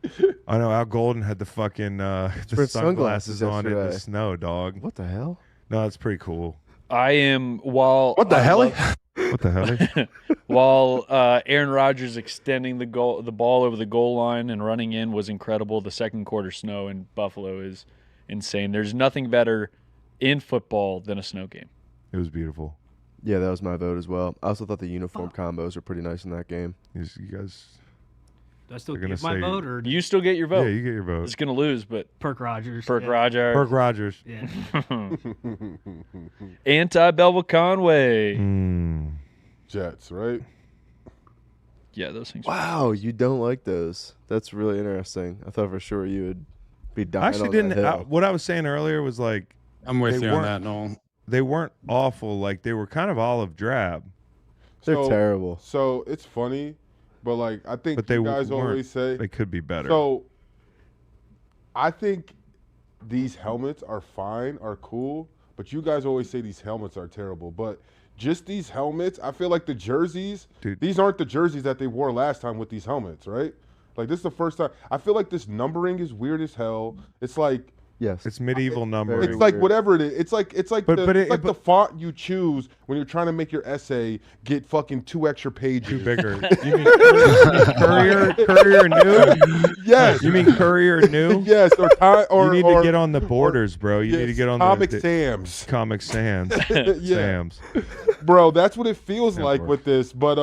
[SPEAKER 2] I know Al Golden had the fucking the sunglasses on in the
[SPEAKER 6] yesterday.
[SPEAKER 2] snow, dog.
[SPEAKER 6] What the hell?
[SPEAKER 2] No, that's pretty cool.
[SPEAKER 5] I am What
[SPEAKER 3] the hell?
[SPEAKER 2] What the hell?
[SPEAKER 5] While Aaron Rodgers extending the ball over the goal line and running in was incredible. The second quarter snow in Buffalo is insane. There's nothing better in football than a snow game.
[SPEAKER 2] It was beautiful.
[SPEAKER 6] Yeah, that was my vote as well. I also thought the uniform combos were pretty nice in that game.
[SPEAKER 2] You guys.
[SPEAKER 12] Do I still
[SPEAKER 2] They're
[SPEAKER 12] get
[SPEAKER 2] gonna
[SPEAKER 12] my
[SPEAKER 2] say-
[SPEAKER 12] vote, or
[SPEAKER 5] You still get your vote.
[SPEAKER 2] Yeah, you get your vote.
[SPEAKER 5] It's going to lose, but
[SPEAKER 12] Perk Rogers?
[SPEAKER 5] Perk
[SPEAKER 12] yeah.
[SPEAKER 5] Rogers.
[SPEAKER 2] Perk Rogers.
[SPEAKER 12] Yeah.
[SPEAKER 5] Anti-Bevel Conway.
[SPEAKER 1] Jets, right?
[SPEAKER 5] Yeah, those things.
[SPEAKER 6] Wow, you don't like those. That's really interesting. I thought for sure you would be dying
[SPEAKER 2] I actually
[SPEAKER 6] on
[SPEAKER 2] didn't.
[SPEAKER 6] that hill.
[SPEAKER 2] What I was saying earlier was like
[SPEAKER 3] I'm with
[SPEAKER 2] They
[SPEAKER 3] you on
[SPEAKER 2] weren't-
[SPEAKER 3] that, Noel.
[SPEAKER 2] they weren't awful. Like they were kind of olive drab.
[SPEAKER 6] They're
[SPEAKER 1] So-
[SPEAKER 6] terrible.
[SPEAKER 1] So it's funny, but like I think
[SPEAKER 2] But they
[SPEAKER 1] you guys
[SPEAKER 2] weren't.
[SPEAKER 1] always say
[SPEAKER 2] They could be better.
[SPEAKER 1] So I think these helmets are fine, are cool, but you guys always say these helmets are terrible. But just these helmets, I feel like the jerseys,
[SPEAKER 2] Dude.
[SPEAKER 1] these aren't the jerseys that they wore last time with these helmets, right? Like this is the first time. I feel like this numbering is weird as hell. It's like
[SPEAKER 6] Yes.
[SPEAKER 2] it's medieval numbering.
[SPEAKER 6] Very
[SPEAKER 1] it's like
[SPEAKER 6] weird.
[SPEAKER 1] whatever it is. It's like
[SPEAKER 2] But-
[SPEAKER 1] the,
[SPEAKER 2] but
[SPEAKER 1] it's
[SPEAKER 2] it-
[SPEAKER 1] like the
[SPEAKER 2] but-
[SPEAKER 1] font you choose when you're trying to make your essay get fucking 2 extra pages.
[SPEAKER 2] Too bigger. You mean Courier New?
[SPEAKER 1] Yes.
[SPEAKER 2] You mean Courier New?
[SPEAKER 1] Yes, or
[SPEAKER 2] You need to get on the borders, bro. You need to get on
[SPEAKER 1] Comic
[SPEAKER 2] the
[SPEAKER 1] Sans.
[SPEAKER 2] Comic Sans.
[SPEAKER 1] Yeah.
[SPEAKER 2] Sam's.
[SPEAKER 1] Bro, that's what it feels
[SPEAKER 2] Yeah,
[SPEAKER 1] like
[SPEAKER 2] bro.
[SPEAKER 1] with this. But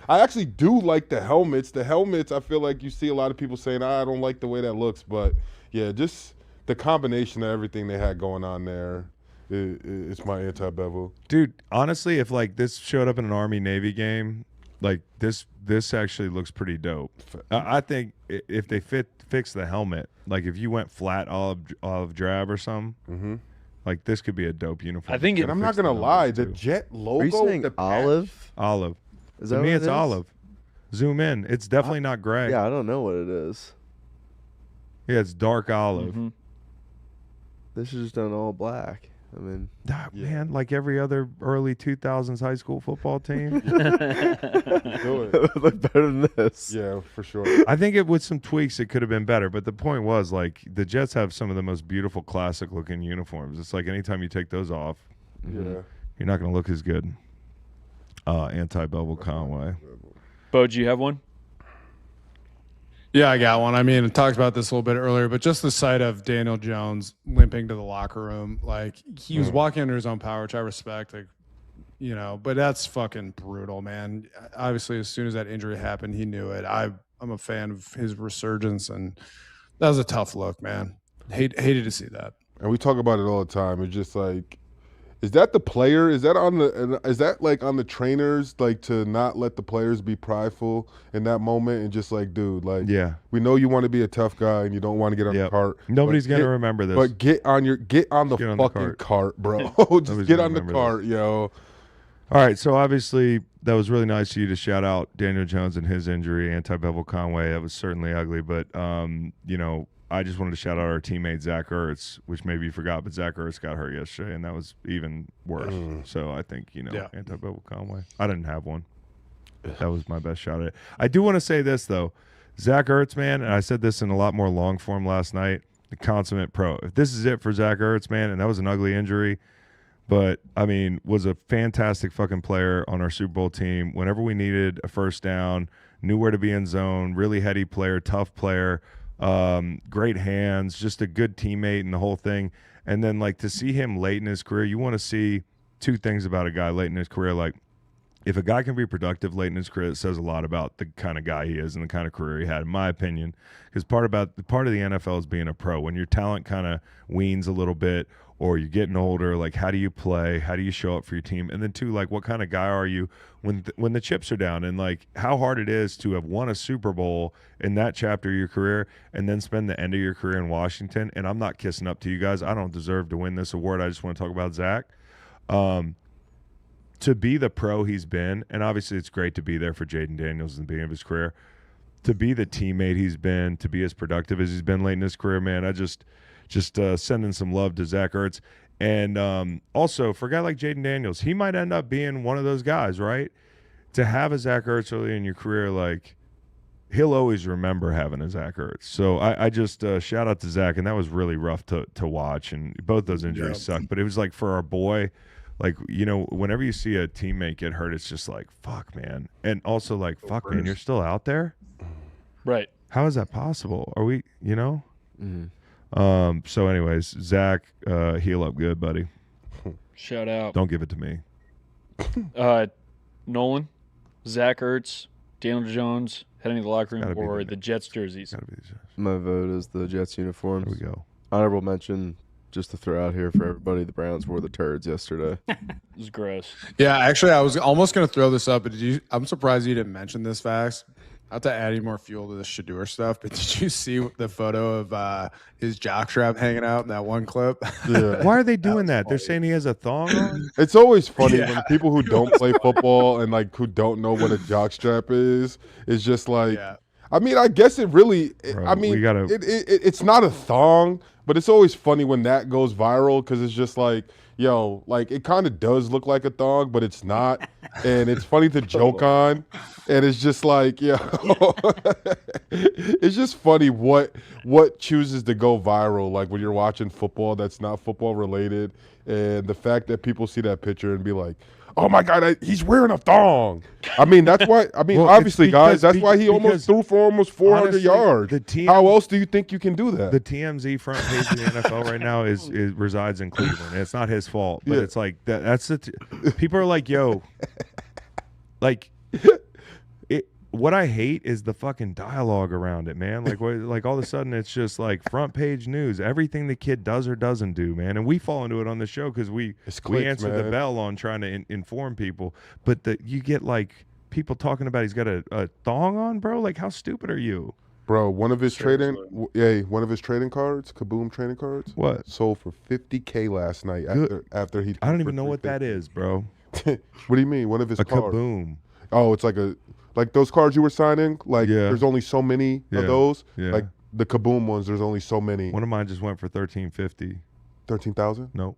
[SPEAKER 1] I actually do like the helmets. The helmets, I feel like you see a lot of people saying, I don't like the way that looks. But yeah, just the combination of everything they had going on there is my anti-bevel.
[SPEAKER 2] Dude, honestly, if like this showed up in an Army Navy game, like this actually looks pretty dope. I think if they fix the helmet, like if you went flat olive drab or something, like this could be a dope uniform.
[SPEAKER 5] I think
[SPEAKER 1] And I'm not gonna lie, the Jet logo,
[SPEAKER 6] Are you saying
[SPEAKER 1] the patch-
[SPEAKER 6] olive?
[SPEAKER 2] olive.
[SPEAKER 6] Is
[SPEAKER 2] To
[SPEAKER 6] that
[SPEAKER 2] me,
[SPEAKER 6] what
[SPEAKER 2] it's
[SPEAKER 6] it is?
[SPEAKER 2] olive. Zoom in. It's definitely not gray.
[SPEAKER 6] Yeah, I don't know what it is.
[SPEAKER 2] Yeah, it's dark olive.
[SPEAKER 6] They should just done all black. I mean,
[SPEAKER 2] Man, like every other early 2000s high school football team.
[SPEAKER 1] Do
[SPEAKER 6] it
[SPEAKER 1] it.
[SPEAKER 6] would look better than this.
[SPEAKER 1] Yeah, for sure.
[SPEAKER 2] I think with some tweaks, it could have been better. But the point was, like, the Jets have some of the most beautiful classic-looking uniforms. It's like anytime you take those off,
[SPEAKER 1] Yeah.
[SPEAKER 2] you're not going to look as good. Anti-Bevel Conway.
[SPEAKER 5] Bo, do you have one?
[SPEAKER 3] Yeah, I got one. I mean, I talked about this a little bit earlier, but just the sight of Daniel Jones limping to the locker room, like he was walking under his own power, which I respect, like, you know, but that's fucking brutal, man. Obviously, as soon as that injury happened, he knew it. I'm a fan of his resurgence, and that was a tough look, man. Hated to see that.
[SPEAKER 1] And we talk about it all the time. It's just like, is that the player? Is that on the trainers, like, to not let the players be prideful in that moment and just like, dude, like,
[SPEAKER 2] Yeah.
[SPEAKER 1] we know you want to be a tough guy and you don't want to get on the cart.
[SPEAKER 2] Nobody's
[SPEAKER 1] but
[SPEAKER 2] gonna
[SPEAKER 1] get-
[SPEAKER 2] remember this.
[SPEAKER 1] But get on the
[SPEAKER 2] Get on the
[SPEAKER 1] fucking cart, bro. Just
[SPEAKER 2] Nobody's
[SPEAKER 1] get
[SPEAKER 2] gonna
[SPEAKER 1] on the
[SPEAKER 2] remember
[SPEAKER 1] cart, yo.
[SPEAKER 2] All right, so obviously that was really nice of you to shout out Daniel Jones and his injury, anti-Bevel Conway. That was certainly ugly, but I just wanted to shout out our teammate Zach Ertz, which maybe you forgot, but Zach Ertz got hurt yesterday, and that was even worse. So I think anti-Bevel Conway. I didn't have one. That was my best shot at it. I do want to say this though, Zach Ertz, man, and I said this in a lot more long form last night. The consummate pro. If this is it for Zach Ertz, man, and that was an ugly injury. But, I mean, was a fantastic fucking player on our Super Bowl team. Whenever we needed a first down, knew where to be in zone, really heady player, tough player, great hands, just a good teammate and the whole thing. And then, like, to see him late in his career, you want to see two things about a guy late in his career. Like, if a guy can be productive late in his career, it says a lot about the kind of guy he is and the kind of career he had, in my opinion. Because part of the NFL is being a pro. When your talent kind of weans a little bit, or you're getting older, like, how do you play? How do you show up for your team? And then, two, like, what kind of guy are you when the chips are down? And, like, how hard it is to have won a Super Bowl in that chapter of your career and then spend the end of your career in Washington. And I'm not kissing up to you guys. I don't deserve to win this award. I just want to talk about Zach. To be the pro he's been, and obviously it's great to be there for Jaden Daniels in the beginning of his career, to be the teammate he's been, to be as productive as he's been late in his career, man, I just sending some love to Zach Ertz. And also, for a guy like Jaden Daniels, he might end up being one of those guys, right? To have a Zach Ertz early in your career, like, he'll always remember having a Zach Ertz. So I just shout out to Zach, and that was really rough to watch, and both those injuries suck. But it was like, for our boy, like, whenever you see a teammate get hurt, it's just like, fuck, man. And also, like, fuck, man, you're still out there?
[SPEAKER 5] Right.
[SPEAKER 2] How is that possible? Are we, So anyways, Zach, heal up good, buddy.
[SPEAKER 5] Shout out.
[SPEAKER 2] Don't give it to me.
[SPEAKER 5] Nolan, Zach Ertz, Daniel Jones heading to the locker room, or the Jets jerseys?
[SPEAKER 6] My vote is the Jets uniforms.
[SPEAKER 2] There we go.
[SPEAKER 6] Honorable mention, just to throw out here for everybody, the Browns wore the turds yesterday.
[SPEAKER 5] It was gross.
[SPEAKER 3] Yeah, actually, I was almost going to throw this up, but I'm surprised you didn't mention this facts. Not to add any more fuel to the Shador stuff, but did you see the photo of his jockstrap hanging out in that one clip?
[SPEAKER 1] Yeah.
[SPEAKER 2] Why are they doing that? They're saying he has a thong on?
[SPEAKER 1] It's always funny when people who don't play football and, like, who don't know what a jockstrap is just like, I mean, I guess it really, it's not a thong, but it's always funny when that goes viral because it's just like, yo, like, it kind of does look like a thong, but it's not. And it's funny to joke on. And it's just like, yo, it's just funny what chooses to go viral, like, when you're watching football that's not football related. And the fact that people see that picture and be like, oh my God, he's wearing a thong. I mean, that's why. I mean, well, obviously, guys, that's why he almost threw for almost 400
[SPEAKER 2] honestly,
[SPEAKER 1] yards. How else do you think you can do that?
[SPEAKER 2] The TMZ front page of the NFL right now is resides in Cleveland. And it's not his fault, but it's like that's the people are like, yo, like. What I hate is the fucking dialogue around it, man. Like all of a sudden it's just like front page news. Everything the kid does or doesn't do, man. And we fall into it on the show because we answer the bell on trying to inform people. But you get like people talking about he's got a thong on, bro. Like, how stupid are you?
[SPEAKER 1] Bro, one of his trading cards, Kaboom trading cards,
[SPEAKER 2] what
[SPEAKER 1] sold for $50K last night after he.
[SPEAKER 2] I don't even know what that is, bro.
[SPEAKER 1] What do you mean? One of his cards.
[SPEAKER 2] Kaboom.
[SPEAKER 1] Oh, it's like those cards you were signing. Like, there's only so many of those.
[SPEAKER 2] Yeah.
[SPEAKER 1] Like the Kaboom ones, there's only so many.
[SPEAKER 2] One of mine just went for $13.50.
[SPEAKER 1] 13,000?
[SPEAKER 2] Nope.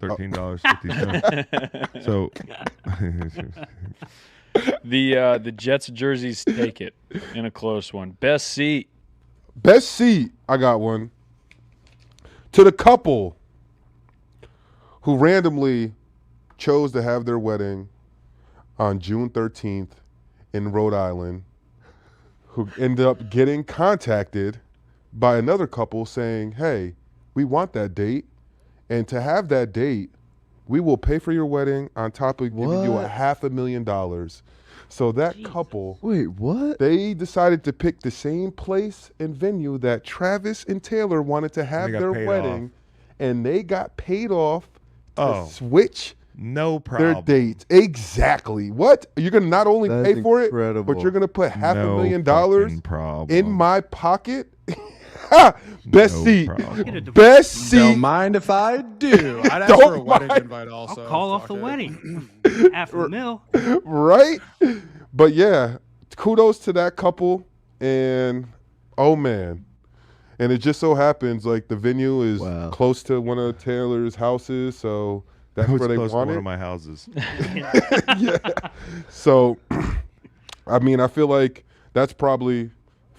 [SPEAKER 2] $13.50. So
[SPEAKER 5] the Jets jerseys take it in a close one. Best seat.
[SPEAKER 1] I got one. To the couple who randomly chose to have their wedding on June 13th in Rhode Island, who ended up getting contacted by another couple saying, hey, we want that date. And to have that date, we will pay for your wedding on top of giving you $500,000. So that couple,
[SPEAKER 6] wait, what?
[SPEAKER 1] They decided to pick the same place and venue that Travis and Taylor wanted to have their wedding, and they got paid off to switch
[SPEAKER 2] no problem.
[SPEAKER 1] their dates. Exactly. What? You're going to not only pay for it, but you're going to put $500,000 in my pocket? Best seat. Best seat.
[SPEAKER 4] Don't mind if I do. I'd ask for a wedding invite also.
[SPEAKER 12] I'll call off the wedding. $500,000.
[SPEAKER 1] Right? But yeah, kudos to that couple. And oh man. And it just so happens like the venue is close to one of Taylor's houses, so that's where they want it.
[SPEAKER 2] One of my houses.
[SPEAKER 1] Yeah. So I mean, I feel like that's probably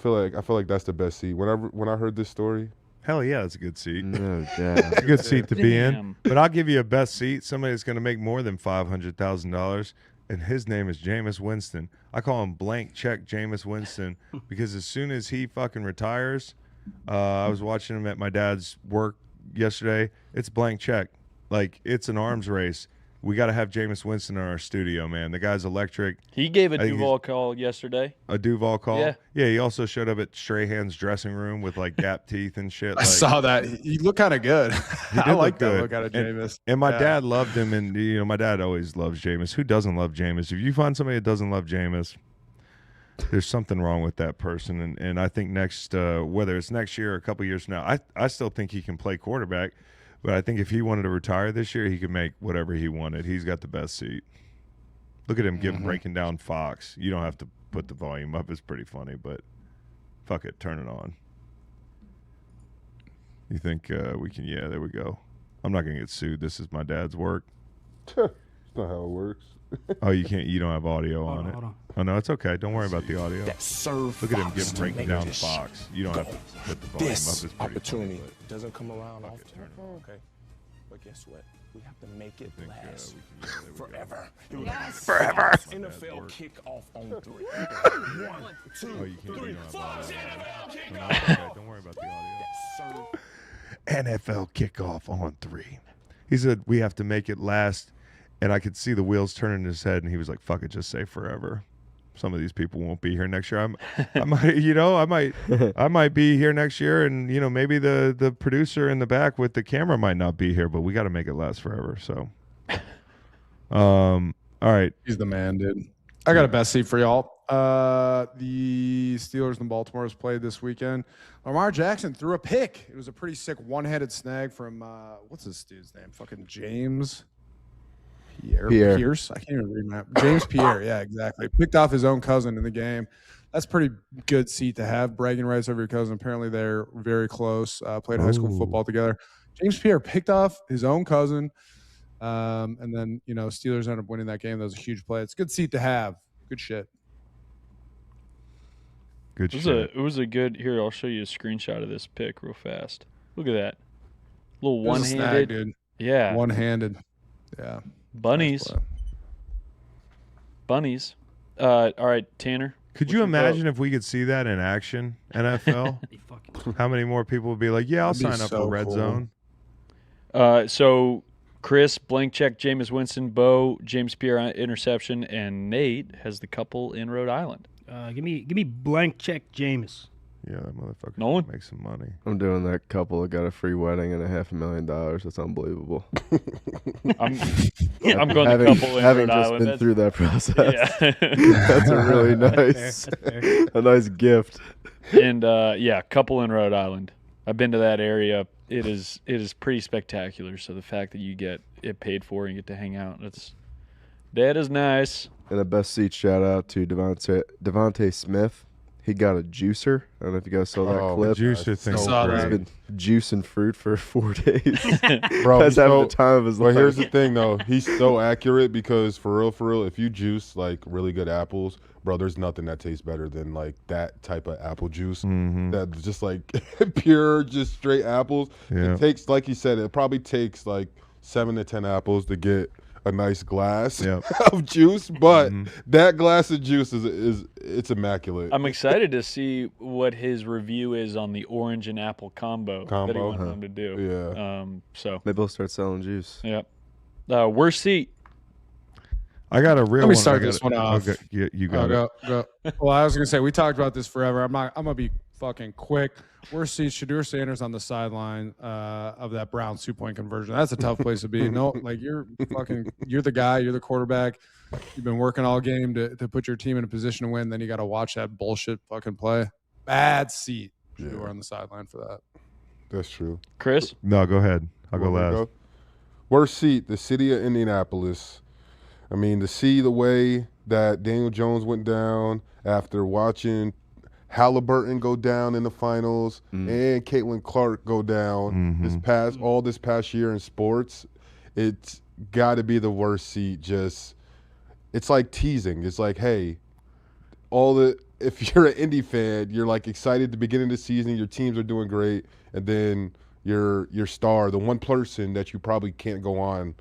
[SPEAKER 1] I feel like that's the best seat. When I heard this story,
[SPEAKER 2] hell yeah, it's a good seat.
[SPEAKER 6] No doubt.
[SPEAKER 2] It's a good seat to be in. But I'll give you a best seat. Somebody that's going to make more than $500,000, and his name is Jameis Winston. I call him blank check Jameis Winston because as soon as he fucking retires, I was watching him at my dad's work yesterday. It's blank check. Like, it's an arms race. We got to have Jameis Winston in our studio, man. The guy's electric.
[SPEAKER 5] He gave a Duval call yesterday.
[SPEAKER 2] A Duval call?
[SPEAKER 5] Yeah.
[SPEAKER 2] Yeah, he also showed up at Strahan's dressing room with, like, gap teeth and shit.
[SPEAKER 4] I saw that. He looked kind of good. I like that look out of Jameis.
[SPEAKER 2] And my dad loved him, and, you know, my dad always loves Jameis. Who doesn't love Jameis? If you find somebody that doesn't love Jameis, there's something wrong with that person. And I think whether it's next year or a couple years from now, I still think he can play quarterback. But I think if he wanted to retire this year, he could make whatever he wanted. He's got the best seat. Look at him breaking down Fox. You don't have to put the volume up. It's pretty funny, but fuck it. Turn it on. You think we can? Yeah, there we go. I'm not going to get sued. This is my dad's work.
[SPEAKER 1] That's not how it works.
[SPEAKER 2] Oh, you can't. You don't have audio on it.
[SPEAKER 12] Hold on.
[SPEAKER 2] Oh no, it's okay. Don't worry about the audio. Look at him breaking down Fox. You don't have to put the volume up. It's
[SPEAKER 13] opportunity
[SPEAKER 2] funny,
[SPEAKER 13] doesn't come around often.
[SPEAKER 2] Okay.
[SPEAKER 13] But guess what? We have to make it last
[SPEAKER 2] forever.
[SPEAKER 13] Forever. NFL kickoff on 3. 1, 2, 3, 4.
[SPEAKER 2] Don't worry about the audio. NFL kickoff on 3. He said we have to make it last. And I could see the wheels turning in his head, and he was like, "Fuck it, just say forever." Some of these people won't be here next year. I might be here next year, and you know, maybe the producer in the back with the camera might not be here, but we got to make it last forever. So, all right,
[SPEAKER 4] he's the man, dude. I got a best seat for y'all. The Steelers and Baltimore's played this weekend. Lamar Jackson threw a pick. It was a pretty sick one-handed snag from what's this dude's name? Fucking James. Pierce. I can't even read my James Pierre. Yeah, exactly. Picked off his own cousin in the game. That's pretty good seat to have. Bragging rights over your cousin. Apparently, they're very close. Played high school football together. James Pierre picked off his own cousin, and then Steelers ended up winning that game. That was a huge play. It's a good seat to have. Good shit.
[SPEAKER 2] Good shit.
[SPEAKER 5] It was a good. Here, I'll show you a screenshot of this pick real fast. Look at that. Little one-handed.
[SPEAKER 4] Snag, dude.
[SPEAKER 5] Yeah.
[SPEAKER 4] One-handed. Yeah.
[SPEAKER 5] Bunnies. All right, Tanner.
[SPEAKER 2] Could you imagine if we could see that in action, NFL? How many more people would be like, yeah, I'll sign up for Red Zone?
[SPEAKER 5] So Chris, blank check, Jameis Winston, Beau, James Pierre interception, and Nate has the couple in Rhode Island.
[SPEAKER 12] Give me blank check, Jameis.
[SPEAKER 2] Yeah, that motherfucker
[SPEAKER 5] Nolan
[SPEAKER 2] make some money.
[SPEAKER 6] I'm doing that couple that got a free wedding and $500,000. That's unbelievable.
[SPEAKER 5] I'm going to couple in
[SPEAKER 6] having
[SPEAKER 5] Rhode
[SPEAKER 6] just
[SPEAKER 5] Island.
[SPEAKER 6] been through that process.
[SPEAKER 5] Yeah.
[SPEAKER 6] That's a really nice, a nice gift.
[SPEAKER 5] And couple in Rhode Island. I've been to that area. It is pretty spectacular. So the fact that you get it paid for and get to hang out, that is nice.
[SPEAKER 6] And a best seat shout out to Devontae Smith. He got a juicer. I don't know if you guys saw that clip.
[SPEAKER 2] The juicer thing.
[SPEAKER 6] He's been juicing fruit for 4 days.
[SPEAKER 1] Bro,
[SPEAKER 6] that's having the time of his life.
[SPEAKER 1] But here's the thing, though. He's so accurate because for real, if you juice like really good apples, bro, there's nothing that tastes better than like that type of apple juice. That's just like pure, just straight apples.
[SPEAKER 2] Yeah.
[SPEAKER 1] It takes, like you said, it probably takes like 7 to 10 apples to get a nice glass of juice, but that glass of juice is it's immaculate.
[SPEAKER 5] I'm excited to see what his review is on the orange and apple combo that he went on to do.
[SPEAKER 1] Yeah.
[SPEAKER 5] So
[SPEAKER 6] maybe we'll start selling juice.
[SPEAKER 5] Yep. Worst seat.
[SPEAKER 2] I got a real.
[SPEAKER 4] Let me
[SPEAKER 2] one.
[SPEAKER 4] start this one off.
[SPEAKER 2] Okay, you got it.
[SPEAKER 4] Go. Well, I was gonna say we talked about this forever. I'm gonna be fucking quick. Worst seat, Shedeur Sanders on the sideline of that Browns 2-point conversion. That's a tough place to be. No, like you're the guy, you're the quarterback. You've been working all game to put your team in a position to win. Then you got to watch that bullshit fucking play. Bad seat. Shedeur on the sideline for that.
[SPEAKER 1] That's true.
[SPEAKER 5] Chris?
[SPEAKER 2] No, go ahead. I'll go last.
[SPEAKER 1] Worst seat, the city of Indianapolis. I mean, to see the way that Daniel Jones went down after watching Halliburton go down in the finals and Caitlin Clark go down this past year in sports, it's got to be the worst seat. Just it's like teasing. It's like, hey, if you're an Indy fan, you're like excited at the beginning of the season, your teams are doing great, and then your star, the one person that you probably can't go on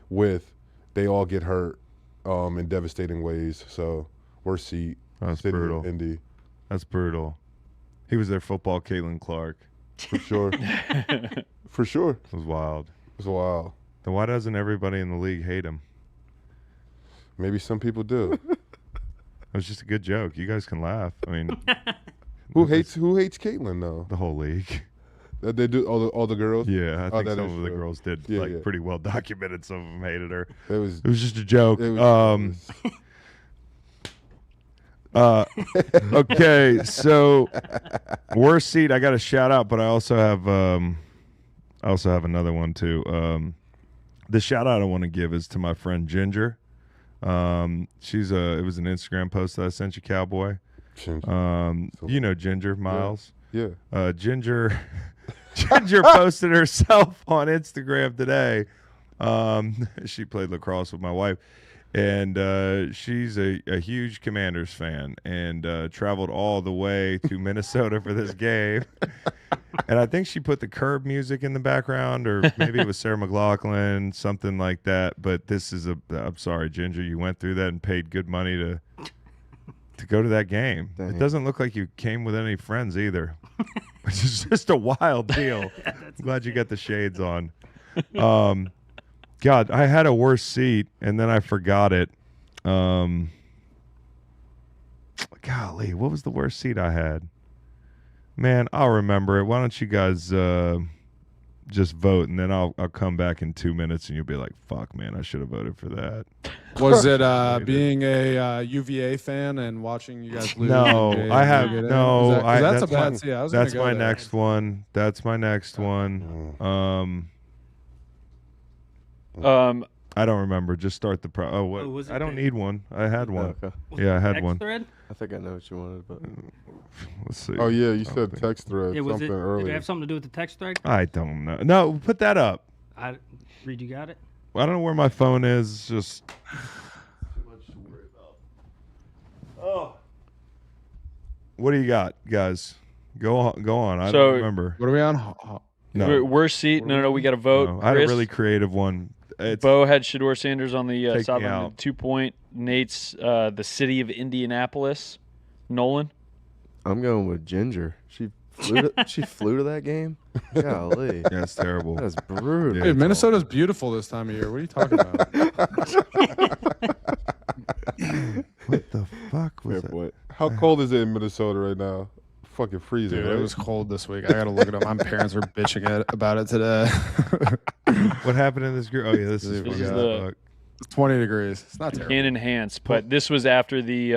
[SPEAKER 1] with, they all get hurt in devastating ways. So worst seat.
[SPEAKER 2] That's brutal.
[SPEAKER 1] Indy.
[SPEAKER 2] That's brutal. He was their football Caitlin Clark.
[SPEAKER 1] For sure. For sure.
[SPEAKER 2] It was wild.
[SPEAKER 1] It was wild.
[SPEAKER 2] Then why doesn't everybody in the league hate him?
[SPEAKER 1] Maybe some people do.
[SPEAKER 2] It was just a good joke. You guys can laugh. I mean,
[SPEAKER 1] who hates Caitlin though?
[SPEAKER 2] The whole league.
[SPEAKER 1] They do all the girls.
[SPEAKER 2] Yeah, I think some of the girls did pretty well documented. Some of them hated her.
[SPEAKER 1] It was
[SPEAKER 2] just a joke. Okay, so worst seat. I got a shout out, but I also have another one too. The shout out I want to give is to my friend Ginger. It was an Instagram post that I sent you, Cowboy. You know Ginger Miles.
[SPEAKER 1] Yeah.
[SPEAKER 2] Ginger posted herself on Instagram today. She played lacrosse with my wife, and she's a huge Commanders fan and traveled all the way to Minnesota for this game. And I think she put the Curb music in the background, or maybe it was Sarah McLachlan, something like that. But this is I'm sorry, Ginger, you went through that and paid good money to go to that game. Dang. It doesn't look like you came with any friends either, which is just a wild deal. I'm glad you got the shades on. God, I had a worse seat, and then I forgot it. Golly, what was the worst seat I had? Man, I'll remember it. Why don't you guys just vote, and then I'll come back in 2 minutes, and you'll be like, "Fuck, man, I should have voted for that."
[SPEAKER 4] Was it being a UVA fan and watching you guys lose?
[SPEAKER 2] No, I have no.
[SPEAKER 4] That's a bad seat.
[SPEAKER 2] That's my next one. That's my next one. I don't remember. Just start the I don't need one. I had one.
[SPEAKER 6] Okay.
[SPEAKER 2] Yeah, I had one.
[SPEAKER 12] Thread?
[SPEAKER 6] I think I know what you wanted, but
[SPEAKER 2] let's see.
[SPEAKER 1] Oh yeah, you said text thread something earlier.
[SPEAKER 12] Did it have something to do with the text thread?
[SPEAKER 2] I don't know. No, put that up.
[SPEAKER 12] Reed, you got it?
[SPEAKER 2] I don't know where my phone is. It's just
[SPEAKER 6] too much to worry about. Oh.
[SPEAKER 2] What do you got, guys? Go on. I
[SPEAKER 5] So-
[SPEAKER 2] don't remember.
[SPEAKER 4] What are we on?
[SPEAKER 2] No,
[SPEAKER 5] Worst seat? No, we got to vote.
[SPEAKER 2] no. I had a
[SPEAKER 5] Chris?
[SPEAKER 2] really creative one.
[SPEAKER 5] Beau had Shedeur Sanders on the
[SPEAKER 2] Take me
[SPEAKER 5] sideline,
[SPEAKER 2] out.
[SPEAKER 5] 2-point. Nate's the city of Indianapolis. Nolan?
[SPEAKER 6] I'm going with Ginger. She flew to that game. Golly,
[SPEAKER 2] Yeah, it's terrible.
[SPEAKER 6] that's brutal.
[SPEAKER 2] Yeah.
[SPEAKER 4] Dude, Minnesota's beautiful this time of year. What are you talking about?
[SPEAKER 2] What the fuck was
[SPEAKER 6] Fair
[SPEAKER 2] that?
[SPEAKER 6] point.
[SPEAKER 1] How cold is it in Minnesota right now? Fucking freezing.
[SPEAKER 4] Dude,
[SPEAKER 1] right?
[SPEAKER 4] it was cold this week. I gotta look it up. My parents are bitching about it today.
[SPEAKER 2] What happened in this group? Oh yeah, this is
[SPEAKER 5] This
[SPEAKER 2] from
[SPEAKER 5] is
[SPEAKER 2] God,
[SPEAKER 5] the-
[SPEAKER 2] fuck.
[SPEAKER 4] It's 20 degrees. It's not terrible.
[SPEAKER 5] Can enhance, but this was after the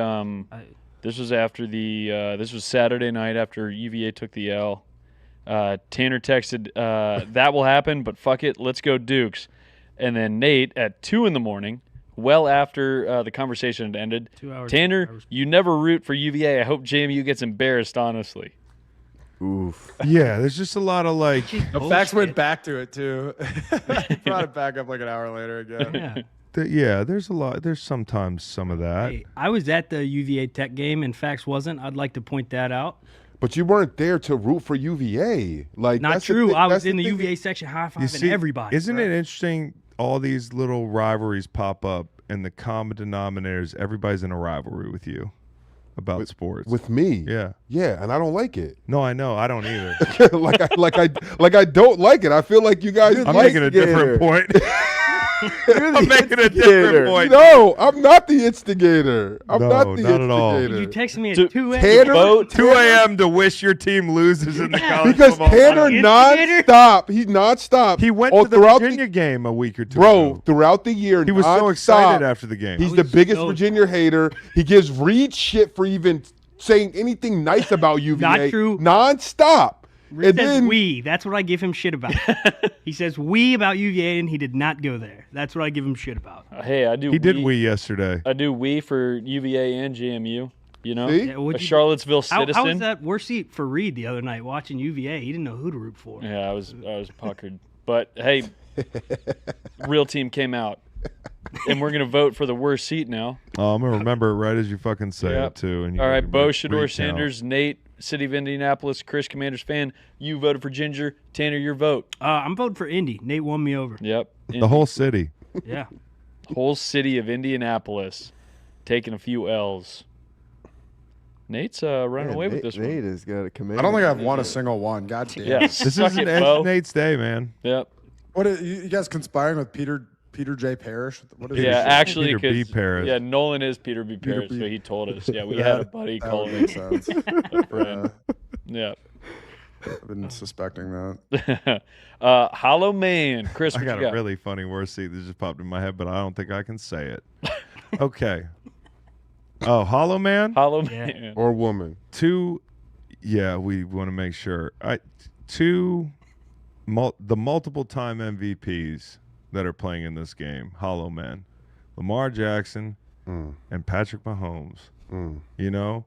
[SPEAKER 5] this was Saturday night after UVA took the L. Tanner texted, that will happen, but fuck it, let's go Dukes. And then Nate at 2 a.m, well after the conversation had ended,
[SPEAKER 12] 2 hours.
[SPEAKER 5] Tanner, you never root for UVA. I hope JMU gets embarrassed, honestly.
[SPEAKER 6] Oof.
[SPEAKER 2] Yeah, there's just a lot of like.
[SPEAKER 4] The facts went back to it too. Brought it back up like an hour later again.
[SPEAKER 12] Yeah.
[SPEAKER 2] There's a lot. There's sometimes some of that.
[SPEAKER 12] Hey, I was at the UVA Tech game, and Fax wasn't. I'd like to point that out.
[SPEAKER 1] But you weren't there to root for UVA. Like
[SPEAKER 12] Not
[SPEAKER 1] that's the
[SPEAKER 12] true.
[SPEAKER 1] thing-
[SPEAKER 12] I
[SPEAKER 1] that's
[SPEAKER 12] was in the
[SPEAKER 1] thing.
[SPEAKER 12] UVA section high
[SPEAKER 2] You
[SPEAKER 12] fiving
[SPEAKER 2] see,
[SPEAKER 12] everybody.
[SPEAKER 2] Isn't it interesting? All these little rivalries pop up, and the common denominator is everybody's in a rivalry with you about sports.
[SPEAKER 1] With me.
[SPEAKER 2] Yeah.
[SPEAKER 1] Yeah, and I don't like it.
[SPEAKER 2] No, I know. I don't either.
[SPEAKER 1] like I don't like it. I feel like you guys
[SPEAKER 2] I'm
[SPEAKER 1] like
[SPEAKER 2] making a different point. I'm making a different point.
[SPEAKER 1] No, I'm not the instigator. I'm
[SPEAKER 2] No,
[SPEAKER 1] not the
[SPEAKER 2] not at all.
[SPEAKER 1] instigator.
[SPEAKER 12] You texted me at
[SPEAKER 5] To-
[SPEAKER 12] 2
[SPEAKER 1] Tanner,
[SPEAKER 2] 2 a.m. to wish your team loses in the college
[SPEAKER 1] because
[SPEAKER 2] football
[SPEAKER 1] Tanner
[SPEAKER 2] playoff.
[SPEAKER 1] nonstop. He's nonstop.
[SPEAKER 2] He went
[SPEAKER 1] all
[SPEAKER 2] to the
[SPEAKER 1] throughout
[SPEAKER 2] Virginia game a week or two
[SPEAKER 1] Bro,
[SPEAKER 2] ago.
[SPEAKER 1] throughout the year,
[SPEAKER 2] He was so
[SPEAKER 1] nonstop,
[SPEAKER 2] excited after the game.
[SPEAKER 1] He's the biggest Virginia hater. He gives Reed shit for even saying anything nice about UVA.
[SPEAKER 12] Not true.
[SPEAKER 1] Nonstop.
[SPEAKER 12] Reed
[SPEAKER 1] And
[SPEAKER 12] says
[SPEAKER 1] then
[SPEAKER 12] we. That's what I give him shit about. He says we about UVA, and he did not go there. That's what I give him shit about.
[SPEAKER 5] Hey, I do.
[SPEAKER 2] He did we yesterday.
[SPEAKER 5] I do we for UVA and JMU. You know,
[SPEAKER 1] See?
[SPEAKER 12] Yeah, what'd
[SPEAKER 5] a
[SPEAKER 12] you-
[SPEAKER 5] Charlottesville
[SPEAKER 12] How
[SPEAKER 5] citizen.
[SPEAKER 12] was that worst seat for Reed the other night watching UVA? He didn't know who to root for.
[SPEAKER 5] Yeah, I was puckered. But hey, real team came out, and we're gonna vote for the worst seat now.
[SPEAKER 2] Oh, I'm gonna remember it right as you fucking say
[SPEAKER 5] Yep.
[SPEAKER 2] it too. And
[SPEAKER 5] All right, Beau,
[SPEAKER 2] recount.
[SPEAKER 5] Shador, Sanders, Nate, City of Indianapolis, Chris, Commanders fan. You voted for Ginger. Tanner, your vote.
[SPEAKER 12] I'm voting for Indy. Nate won me over.
[SPEAKER 5] Yep.
[SPEAKER 2] The whole city.
[SPEAKER 12] Yeah.
[SPEAKER 5] Whole city of Indianapolis taking a few L's. Nate's running away with this one.
[SPEAKER 6] Nate has got a command.
[SPEAKER 4] I don't think I've won a single one. God damn.
[SPEAKER 5] Yeah,
[SPEAKER 2] This
[SPEAKER 5] suck
[SPEAKER 2] isn't
[SPEAKER 5] it, Beau.
[SPEAKER 2] Nate's day, man.
[SPEAKER 5] Yep.
[SPEAKER 4] What are you guys conspiring with Peter J. Parrish? What is
[SPEAKER 5] Yeah,
[SPEAKER 4] this?
[SPEAKER 5] actually,
[SPEAKER 2] Peter B.
[SPEAKER 5] 'cause-
[SPEAKER 2] Paris.
[SPEAKER 5] Yeah, Nolan is Peter B.
[SPEAKER 4] Peter
[SPEAKER 5] Paris,
[SPEAKER 4] B.
[SPEAKER 5] so he told us. Yeah, we had a buddy
[SPEAKER 4] that
[SPEAKER 5] call
[SPEAKER 4] would
[SPEAKER 5] him
[SPEAKER 4] make sense.
[SPEAKER 5] a friend. Yeah.
[SPEAKER 4] I've been suspecting that.
[SPEAKER 5] Hollow Man, Chris.
[SPEAKER 2] I
[SPEAKER 5] What
[SPEAKER 2] got
[SPEAKER 5] you
[SPEAKER 2] a really funny worst seat that just popped in my head, but I don't think I can say it. Okay. Oh, Hollow Man?
[SPEAKER 5] Hollow Man.
[SPEAKER 1] or woman.
[SPEAKER 2] Two, yeah, we want to make sure. The multiple time MVPs that are playing in this game, Hollow Man, Lamar Jackson and Patrick Mahomes. You know?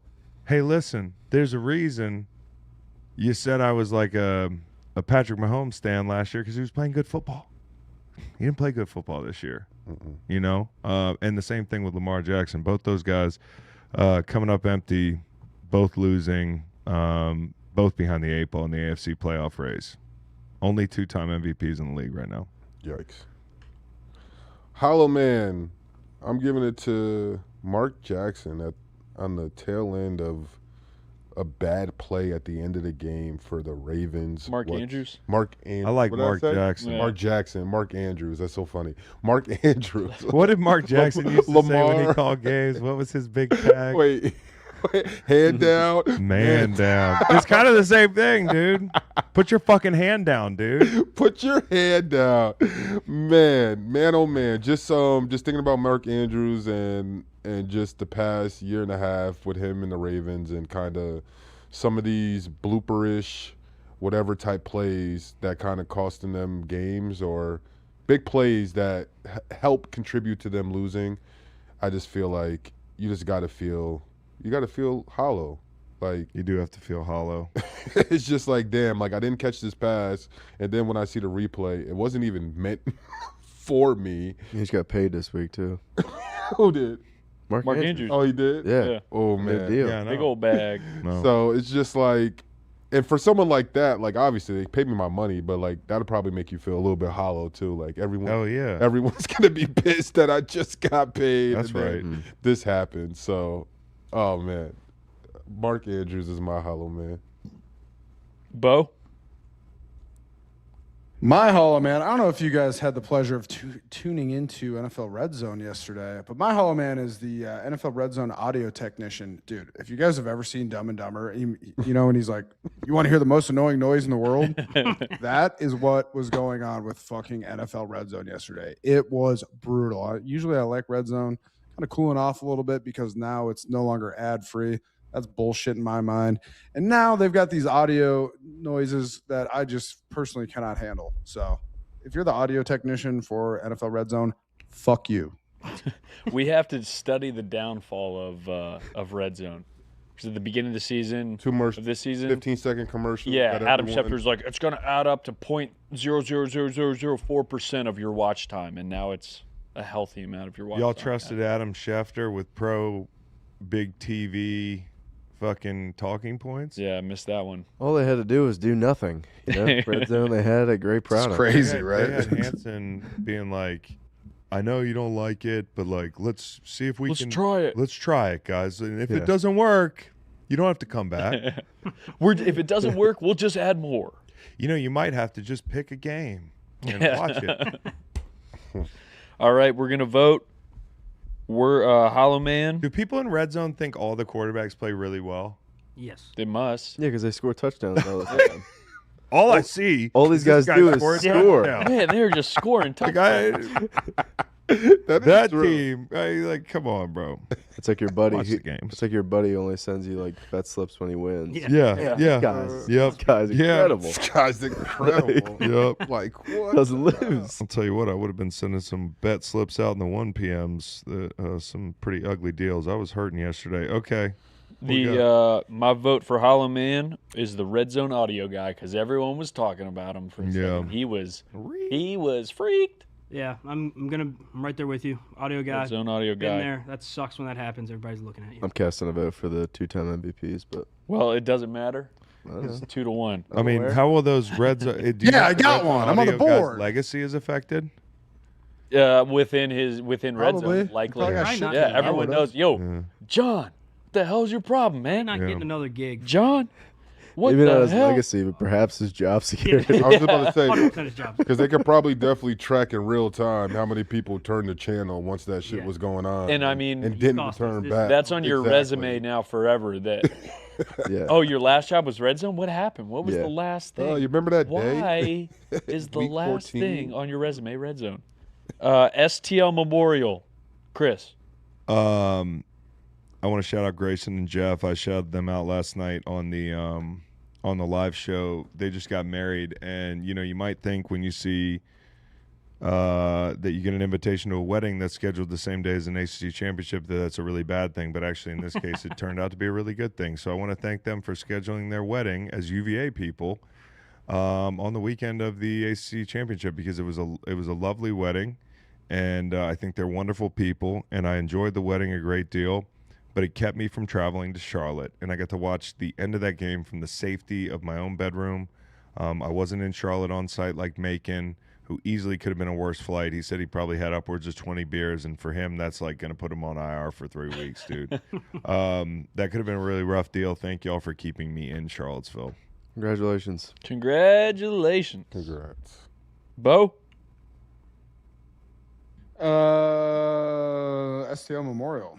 [SPEAKER 2] Hey, listen, there's a reason you said I was like a Patrick Mahomes stan last year because he was playing good football. He didn't play good football this year. You know? And the same thing with Lamar Jackson. Both those guys coming up empty, both losing, both behind the 8 ball in the AFC playoff race. Only 2-time MVPs in the league right now.
[SPEAKER 1] Yikes. Hollow Man, I'm giving it to Mark Jackson on the tail end of a bad play at the end of the game for the Ravens.
[SPEAKER 5] Mark Andrews?
[SPEAKER 1] Mark Andrews.
[SPEAKER 2] I like Mark Jackson.
[SPEAKER 1] Mark Jackson. Mark Andrews. That's so funny. Mark Andrews.
[SPEAKER 2] What did Mark Jackson used to say when he called games? What was his big tag?
[SPEAKER 1] Wait. Hand down.
[SPEAKER 2] Man down. It's kind of the same thing, dude. Put your fucking hand down, dude.
[SPEAKER 1] Put your hand down. Man, oh man. Just thinking about Mark Andrews and just the past year and a half with him and the Ravens and kind of some of these blooperish whatever type plays that kind of costing them games or big plays that help contribute to them losing. I just feel like you got to feel hollow. Like
[SPEAKER 2] you do have to feel hollow.
[SPEAKER 1] It's just like, damn, like I didn't catch this pass, and then when I see the replay, it wasn't even meant for me.
[SPEAKER 6] He just got paid this week too.
[SPEAKER 1] Who did?
[SPEAKER 6] Mark Andrews.
[SPEAKER 1] Oh, he did?
[SPEAKER 6] Yeah.
[SPEAKER 1] Oh
[SPEAKER 6] Good
[SPEAKER 1] man.
[SPEAKER 6] deal.
[SPEAKER 2] Yeah, I know.
[SPEAKER 5] Big old bag.
[SPEAKER 2] No.
[SPEAKER 1] So it's just like, and for someone like that, like obviously they paid me my money, but like that'll probably make you feel a little bit hollow too. Like everyone's gonna be pissed that I just got paid.
[SPEAKER 2] That's
[SPEAKER 1] and then
[SPEAKER 2] right.
[SPEAKER 1] This happened. So, oh man. Mark Andrews is my hollow man.
[SPEAKER 5] Beau?
[SPEAKER 4] My Hollow Man, I don't know if you guys had the pleasure of tuning into NFL Red Zone yesterday, but my Hollow Man is the NFL Red Zone audio technician. Dude, if you guys have ever seen Dumb and Dumber, you know, when he's like, you want to hear the most annoying noise in the world? That is what was going on with fucking NFL Red Zone yesterday. It was brutal. Usually I like Red Zone, kind of cooling off a little bit because now it's no longer ad-free. That's bullshit in my mind. And now they've got these audio noises that I just personally cannot handle. So if you're the audio technician for NFL Red Zone, fuck you.
[SPEAKER 5] We have to study the downfall of Red Zone. Because at the beginning of the season, of this season,
[SPEAKER 1] 15-second commercial.
[SPEAKER 5] Yeah, Adam Schefter's like, it's going to add up to 0.00004% of your watch time, and now it's a healthy amount of your watch
[SPEAKER 2] Y'all
[SPEAKER 5] time.
[SPEAKER 2] trusted Adam Schefter with pro big TV fucking talking points?
[SPEAKER 5] Yeah, I missed that one.
[SPEAKER 6] All they had to do was do nothing. You know, Red Zone, they had a great product.
[SPEAKER 4] It's crazy,
[SPEAKER 2] They had Hanson being like, I know you don't like it, but like, let's see if we can
[SPEAKER 5] try it.
[SPEAKER 2] Let's try it, guys. And if it doesn't work, you don't have to come back.
[SPEAKER 5] If it doesn't work, we'll just add more.
[SPEAKER 2] You know, you might have to just pick a game and watch it.
[SPEAKER 5] All right, we're gonna vote. We're Hollow Man.
[SPEAKER 2] Do people in red zone think all the quarterbacks play really well?
[SPEAKER 12] Yes.
[SPEAKER 5] They must.
[SPEAKER 6] Yeah, because they score touchdowns all the time.
[SPEAKER 2] All I see,
[SPEAKER 6] all these guys do is score.
[SPEAKER 5] Man, they were just scoring touchdowns.
[SPEAKER 2] That team, come on, bro.
[SPEAKER 6] It's like your buddy.
[SPEAKER 2] Watch the games.
[SPEAKER 6] It's like your buddy only sends you like bet slips when he wins.
[SPEAKER 2] Yeah.
[SPEAKER 6] Guys,
[SPEAKER 2] Yep.
[SPEAKER 6] this guy's incredible.
[SPEAKER 1] This guy's incredible.
[SPEAKER 2] Yep.
[SPEAKER 1] Like what?
[SPEAKER 6] Doesn't lose.
[SPEAKER 2] I'll tell you what, I would have been sending some bet slips out in the 1 p.m.s. Some pretty ugly deals. I was hurting yesterday. Okay.
[SPEAKER 5] My vote for Hollow Man is the Red Zone audio guy because everyone was talking about him for a second. He was freaked.
[SPEAKER 12] Yeah, I'm right there with you. Audio guy.
[SPEAKER 5] Red Zone audio
[SPEAKER 12] Been
[SPEAKER 5] guy.
[SPEAKER 12] there. That sucks when that happens. Everybody's looking at you.
[SPEAKER 6] I'm casting a vote for the 2-time MVPs, but
[SPEAKER 5] Well, it doesn't matter. It's 2-1.
[SPEAKER 2] I mean, how will those red zone?
[SPEAKER 3] I got one. I'm on the board.
[SPEAKER 2] Legacy is affected.
[SPEAKER 5] Within Red
[SPEAKER 3] Probably.
[SPEAKER 5] Zone, likely.
[SPEAKER 3] Probably got shit
[SPEAKER 5] Yeah,
[SPEAKER 3] for
[SPEAKER 5] everyone
[SPEAKER 3] that.
[SPEAKER 5] knows. Yo, John, what the hell's your problem, man?
[SPEAKER 12] Not getting another gig.
[SPEAKER 5] John, what
[SPEAKER 6] maybe not
[SPEAKER 5] the
[SPEAKER 6] his
[SPEAKER 5] hell?
[SPEAKER 6] legacy, but perhaps his job security.
[SPEAKER 1] I was about to say
[SPEAKER 12] 100% his job.
[SPEAKER 1] because they could probably definitely track in real time how many people turned the channel once that shit was going on,
[SPEAKER 5] And I mean,
[SPEAKER 1] and didn't
[SPEAKER 12] cost us
[SPEAKER 1] return
[SPEAKER 12] this.
[SPEAKER 1] back.
[SPEAKER 5] That's on your
[SPEAKER 1] Exactly.
[SPEAKER 5] resume now forever. That
[SPEAKER 6] Yeah.
[SPEAKER 5] oh, your last job was Red Zone. What happened? What was the last thing?
[SPEAKER 1] Oh, you remember that day?
[SPEAKER 5] Why is the
[SPEAKER 1] Week
[SPEAKER 5] last
[SPEAKER 1] 14?
[SPEAKER 5] thing on your resume Red Zone? STL Memorial, Chris.
[SPEAKER 2] I want to shout out Grayson and Jeff. I shouted them out last night on the live show. They just got married, and you might think when you see that you get an invitation to a wedding that's scheduled the same day as an ACC championship that's a really bad thing, but actually in this case it turned out to be a really good thing. So I want to thank them for scheduling their wedding as UVA people on the weekend of the ACC championship because it was a lovely wedding, and I think they're wonderful people, and I enjoyed the wedding a great deal. But it kept me from traveling to Charlotte, and I got to watch the end of that game from the safety of my own bedroom. I wasn't in Charlotte on site like Macon, who easily could have been a worse flight. He said he probably had upwards of 20 beers, and for him, that's like going to put him on IR for 3 weeks, dude. That could have been a really rough deal. Thank y'all for keeping me in Charlottesville.
[SPEAKER 6] Congratulations.
[SPEAKER 5] Congratulations.
[SPEAKER 1] Congrats.
[SPEAKER 5] Bo?
[SPEAKER 3] STL Memorial.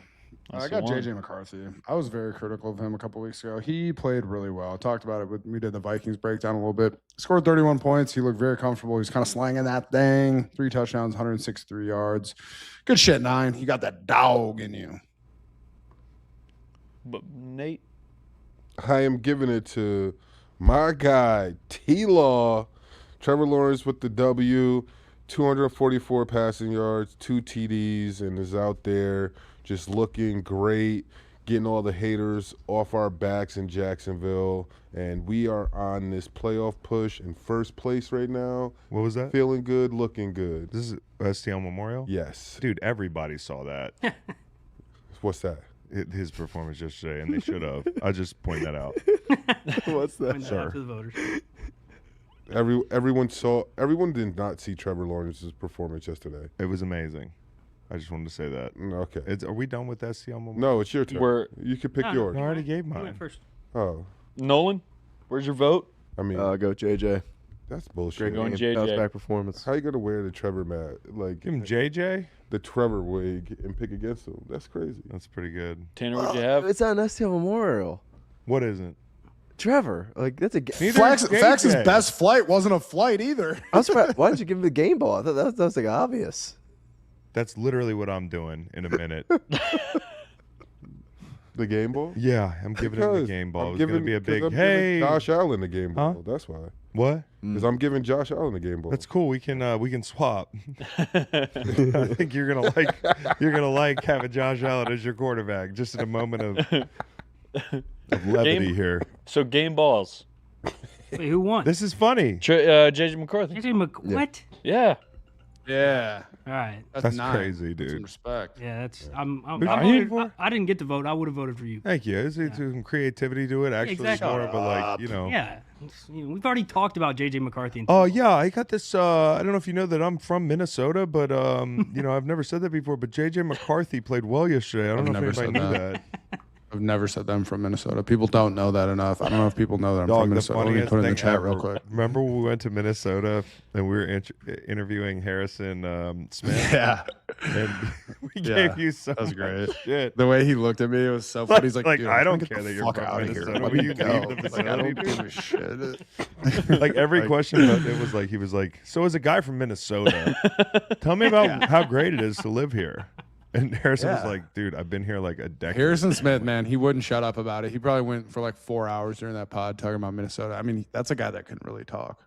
[SPEAKER 5] That's
[SPEAKER 3] I got
[SPEAKER 5] the one.
[SPEAKER 3] JJ McCarthy. I was very critical of him a couple weeks ago. He played really well. I talked about it. We did the Vikings breakdown a little bit. Scored 31 points. He looked very comfortable. He was kind of slanging that thing. 3 touchdowns, 163 yards. Good shit, 9. You got that dog in you.
[SPEAKER 5] But Nate?
[SPEAKER 1] I am giving it to my guy, T-Law. Trevor Lawrence with the W, 244 passing yards, 2 TDs, and is out there just looking great, getting all the haters off our backs in Jacksonville. And we are on this playoff push in first place right now.
[SPEAKER 2] What was that?
[SPEAKER 1] Feeling good, looking good.
[SPEAKER 2] This is STL Memorial?
[SPEAKER 1] Yes.
[SPEAKER 2] Dude, everybody saw that.
[SPEAKER 1] What's that?
[SPEAKER 2] His performance yesterday, and they should have. I just point that out.
[SPEAKER 6] What's that?
[SPEAKER 12] Point that out to the voters.
[SPEAKER 1] Everyone did not see Trevor Lawrence's performance yesterday.
[SPEAKER 2] It was amazing. I just wanted to say that.
[SPEAKER 1] Okay.
[SPEAKER 2] Are we done with STL Memorial?
[SPEAKER 1] No, it's your turn. You can pick yours.
[SPEAKER 2] I already gave
[SPEAKER 12] You
[SPEAKER 2] mine.
[SPEAKER 12] went first.
[SPEAKER 1] Oh.
[SPEAKER 5] Nolan, where's your vote?
[SPEAKER 1] I mean,
[SPEAKER 6] Go JJ.
[SPEAKER 1] that's bullshit.
[SPEAKER 5] Great going
[SPEAKER 6] Game, bounce
[SPEAKER 5] JJ.
[SPEAKER 6] back performance.
[SPEAKER 1] How you gonna wear the Trevor mat, like
[SPEAKER 2] Give him JJ?
[SPEAKER 1] the Trevor wig, and pick against him? That's crazy.
[SPEAKER 2] That's pretty good.
[SPEAKER 5] Tanner, what'd you have?
[SPEAKER 6] It's on STL Memorial.
[SPEAKER 2] What isn't?
[SPEAKER 6] Trevor, like that's a.
[SPEAKER 3] Flax's best flight wasn't a flight either.
[SPEAKER 6] I was surprised. Why didn't you give him the game ball? I thought that was like obvious.
[SPEAKER 2] That's literally what I'm doing in a minute.
[SPEAKER 1] The game ball?
[SPEAKER 2] Yeah, I'm giving him the game ball. It's going to be a big,
[SPEAKER 1] I'm
[SPEAKER 2] hey.
[SPEAKER 1] giving Josh Allen the game
[SPEAKER 2] Huh?
[SPEAKER 1] ball. That's why.
[SPEAKER 2] What?
[SPEAKER 1] Because I'm giving Josh Allen the game ball.
[SPEAKER 2] That's cool. We can swap. I think you're gonna like having Josh Allen as your quarterback. Just in a moment of levity here.
[SPEAKER 5] So game balls.
[SPEAKER 12] Wait, who won?
[SPEAKER 2] This is funny.
[SPEAKER 5] JJ McCarthy.
[SPEAKER 12] What?
[SPEAKER 5] Yeah.
[SPEAKER 3] Yeah.
[SPEAKER 12] All right.
[SPEAKER 2] That's
[SPEAKER 3] 9.
[SPEAKER 2] crazy,
[SPEAKER 3] Put some
[SPEAKER 2] dude.
[SPEAKER 3] respect.
[SPEAKER 12] Yeah, that's. I'm
[SPEAKER 2] Who'd you
[SPEAKER 12] I
[SPEAKER 2] vote
[SPEAKER 12] voted- I didn't get to vote. I would have voted for you.
[SPEAKER 2] Thank you. There's some creativity to it. Actually,
[SPEAKER 12] exactly.
[SPEAKER 2] more of a like,
[SPEAKER 12] Yeah. We've already talked about JJ McCarthy.
[SPEAKER 2] Oh yeah, I got this. I don't know if you know that I'm from Minnesota, but I've never said that before. But JJ McCarthy played well yesterday. I don't know if
[SPEAKER 3] never
[SPEAKER 2] anybody
[SPEAKER 3] said
[SPEAKER 2] knew
[SPEAKER 3] that.
[SPEAKER 2] that.
[SPEAKER 3] I've never said that I'm from Minnesota. People don't know that enough. I don't know if people know that I'm
[SPEAKER 2] Dog,
[SPEAKER 3] from
[SPEAKER 2] the
[SPEAKER 3] Minnesota. Let me
[SPEAKER 2] funniest
[SPEAKER 3] put it in the
[SPEAKER 2] thing
[SPEAKER 3] chat
[SPEAKER 2] ever.
[SPEAKER 3] real quick.
[SPEAKER 2] Remember when we went to Minnesota and we were interviewing Harrison Smith?
[SPEAKER 3] Yeah.
[SPEAKER 2] And we gave you so
[SPEAKER 3] that was
[SPEAKER 2] much
[SPEAKER 3] great.
[SPEAKER 2] shit.
[SPEAKER 3] The way he looked at me, it was so funny. He's like,
[SPEAKER 2] Like,
[SPEAKER 3] dude,
[SPEAKER 2] I
[SPEAKER 3] I'm
[SPEAKER 2] don't
[SPEAKER 3] trying to
[SPEAKER 2] care
[SPEAKER 3] get
[SPEAKER 2] that
[SPEAKER 3] the
[SPEAKER 2] you're
[SPEAKER 3] fuck
[SPEAKER 2] from
[SPEAKER 3] out of here.
[SPEAKER 2] Minnesota.
[SPEAKER 3] Let
[SPEAKER 2] Will
[SPEAKER 3] me
[SPEAKER 2] you
[SPEAKER 3] go.
[SPEAKER 2] leave the
[SPEAKER 3] Like, I don't
[SPEAKER 2] facility?
[SPEAKER 3] give a shit.
[SPEAKER 2] Like every question, it was like he was like, "So as a guy from Minnesota, tell me about how great it is to live here." And Harrison was
[SPEAKER 3] Yeah.
[SPEAKER 2] like, "Dude, I've been here like a decade."
[SPEAKER 3] Harrison Smith, man, he wouldn't shut up about it. He probably went for like 4 hours during that pod talking about Minnesota. I mean, that's a guy that couldn't really talk.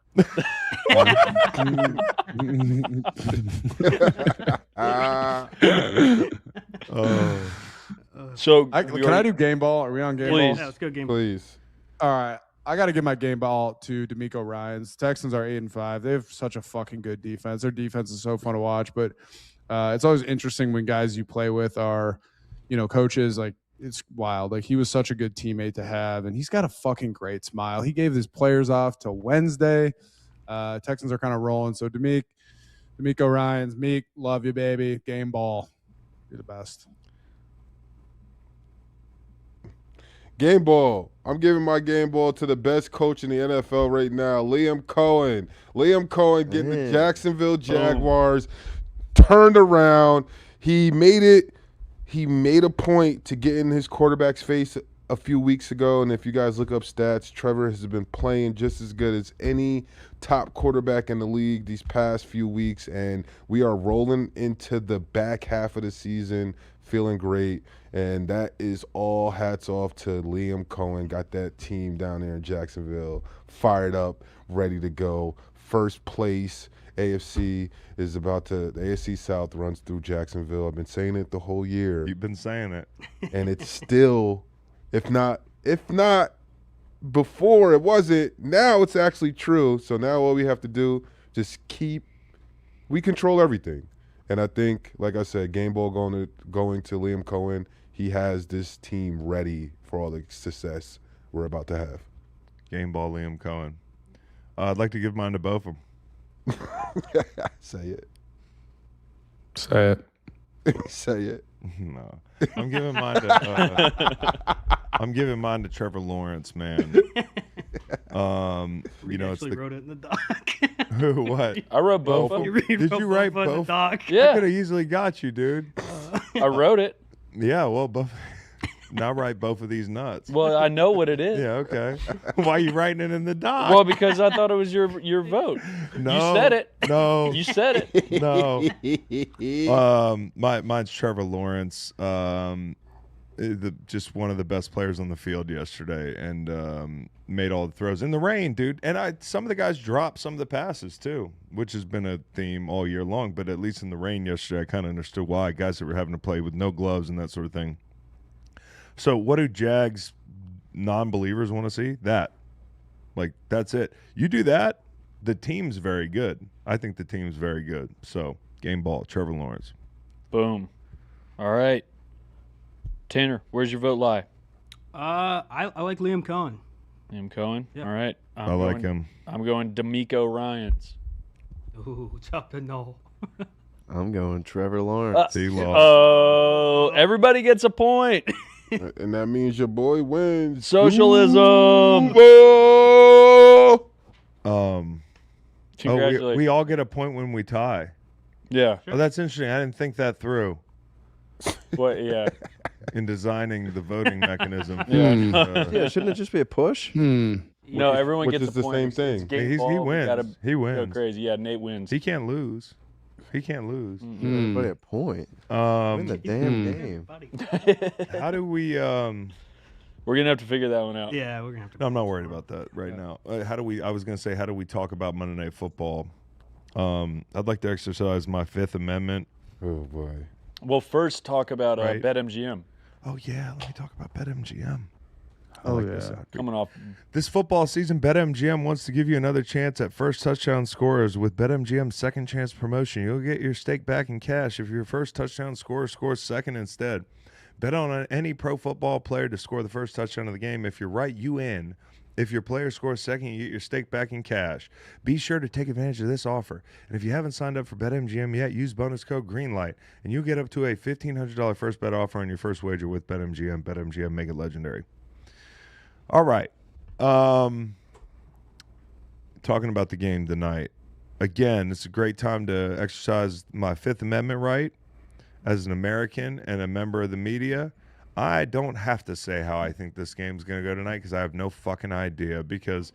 [SPEAKER 5] So
[SPEAKER 3] Can I do game ball? Are we on game
[SPEAKER 5] Please.
[SPEAKER 3] ball?
[SPEAKER 12] Yeah, let's go game ball.
[SPEAKER 1] Please.
[SPEAKER 3] All right. I got to give my game ball to D'Amico Ryans. Texans are 8-5. They have such a fucking good defense. Their defense is so fun to watch, but it's always interesting when guys you play with are, coaches. Like, it's wild. Like, he was such a good teammate to have, and he's got a fucking great smile. He gave his players off till Wednesday. Texans are kind of rolling. So D'Amico Ryans, Meek, love you, baby. Game ball. You're the best.
[SPEAKER 1] Game ball. I'm giving my game ball to the best coach in the NFL right now, Liam Cohen. Liam Cohen getting the Jacksonville Jaguars turned around. He made a point to get in his quarterback's face a few weeks ago, and if you guys look up stats, Trevor has been playing just as good as any top quarterback in the league these past few weeks, and we are rolling into the back half of the season feeling great, and that is all hats off to Liam Cohen. Got that team down there in Jacksonville fired up, ready to go. First place. AFC is about to. The AFC South runs through Jacksonville. I've been saying it the whole year.
[SPEAKER 2] You've been saying it,
[SPEAKER 1] and it's still, if not before it wasn't. Now it's actually true. So now all we have to do just we control everything. And I think, like I said, game ball going to Liam Cohen. He has this team ready for all the success we're about to have.
[SPEAKER 2] game ball, Liam Cohen. I'd like to give mine to both of them.
[SPEAKER 1] Say it.
[SPEAKER 3] Say it.
[SPEAKER 1] Say it.
[SPEAKER 2] No, I'm giving mine to Trevor Lawrence, man.
[SPEAKER 12] You
[SPEAKER 2] it's
[SPEAKER 12] wrote it in the doc.
[SPEAKER 2] Who? What?
[SPEAKER 5] I wrote both of them.
[SPEAKER 2] Did you write both?
[SPEAKER 12] Doc.
[SPEAKER 2] I
[SPEAKER 5] Yeah,
[SPEAKER 2] could have easily got you, dude.
[SPEAKER 5] I wrote it.
[SPEAKER 2] Yeah, well, both. Now write both of these nuts.
[SPEAKER 5] Well, I know what it is.
[SPEAKER 2] Yeah, okay. Why are you writing it in the doc?
[SPEAKER 5] Well, because I thought it was your vote.
[SPEAKER 2] No,
[SPEAKER 5] You said it.
[SPEAKER 2] No.
[SPEAKER 5] You said it.
[SPEAKER 2] No. Mine's Trevor Lawrence. Just one of the best players on the field yesterday, and made all the throws in the rain, dude. And some of the guys dropped some of the passes too, which has been a theme all year long. But at least in the rain yesterday, I kind of understood why guys that were having to play with no gloves and that sort of thing. So what do Jags non-believers want to see? That. Like, that's it. You do that, the team's very good. I think the team's very good. So, game ball, Trevor Lawrence.
[SPEAKER 5] Boom. All right. Tanner, where's your vote lie?
[SPEAKER 12] I like Liam Cohen.
[SPEAKER 5] Liam Cohen?
[SPEAKER 12] Yep.
[SPEAKER 5] All right.
[SPEAKER 2] I like him.
[SPEAKER 5] I'm going D'Amico Ryans.
[SPEAKER 12] Ooh, top and no.
[SPEAKER 6] I'm going Trevor Lawrence.
[SPEAKER 2] He lost.
[SPEAKER 5] Oh, everybody gets a point.
[SPEAKER 1] And that means your boy wins.
[SPEAKER 5] Socialism. Congratulations.
[SPEAKER 2] We all get a point when we tie.
[SPEAKER 5] Yeah.
[SPEAKER 2] Oh, that's interesting. I didn't think that through
[SPEAKER 5] What? Yeah.
[SPEAKER 2] in designing the voting mechanism.
[SPEAKER 5] Yeah.
[SPEAKER 6] Yeah, shouldn't it just be a push?
[SPEAKER 5] No, everyone
[SPEAKER 1] Which
[SPEAKER 5] gets
[SPEAKER 1] is
[SPEAKER 5] a
[SPEAKER 1] the
[SPEAKER 5] point.
[SPEAKER 1] same
[SPEAKER 5] It's
[SPEAKER 1] thing.
[SPEAKER 5] game
[SPEAKER 2] He
[SPEAKER 5] ball. We
[SPEAKER 2] wins.
[SPEAKER 5] gotta
[SPEAKER 2] He
[SPEAKER 5] Go
[SPEAKER 2] wins.
[SPEAKER 5] crazy. Yeah, Nate wins.
[SPEAKER 2] He can't lose. He can't lose.
[SPEAKER 6] Give everybody a point. Win the damn game.
[SPEAKER 2] How do we?
[SPEAKER 5] We're gonna have to figure that one out.
[SPEAKER 12] Yeah, we're gonna have to.
[SPEAKER 2] No, I'm not worried about that right now. How do we? I was going to say, how do we talk about Monday Night Football? I'd like to exercise my Fifth Amendment.
[SPEAKER 1] Oh boy.
[SPEAKER 5] Well, first talk about
[SPEAKER 2] Right.
[SPEAKER 5] BetMGM.
[SPEAKER 2] Oh yeah, let me talk about BetMGM.
[SPEAKER 5] Coming off.
[SPEAKER 2] This football season, BetMGM wants to give you another chance at first touchdown scorers with BetMGM's second chance promotion. You'll get your stake back in cash if your first touchdown scorer scores second instead. Bet on any pro football player to score the first touchdown of the game. If you're right, you in. If your player scores second, you get your stake back in cash. Be sure to take advantage of this offer. And if you haven't signed up for BetMGM yet, use bonus code GREENLIGHT, and you'll get up to a $1,500 first bet offer on your first wager with BetMGM. BetMGM, make it legendary. All right. Talking about the game tonight. Again, it's a great time to exercise my Fifth Amendment right as an American and a member of the media. I don't have to say how I think this game's going to go tonight because I have no fucking idea, because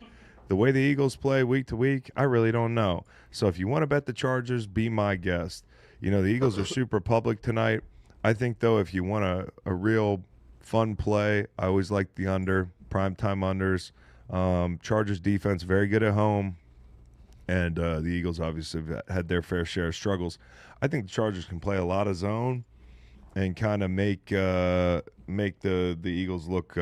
[SPEAKER 2] the way the Eagles play week to week, I really don't know. So if you want to bet the Chargers, be my guest. You know, the Eagles are super public tonight. I think, though, if you want a real fun play, I always like the under, primetime unders. Chargers defense, very good at home. And the Eagles obviously have had their fair share of struggles. I think the Chargers can play a lot of zone and kind of make the Eagles look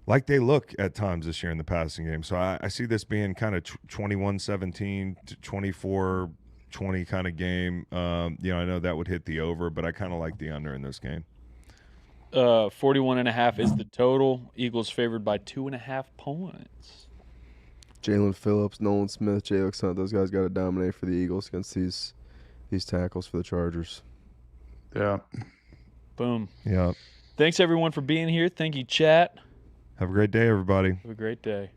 [SPEAKER 2] like they look at times this year in the passing game. So I see this being kind of 21-17 to 24-20 kind of game. I know that would hit the over, but I kind of like the under in this game.
[SPEAKER 5] 41.5 is the total. Eagles favored by 2.5 points.
[SPEAKER 6] Jalen Phillips, Nolan Smith, Jalen Hunt, those guys got to dominate for the Eagles against these tackles for the Chargers.
[SPEAKER 3] Yeah.
[SPEAKER 5] Boom.
[SPEAKER 2] Yeah.
[SPEAKER 5] Thanks, everyone, for being here. Thank you, chat.
[SPEAKER 2] Have a great day, everybody.
[SPEAKER 5] Have a great day.